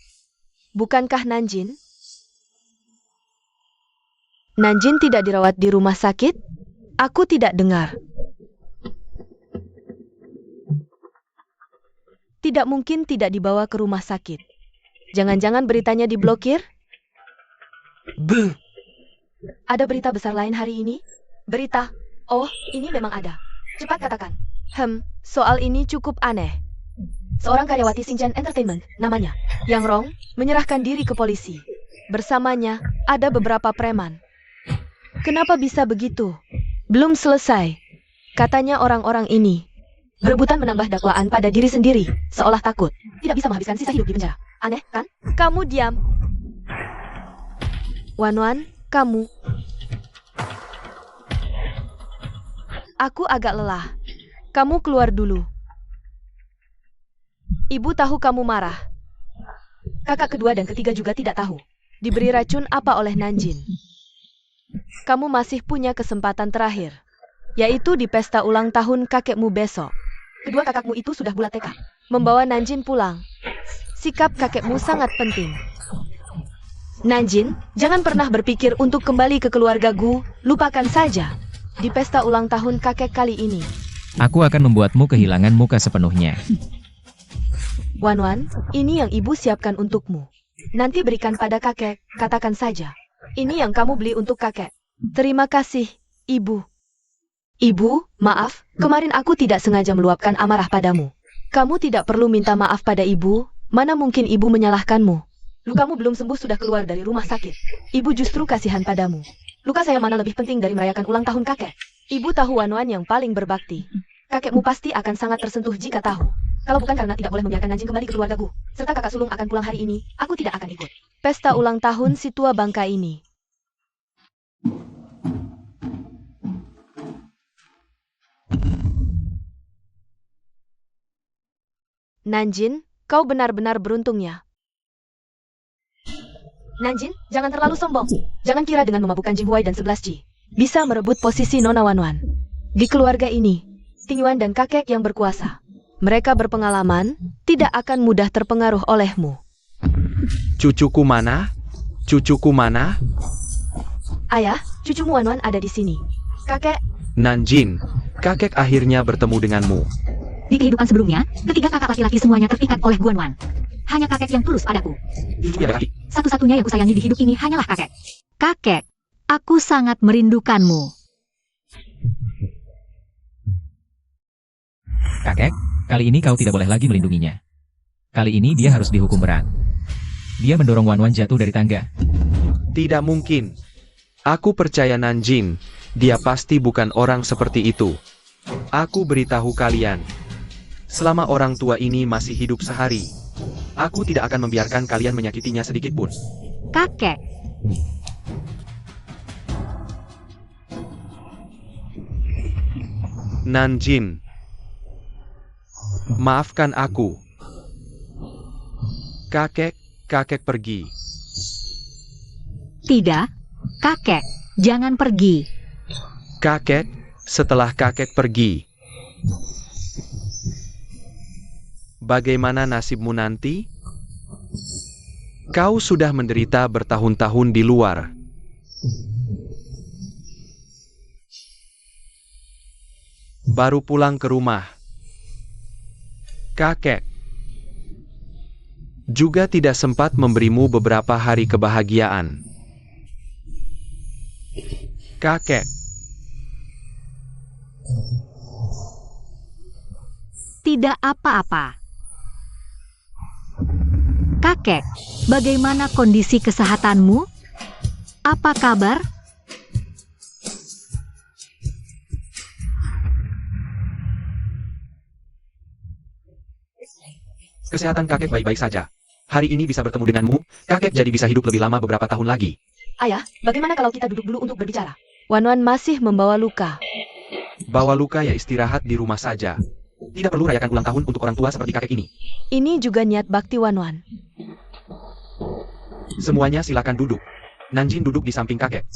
Speaker 4: Bukankah Nanjin? Nanjin tidak dirawat di rumah sakit? Aku tidak dengar. Tidak mungkin tidak dibawa ke rumah sakit. Jangan-jangan beritanya diblokir? Ada berita besar lain hari ini? Berita? Oh, ini memang ada. Cepat katakan. Soal ini cukup aneh. Seorang karyawati Xinjiang Entertainment, namanya, Yang Rong, menyerahkan diri ke polisi. Bersamanya, ada beberapa preman. Kenapa bisa begitu? Belum selesai. Katanya orang-orang ini berebutan menambah dakwaan pada diri sendiri, seolah takut tidak bisa menghabiskan sisa hidup di penjara. Aneh, kan? Kamu diam. Wanwan, kamu. Aku agak lelah. Kamu keluar dulu. Ibu tahu kamu marah. Kakak kedua dan ketiga juga tidak tahu. Diberi racun apa oleh Nanjin. Kamu masih punya kesempatan terakhir, yaitu di pesta ulang tahun kakekmu besok. Kedua kakakmu itu sudah bulat tekad membawa Nanjin pulang. Sikap kakekmu sangat penting. Nanjin, jangan pernah berpikir untuk kembali ke keluarga Gu, lupakan saja. Di pesta ulang tahun kakek kali ini.
Speaker 2: Aku akan membuatmu kehilangan muka sepenuhnya.
Speaker 4: Wanwan, ini yang ibu siapkan untukmu. Nanti berikan pada kakek, katakan saja. Ini yang kamu beli untuk kakek. Terima kasih, ibu. Ibu, maaf, kemarin aku tidak sengaja meluapkan amarah padamu. Kamu tidak perlu minta maaf pada ibu, mana mungkin ibu menyalahkanmu. Lukamu belum sembuh sudah keluar dari rumah sakit. Ibu justru kasihan padamu. Luka saya mana lebih penting dari merayakan ulang tahun kakek. Ibu tahu Wanwan yang paling berbakti. Kakekmu pasti akan sangat tersentuh jika tahu
Speaker 3: Kalau bukan karena tidak boleh membiarkan Nanjing kembali ke keluargaku, serta kakak sulung akan pulang hari ini, aku tidak akan ikut.
Speaker 4: Pesta ulang tahun si tua bangka ini. Nanjin, kau benar-benar beruntungnya.
Speaker 3: Nanjin, jangan terlalu sombong. Jangan kira dengan memabukkan Jing Huai dan 11 Ji.
Speaker 4: Bisa merebut posisi Nona Wanwan. Di keluarga ini, Ting Yuan dan kakek yang berkuasa. Mereka berpengalaman, tidak akan mudah terpengaruh olehmu.
Speaker 1: Cucuku mana? Cucuku mana?
Speaker 3: Ayah, cucumu Wanwan ada di sini. Kakek,
Speaker 1: Nanjin, kakek akhirnya bertemu denganmu.
Speaker 3: di kehidupan sebelumnya, ketiga kakak laki-laki semuanya terikat oleh Guanwan. Hanya kakek yang tulus padaku. Satu-satunya yang kusayangi di hidup ini hanyalah kakek.
Speaker 5: Kakek, aku sangat merindukanmu.
Speaker 2: Kakek, kali ini kau tidak boleh lagi melindunginya. Kali ini dia harus dihukum berat. Dia mendorong Wanwan jatuh dari tangga.
Speaker 1: Tidak mungkin. Aku percaya Nanjin, dia pasti bukan orang seperti itu. Aku beritahu kalian. Selama orang tua ini masih hidup sehari, aku tidak akan membiarkan kalian menyakitinya sedikit pun.
Speaker 5: Kakek,
Speaker 1: Nanjin, maafkan aku. Kakek pergi.
Speaker 5: tidak. Kakek, jangan pergi.
Speaker 1: Kakek, setelah kakek pergi, bagaimana nasibmu nanti? Kau sudah menderita bertahun-tahun di luar. Baru pulang ke rumah. Kakek juga tidak sempat memberimu beberapa hari kebahagiaan. Kakek
Speaker 5: Tidak apa-apa. Kakek, bagaimana kondisi kesehatanmu? Apa kabar?
Speaker 1: Kesehatan kakek baik-baik saja. Hari ini bisa bertemu denganmu, kakek jadi bisa hidup lebih lama beberapa tahun lagi.
Speaker 3: Ayah, bagaimana kalau kita duduk dulu untuk berbicara?
Speaker 4: Wanwan masih membawa luka.
Speaker 1: Bawa luka ya istirahat di rumah saja. Tidak perlu rayakan ulang tahun untuk orang tua seperti kakek ini.
Speaker 4: Ini juga niat bakti Wanwan.
Speaker 1: Semuanya silakan duduk. Nanjin duduk di samping kakek.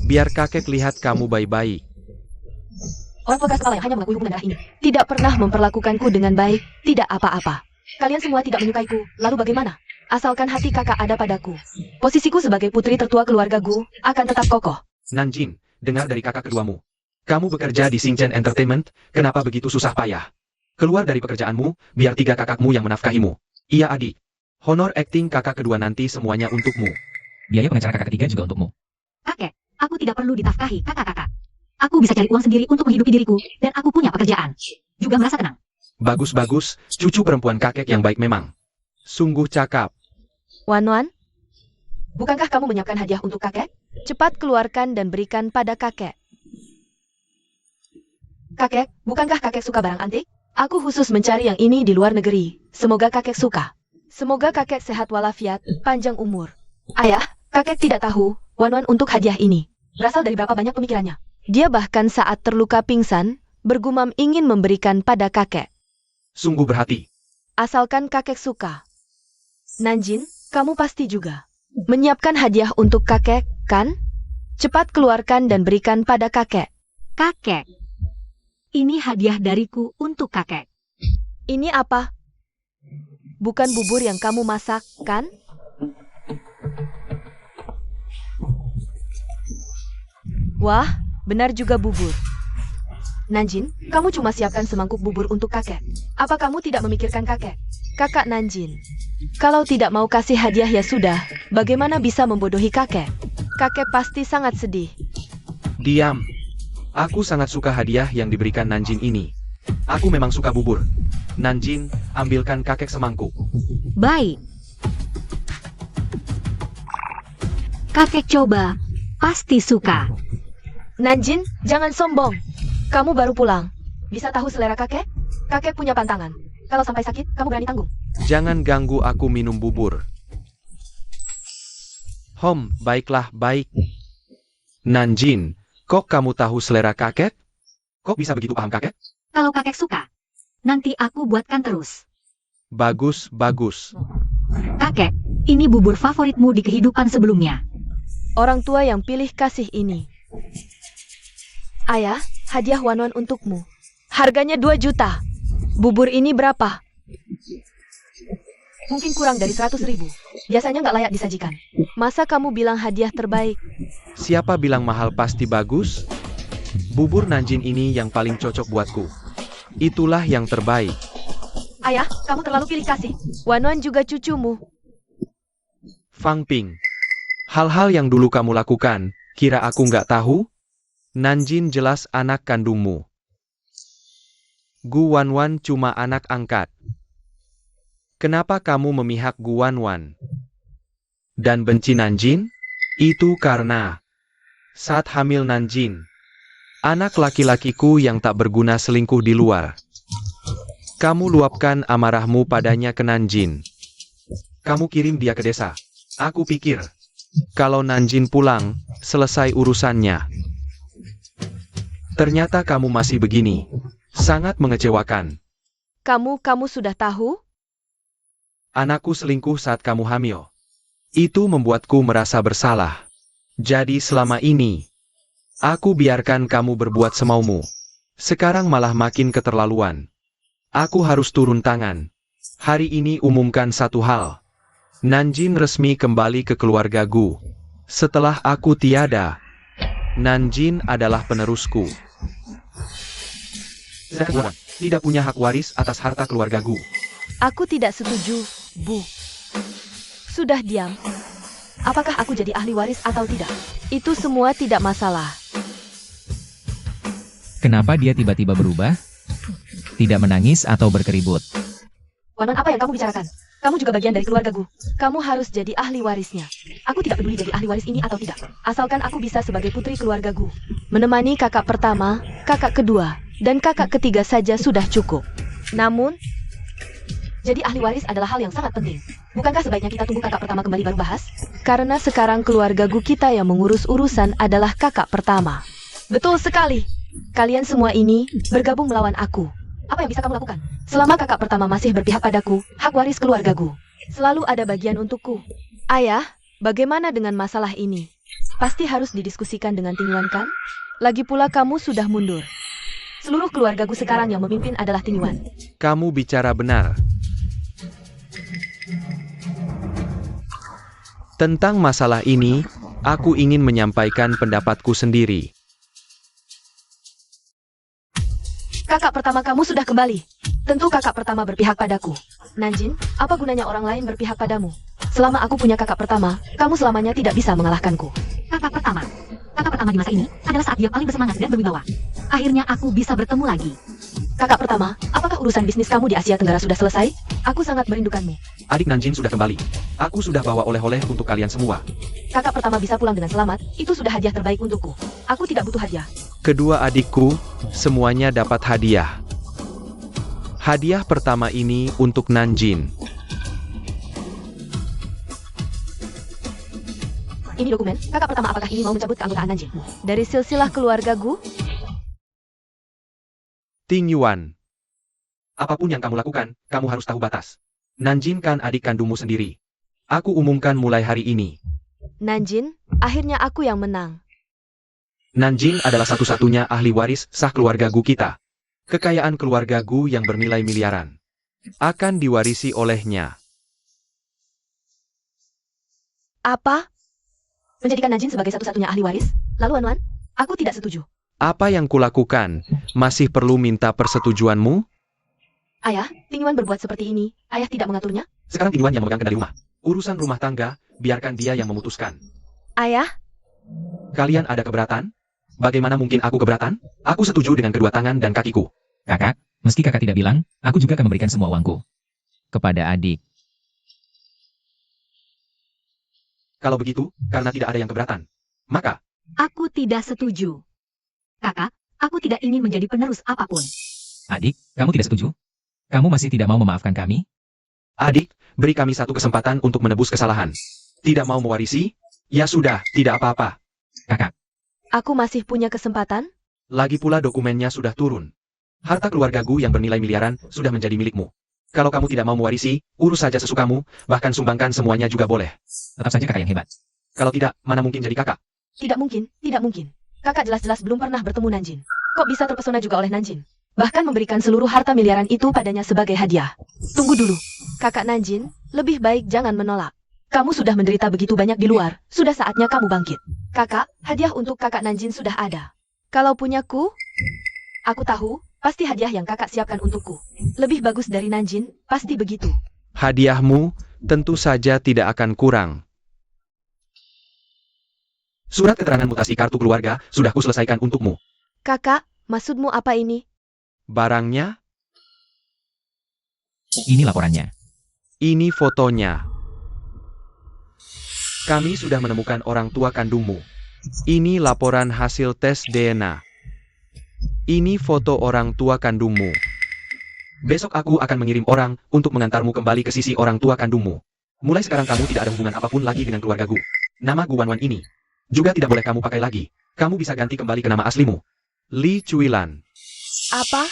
Speaker 1: Biar kakek lihat kamu baik-baik.
Speaker 3: Orang tua keras kepala yang hanya mengakui hubungan darah ini.
Speaker 4: Tidak pernah memperlakukanku dengan baik, tidak apa-apa.
Speaker 3: Kalian semua tidak menyukaiku, lalu bagaimana?
Speaker 4: Asalkan hati kakak ada padaku. Posisiku sebagai putri tertua keluarga Gu akan tetap kokoh.
Speaker 1: Nanjin, dengar dari kakak keduamu. Kamu bekerja di Xingchen Entertainment, kenapa begitu susah payah? Keluar dari pekerjaanmu, biar 3 kakakmu yang menafkahimu. Iya adik. Honor akting kakak kedua nanti semuanya untukmu.
Speaker 2: Biaya pengacara kakak ketiga juga untukmu.
Speaker 3: Kakek, aku tidak perlu ditafkahi kakak-kakak. Aku bisa cari uang sendiri untuk menghidupi diriku, dan aku punya pekerjaan. Juga merasa tenang.
Speaker 1: Bagus-bagus, cucu perempuan kakek yang baik memang. Sungguh cakap.
Speaker 4: Wanwan,
Speaker 3: Bukankah kamu menyiapkan hadiah untuk kakek?
Speaker 4: cepat keluarkan dan berikan pada kakek.
Speaker 3: Kakek, bukankah kakek suka barang antik?
Speaker 4: Aku khusus mencari yang ini di luar negeri. Semoga kakek suka. Semoga kakek sehat walafiat, panjang umur.
Speaker 3: Ayah, kakek tidak tahu, Wanwan untuk hadiah ini. Berasal dari berapa banyak pemikirannya?
Speaker 4: Dia bahkan saat terluka pingsan, bergumam ingin memberikan pada kakek.
Speaker 1: Sungguh berhati.
Speaker 4: Asalkan kakek suka. Nanjin, kamu pasti juga menyiapkan hadiah untuk kakek, kan? Cepat keluarkan dan berikan pada kakek.
Speaker 5: Kakek, ini hadiah dariku untuk kakek.
Speaker 4: Ini apa? Bukan bubur yang kamu masak, kan? Wah, benar juga bubur.
Speaker 3: Nanjin, kamu cuma siapkan semangkuk bubur untuk kakek. Apa kamu tidak memikirkan kakek?
Speaker 4: Kakak Nanjin, kalau tidak mau kasih hadiah ya sudah, bagaimana bisa membodohi kakek? Kakek pasti sangat sedih.
Speaker 1: Diam. Aku sangat suka hadiah yang diberikan Nanjin ini. Aku memang suka bubur. Nanjin, ambilkan kakek semangkuk.
Speaker 5: Baik. Kakek coba, pasti suka.
Speaker 4: Nanjin, jangan sombong. Kamu baru pulang.
Speaker 3: Bisa tahu selera kakek? Kakek punya pantangan.
Speaker 4: Kalau sampai sakit, kamu berani tanggung.
Speaker 1: Jangan ganggu aku minum bubur. Baiklah, baik. Nanjin, kok kamu tahu selera kakek? Kok bisa begitu paham kakek?
Speaker 3: Kalau kakek suka, nanti aku buatkan terus.
Speaker 1: Bagus, bagus.
Speaker 3: Kakek, ini bubur favoritmu di kehidupan sebelumnya.
Speaker 4: Orang tua yang pilih kasih ini. Ayah, hadiah Wanwan untukmu. Harganya 2 juta. Bubur ini berapa? Mungkin kurang dari 100.000. Biasanya nggak layak disajikan. Masa kamu bilang hadiah terbaik?
Speaker 1: Siapa bilang mahal pasti bagus? Bubur Nanjin ini yang paling cocok buatku. Itulah yang terbaik.
Speaker 4: Ayah, kamu terlalu pilih kasih. Wanwan juga cucumu.
Speaker 1: Fang Ping. Hal-hal yang dulu kamu lakukan, kira aku nggak tahu? Nanjin jelas anak kandungmu. Gu Wanwan cuma anak angkat. Kenapa kamu memihak Gu Wanwan? Dan benci Nanjin? Itu karena saat hamil Nanjin, anak laki-lakiku yang tak berguna selingkuh di luar. Kamu luapkan amarahmu padanya ke Nanjin. Kamu kirim dia ke desa. Aku pikir, kalau Nanjin pulang, selesai urusannya. Ternyata kamu masih begini. Sangat mengecewakan.
Speaker 4: Kamu sudah tahu?
Speaker 1: Anakku selingkuh saat kamu hamil. Itu membuatku merasa bersalah. Jadi selama ini, aku biarkan kamu berbuat semaumu. Sekarang malah makin keterlaluan. Aku harus turun tangan. Hari ini umumkan satu hal. Nanjin resmi kembali ke keluarga Gu. Setelah aku tiada, Nanjin adalah penerusku. Saya tidak punya hak waris atas harta keluarga Gu.
Speaker 4: Aku tidak setuju, Bu. Sudah diam. Apakah aku jadi ahli waris atau tidak? Itu semua tidak masalah.
Speaker 2: Kenapa dia tiba-tiba berubah? Tidak menangis atau berkeribut.
Speaker 4: Wanwan, apa yang kamu bicarakan? Kamu juga bagian dari keluarga Gu. Kamu harus jadi ahli warisnya. Aku tidak peduli jadi ahli waris ini atau tidak. Asalkan aku bisa sebagai putri keluarga Gu. Menemani kakak pertama, kakak kedua, dan kakak ketiga saja sudah cukup. Namun, jadi ahli waris adalah hal yang sangat penting. Bukankah sebaiknya kita tunggu kakak pertama kembali baru bahas? Karena sekarang keluarga Gu kita yang mengurus urusan adalah kakak pertama. Betul sekali. Kalian semua ini bergabung melawan aku. Apa yang bisa kamu lakukan? Selama kakak pertama masih berpihak padaku, hak waris keluarga Gu selalu ada bagian untukku. Ayah, bagaimana dengan masalah ini? Pasti harus didiskusikan dengan Ting Yuan, kan? Lagi pula kamu sudah mundur. Seluruh keluarga Gu sekarang yang memimpin adalah Ting Yuan.
Speaker 1: Kamu bicara benar. Tentang masalah ini, aku ingin menyampaikan pendapatku sendiri.
Speaker 4: Kakak pertama kamu sudah kembali. Tentu kakak pertama berpihak padaku. Nanjin, apa gunanya orang lain berpihak padamu? Selama aku punya kakak pertama, kamu selamanya tidak bisa mengalahkanku.
Speaker 3: Kakak pertama di masa ini adalah saat dia paling bersemangat dan berwibawa. Akhirnya aku bisa bertemu lagi.
Speaker 4: Kakak pertama, apakah urusan bisnis kamu di Asia Tenggara sudah selesai? Aku sangat merindukanmu.
Speaker 1: Adik Nanjin sudah kembali. Aku sudah bawa oleh-oleh untuk kalian semua.
Speaker 4: Kakak pertama bisa pulang dengan selamat, itu sudah hadiah terbaik untukku. Aku tidak butuh hadiah.
Speaker 1: Kedua adikku, semuanya dapat hadiah. Hadiah pertama ini untuk Nanjin.
Speaker 4: Ini dokumen, kakak pertama apakah ini mau mencabut keanggotaan Nanjin? Dari silsilah keluarga Gu?
Speaker 1: Ting Yuan. Apapun yang kamu lakukan, kamu harus tahu batas. Nanjin kan adik kandungmu sendiri. Aku umumkan mulai hari ini.
Speaker 4: Nanjin, akhirnya aku yang menang.
Speaker 1: Nanjin adalah satu-satunya ahli waris sah keluarga Gu kita. Kekayaan keluarga Gu yang bernilai miliaran akan diwarisi olehnya.
Speaker 4: Apa? Menjadikan Nanjin sebagai satu-satunya ahli waris? Lalu Wanwan? Aku tidak setuju.
Speaker 1: Apa yang kulakukan masih perlu minta persetujuanmu?
Speaker 4: Ayah, Ting Yuan berbuat seperti ini. Ayah tidak mengaturnya?
Speaker 1: Sekarang Ting Yuan yang memegang kendali rumah. Urusan rumah tangga, biarkan dia yang memutuskan.
Speaker 4: Ayah?
Speaker 1: Kalian ada keberatan? Bagaimana mungkin aku keberatan? Aku setuju dengan kedua tangan dan kakiku.
Speaker 2: Kakak, meski kakak tidak bilang, aku juga akan memberikan semua uangku kepada adik.
Speaker 1: Kalau begitu, karena tidak ada yang keberatan, maka
Speaker 3: Aku tidak setuju. Kakak, aku tidak ingin menjadi penerus apapun.
Speaker 2: Adik, kamu tidak setuju? Kamu masih tidak mau memaafkan kami?
Speaker 1: Adik, beri kami satu kesempatan untuk menebus kesalahan. Tidak mau mewarisi? Ya sudah, tidak apa-apa.
Speaker 2: Kakak,
Speaker 4: Aku masih punya kesempatan?
Speaker 1: Lagi pula dokumennya sudah turun. Harta keluargaku yang bernilai miliaran sudah menjadi milikmu. Kalau kamu tidak mau mewarisi, urus saja sesukamu, bahkan sumbangkan semuanya juga boleh.
Speaker 2: tetap saja kakak yang hebat.
Speaker 1: Kalau tidak, mana mungkin jadi kakak?
Speaker 4: Tidak mungkin, tidak mungkin. Kakak jelas-jelas belum pernah bertemu Nanjin. Kok bisa terpesona juga oleh Nanjin? Bahkan memberikan seluruh harta miliaran itu padanya sebagai hadiah. Tunggu dulu. Kakak Nanjin, lebih baik jangan menolak. Kamu sudah menderita begitu banyak di luar, sudah saatnya kamu bangkit. Kakak, hadiah untuk kakak Nanjin sudah ada. Kalau punyaku, aku tahu, pasti hadiah yang kakak siapkan untukku. Lebih bagus dari Nanjin, pasti begitu.
Speaker 1: Hadiahmu tentu saja tidak akan kurang. Surat keterangan mutasi kartu keluarga sudah kuselesaikan untukmu.
Speaker 4: Kakak, maksudmu apa ini?
Speaker 1: Barangnya,
Speaker 2: Ini laporannya.
Speaker 1: ini fotonya. Kami sudah menemukan orang tua kandungmu. Ini laporan hasil tes DNA. Ini foto orang tua kandungmu. Besok aku akan mengirim orang untuk mengantarmu kembali ke sisi orang tua kandungmu. Mulai sekarang kamu tidak ada hubungan apapun lagi dengan keluargaku. Nama Gu Wanwan ini juga tidak boleh kamu pakai lagi. Kamu bisa ganti kembali ke nama aslimu. Li Cuilan.
Speaker 4: Apa?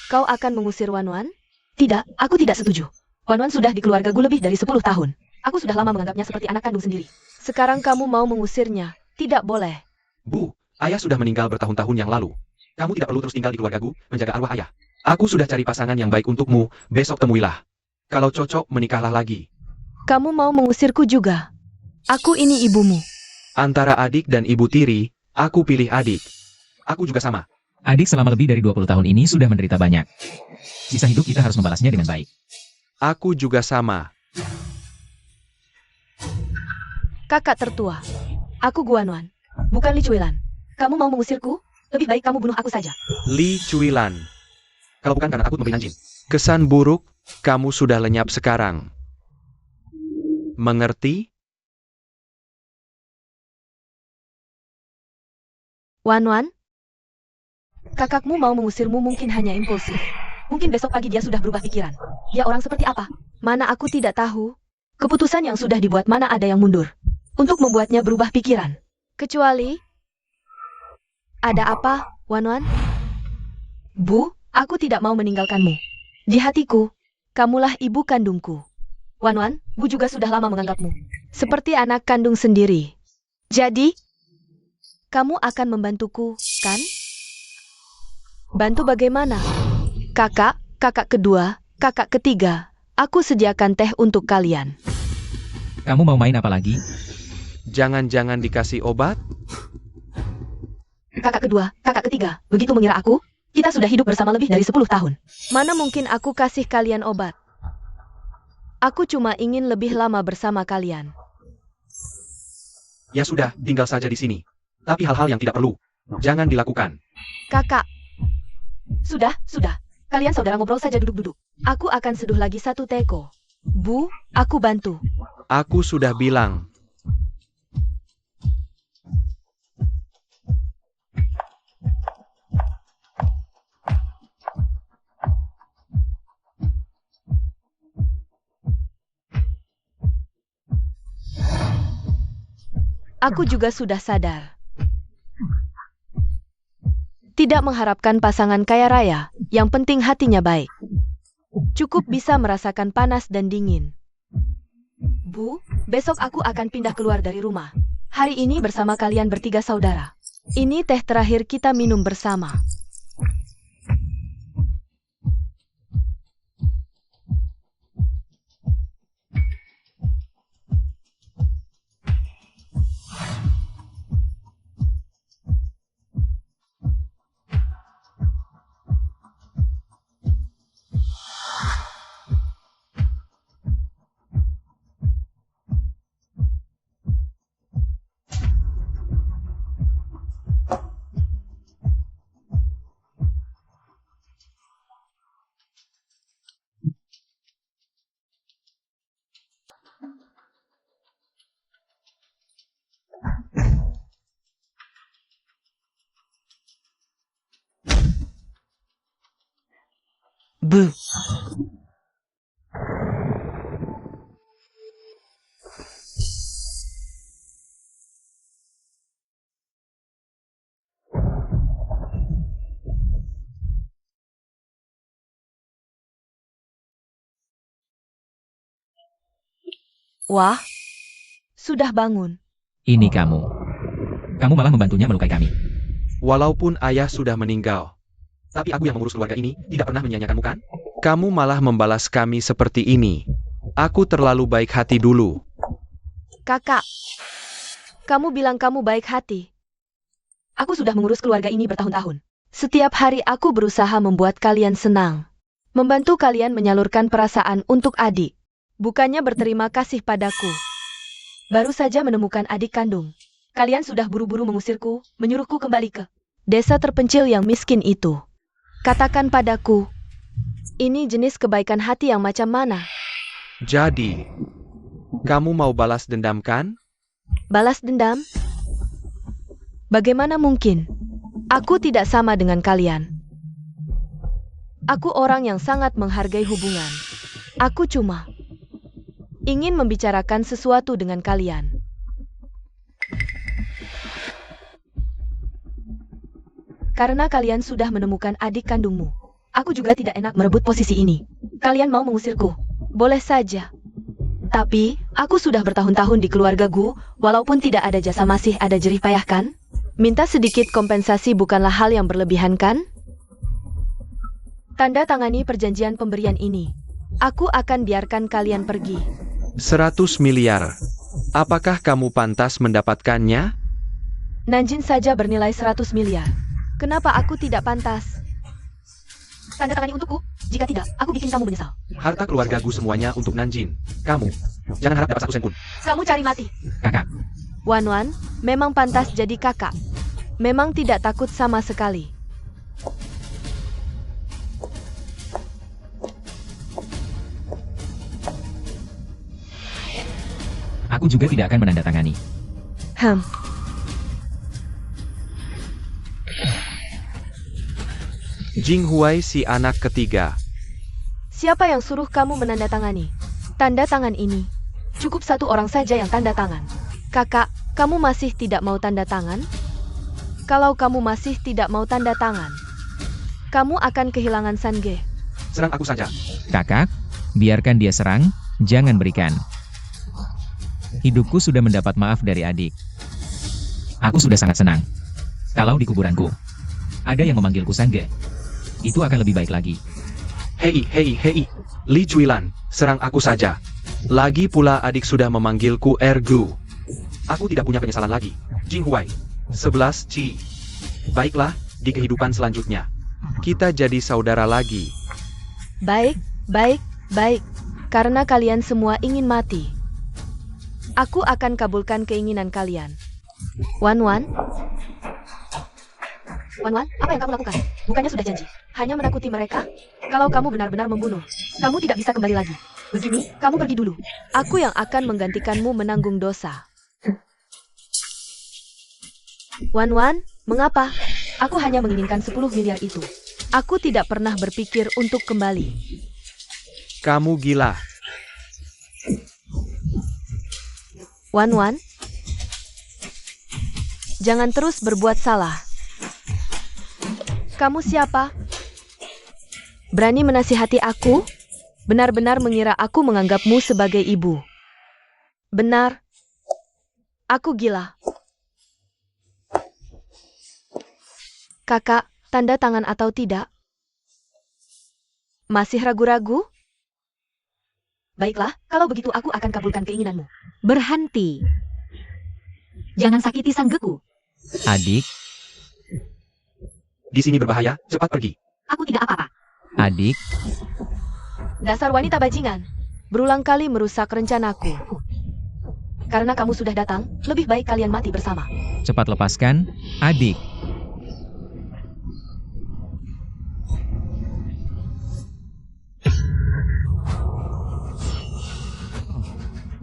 Speaker 4: Kau akan mengusir Wanwan? Tidak, aku tidak setuju. Wanwan sudah di keluarga Gu lebih dari 10 tahun. Aku sudah lama menganggapnya seperti anak kandung sendiri. Sekarang kamu mau mengusirnya? Tidak boleh.
Speaker 1: Bu, ayah sudah meninggal bertahun-tahun yang lalu. Kamu tidak perlu terus tinggal di keluargaku, menjaga arwah ayah. Aku sudah cari pasangan yang baik untukmu, besok temuilah. Kalau cocok, menikahlah lagi.
Speaker 4: Kamu mau mengusirku juga? Aku ini ibumu.
Speaker 1: Antara adik dan ibu tiri, aku pilih adik. Aku juga sama.
Speaker 2: Adik selama lebih dari 20 tahun ini sudah menderita banyak. Sisa hidup kita harus membalasnya dengan baik.
Speaker 1: Aku juga sama.
Speaker 4: Kakak tertua. Aku Guanwan, bukan Li Cuilan. Kamu mau mengusirku? Lebih baik kamu bunuh aku saja.
Speaker 1: Li Cuilan. Kalau bukan karena takut memberi Nanjin. Kesan buruk, kamu sudah lenyap sekarang. Mengerti?
Speaker 4: Wanwan? Kakakmu mau mengusirmu mungkin hanya impulsif. Mungkin besok pagi dia sudah berubah pikiran. Dia orang seperti apa? Mana aku tidak tahu. Keputusan yang sudah dibuat mana ada yang mundur. Untuk membuatnya berubah pikiran. Kecuali... Ada apa, Wanwan? Bu, aku tidak mau meninggalkanmu. Di hatiku, kamulah ibu kandungku. Wanwan, Bu juga sudah lama menganggapmu seperti anak kandung sendiri. Jadi, kamu akan membantuku, kan? Bantu bagaimana? Kakak, kakak kedua, kakak ketiga, aku sediakan teh untuk kalian.
Speaker 2: Kamu mau main apa lagi?
Speaker 1: Jangan-jangan dikasih obat?
Speaker 4: Kakak kedua, kakak ketiga, begitu mengira aku? Kita sudah hidup bersama lebih dari 10 tahun. Mana mungkin aku kasih kalian obat? Aku cuma ingin lebih lama bersama kalian.
Speaker 1: Ya sudah, tinggal saja di sini. Tapi hal-hal yang tidak perlu, jangan dilakukan.
Speaker 4: Kakak. Sudah. Kalian saudara ngobrol saja duduk-duduk. Aku akan seduh lagi satu teko. Bu, aku bantu.
Speaker 1: Aku sudah bilang.
Speaker 4: Aku juga sudah sadar. Tidak mengharapkan pasangan kaya raya, yang penting hatinya baik. Cukup bisa merasakan panas dan dingin. Bu, besok aku akan pindah keluar dari rumah. Hari ini bersama kalian bertiga saudara. Ini teh terakhir kita minum bersama. Bu. Wah, sudah bangun.
Speaker 2: Ini kamu. Kamu malah membantunya melukai kami.
Speaker 1: Walaupun ayah sudah meninggal, tapi aku yang mengurus keluarga ini tidak pernah menyia-nyiakanmu kan? Kamu malah membalas kami seperti ini. Aku terlalu baik hati dulu.
Speaker 4: Kakak, kamu bilang kamu baik hati.
Speaker 3: Aku sudah mengurus keluarga ini bertahun-tahun.
Speaker 4: Setiap hari aku berusaha membuat kalian senang. Membantu kalian menyalurkan perasaan untuk adik. Bukannya berterima kasih padaku.
Speaker 3: Baru saja menemukan adik kandung. Kalian sudah buru-buru mengusirku, menyuruhku kembali ke
Speaker 4: Desa terpencil yang miskin itu. Katakan padaku, ini jenis kebaikan hati yang macam mana?
Speaker 1: Jadi, kamu mau balas dendam kan?
Speaker 4: Balas dendam? Bagaimana mungkin? Aku tidak sama dengan kalian. Aku orang yang sangat menghargai hubungan. Aku cuma ingin membicarakan sesuatu dengan kalian.
Speaker 3: Karena kalian sudah menemukan adik kandungmu. Aku juga tidak enak merebut posisi ini. Kalian mau mengusirku?
Speaker 4: Boleh saja.
Speaker 3: Tapi, aku sudah bertahun-tahun di keluargaku, walaupun tidak ada jasa masih ada jerih payah kan?
Speaker 4: Minta sedikit kompensasi bukanlah hal yang berlebihan kan? Tanda tangani perjanjian pemberian ini. Aku akan biarkan kalian pergi.
Speaker 1: 100 miliar. Apakah kamu pantas mendapatkannya?
Speaker 4: Nanjin saja bernilai 100 miliar. Kenapa aku tidak pantas?
Speaker 3: Tanda tangani untukku. Jika tidak, aku bikin kamu menyesal.
Speaker 1: Harta keluargaku semuanya untuk Nanjin. Kamu, jangan harap dapat 1 sen pun.
Speaker 3: Kamu cari mati.
Speaker 2: Kakak,
Speaker 4: Wan, memang pantas jadi kakak. Memang tidak takut sama sekali.
Speaker 2: aku juga tidak akan menandatangani.
Speaker 1: Jing Huai si anak ketiga.
Speaker 4: Siapa yang suruh kamu menandatangani tanda tangan ini?
Speaker 3: Cukup 1 orang saja yang tanda tangan.
Speaker 4: Kakak, kamu masih tidak mau tanda tangan? Kalau kamu masih tidak mau tanda tangan, kamu akan kehilangan Sange.
Speaker 1: Serang aku saja.
Speaker 2: Kakak, biarkan dia serang, jangan berikan. Hidupku sudah mendapat maaf dari adik. Aku sudah sangat senang. Kalau di kuburanku ada yang memanggilku Sange, itu akan lebih baik lagi.
Speaker 1: Hei, Li Juilan, serang aku saja. Lagi pula adik sudah memanggilku Ergu. Aku tidak punya penyesalan lagi. Jing Huai, 11 Ci. Baiklah, di kehidupan selanjutnya, kita jadi saudara lagi.
Speaker 4: Baik. Karena kalian semua ingin mati, aku akan kabulkan keinginan kalian. Wan,
Speaker 3: apa yang kamu lakukan? Bukannya sudah janji, hanya menakuti mereka? Kalau kamu benar-benar membunuh, kamu tidak bisa kembali lagi. Begini, kamu pergi dulu.
Speaker 4: Aku yang akan menggantikanmu menanggung dosa. Wan, mengapa?
Speaker 3: Aku hanya menginginkan 10 miliar itu.
Speaker 4: Aku tidak pernah berpikir untuk kembali.
Speaker 1: Kamu gila.
Speaker 4: Wan, jangan terus berbuat salah. Kamu siapa? Berani menasihati aku? Benar-benar mengira aku menganggapmu sebagai ibu. Benar. Aku gila. Kakak, tanda tangan atau tidak? Masih ragu-ragu?
Speaker 3: Baiklah, kalau begitu aku akan kabulkan keinginanmu.
Speaker 5: Berhenti. Jangan sakiti Sanggeku.
Speaker 2: Adik,
Speaker 1: Di sini berbahaya, cepat pergi.
Speaker 3: Aku tidak apa-apa.
Speaker 2: adik,
Speaker 4: Dasar wanita bajingan. Berulang kali merusak rencanaku.
Speaker 3: Karena kamu sudah datang, lebih baik kalian mati bersama.
Speaker 2: cepat lepaskan, adik.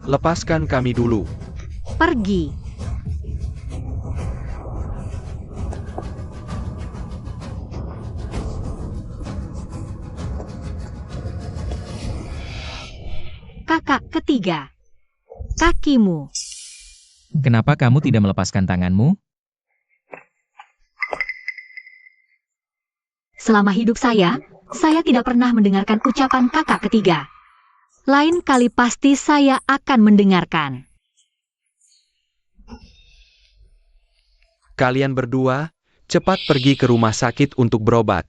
Speaker 1: Lepaskan kami dulu.
Speaker 5: Pergi. Kakak ketiga. Kakimu.
Speaker 2: Kenapa kamu tidak melepaskan tanganmu?
Speaker 5: Selama hidup saya tidak pernah mendengarkan ucapan kakak ketiga.
Speaker 3: Lain kali pasti saya akan mendengarkan.
Speaker 1: Kalian berdua, cepat pergi ke rumah sakit untuk berobat.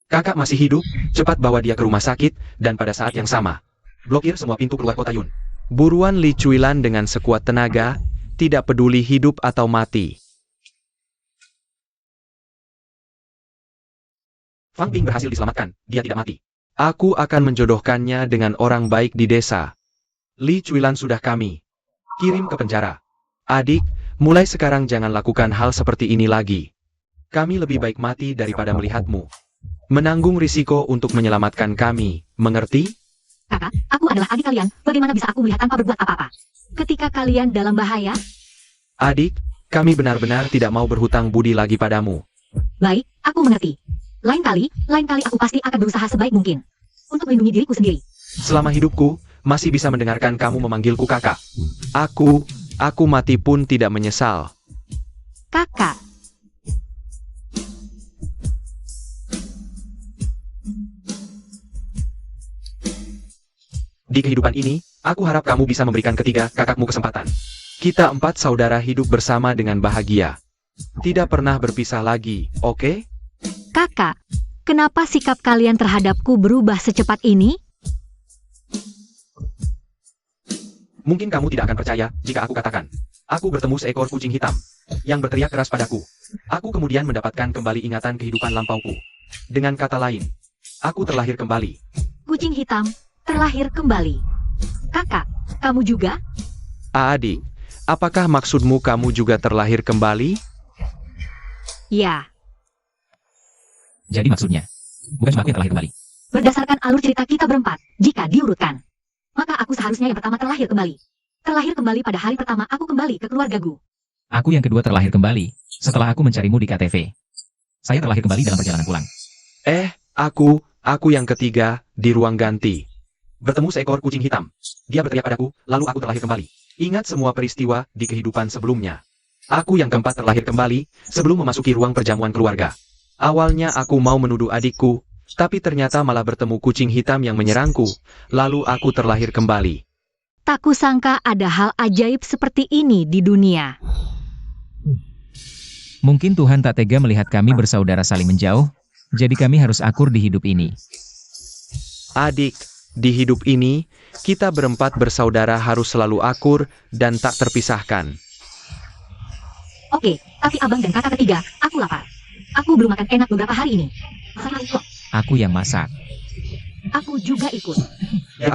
Speaker 1: Kakak masih hidup, cepat bawa dia ke rumah sakit, dan pada saat yang sama, blokir semua pintu keluar kota Yun. Buruan Li Chuilan dengan sekuat tenaga, tidak peduli hidup atau mati. Fang Ping berhasil diselamatkan, dia tidak mati. Aku akan menjodohkannya dengan orang baik di desa. Li Chuilan sudah kami kirim ke penjara. Adik, mulai sekarang jangan lakukan hal seperti ini lagi. Kami lebih baik mati daripada melihatmu menanggung risiko untuk menyelamatkan kami, mengerti?
Speaker 3: Kakak, aku adalah adik kalian, bagaimana bisa aku melihat tanpa berbuat apa-apa? Ketika kalian dalam bahaya,
Speaker 1: Adik, kami benar-benar tidak mau berhutang budi lagi padamu.
Speaker 3: baik, aku mengerti. Lain kali aku pasti akan berusaha sebaik mungkin untuk melindungi diriku sendiri.
Speaker 1: Selama hidupku, masih bisa mendengarkan kamu memanggilku kakak. Aku mati pun tidak menyesal.
Speaker 3: Kakak,
Speaker 1: Di kehidupan ini, aku harap kamu bisa memberikan ketiga kakakmu kesempatan. Kita 4 saudara hidup bersama dengan bahagia. Tidak pernah berpisah lagi, oke?
Speaker 3: kakak, kenapa sikap kalian terhadapku berubah secepat ini?
Speaker 1: Mungkin kamu tidak akan percaya jika aku katakan. Aku bertemu seekor kucing hitam yang berteriak keras padaku. Aku kemudian mendapatkan kembali ingatan kehidupan lampauku. Dengan kata lain, aku terlahir kembali.
Speaker 3: Kucing hitam terlahir kembali. Kakak, kamu juga?
Speaker 1: Adik, apakah maksudmu kamu juga terlahir kembali?
Speaker 3: Ya,
Speaker 2: Jadi maksudnya, bukan cuma aku yang terlahir kembali.
Speaker 3: berdasarkan alur cerita kita berempat, jika diurutkan, maka aku seharusnya yang pertama terlahir kembali. Terlahir kembali pada hari pertama aku kembali ke keluargaku.
Speaker 2: Aku yang kedua terlahir kembali, setelah aku mencarimu di KTV. Saya terlahir kembali dalam perjalanan pulang.
Speaker 1: Aku yang ketiga, di ruang ganti. Bertemu seekor kucing hitam. Dia berteriak padaku, lalu aku terlahir kembali. Ingat semua peristiwa di kehidupan sebelumnya. Aku yang keempat terlahir kembali, sebelum memasuki ruang perjamuan keluarga. Awalnya aku mau menuduh adikku, tapi ternyata malah bertemu kucing hitam yang menyerangku. Lalu aku terlahir kembali.
Speaker 3: Tak kusangka ada hal ajaib seperti ini di dunia.
Speaker 2: Mungkin Tuhan tak tega melihat kami bersaudara saling menjauh, jadi kami harus akur di hidup ini.
Speaker 1: Adik, di hidup ini, kita berempat bersaudara harus selalu akur dan tak terpisahkan.
Speaker 3: Oke, tapi abang dan kakak ketiga, aku lapar. Aku belum makan enak beberapa hari ini.
Speaker 2: Aku yang masak.
Speaker 3: Aku juga ikut.
Speaker 1: Ya,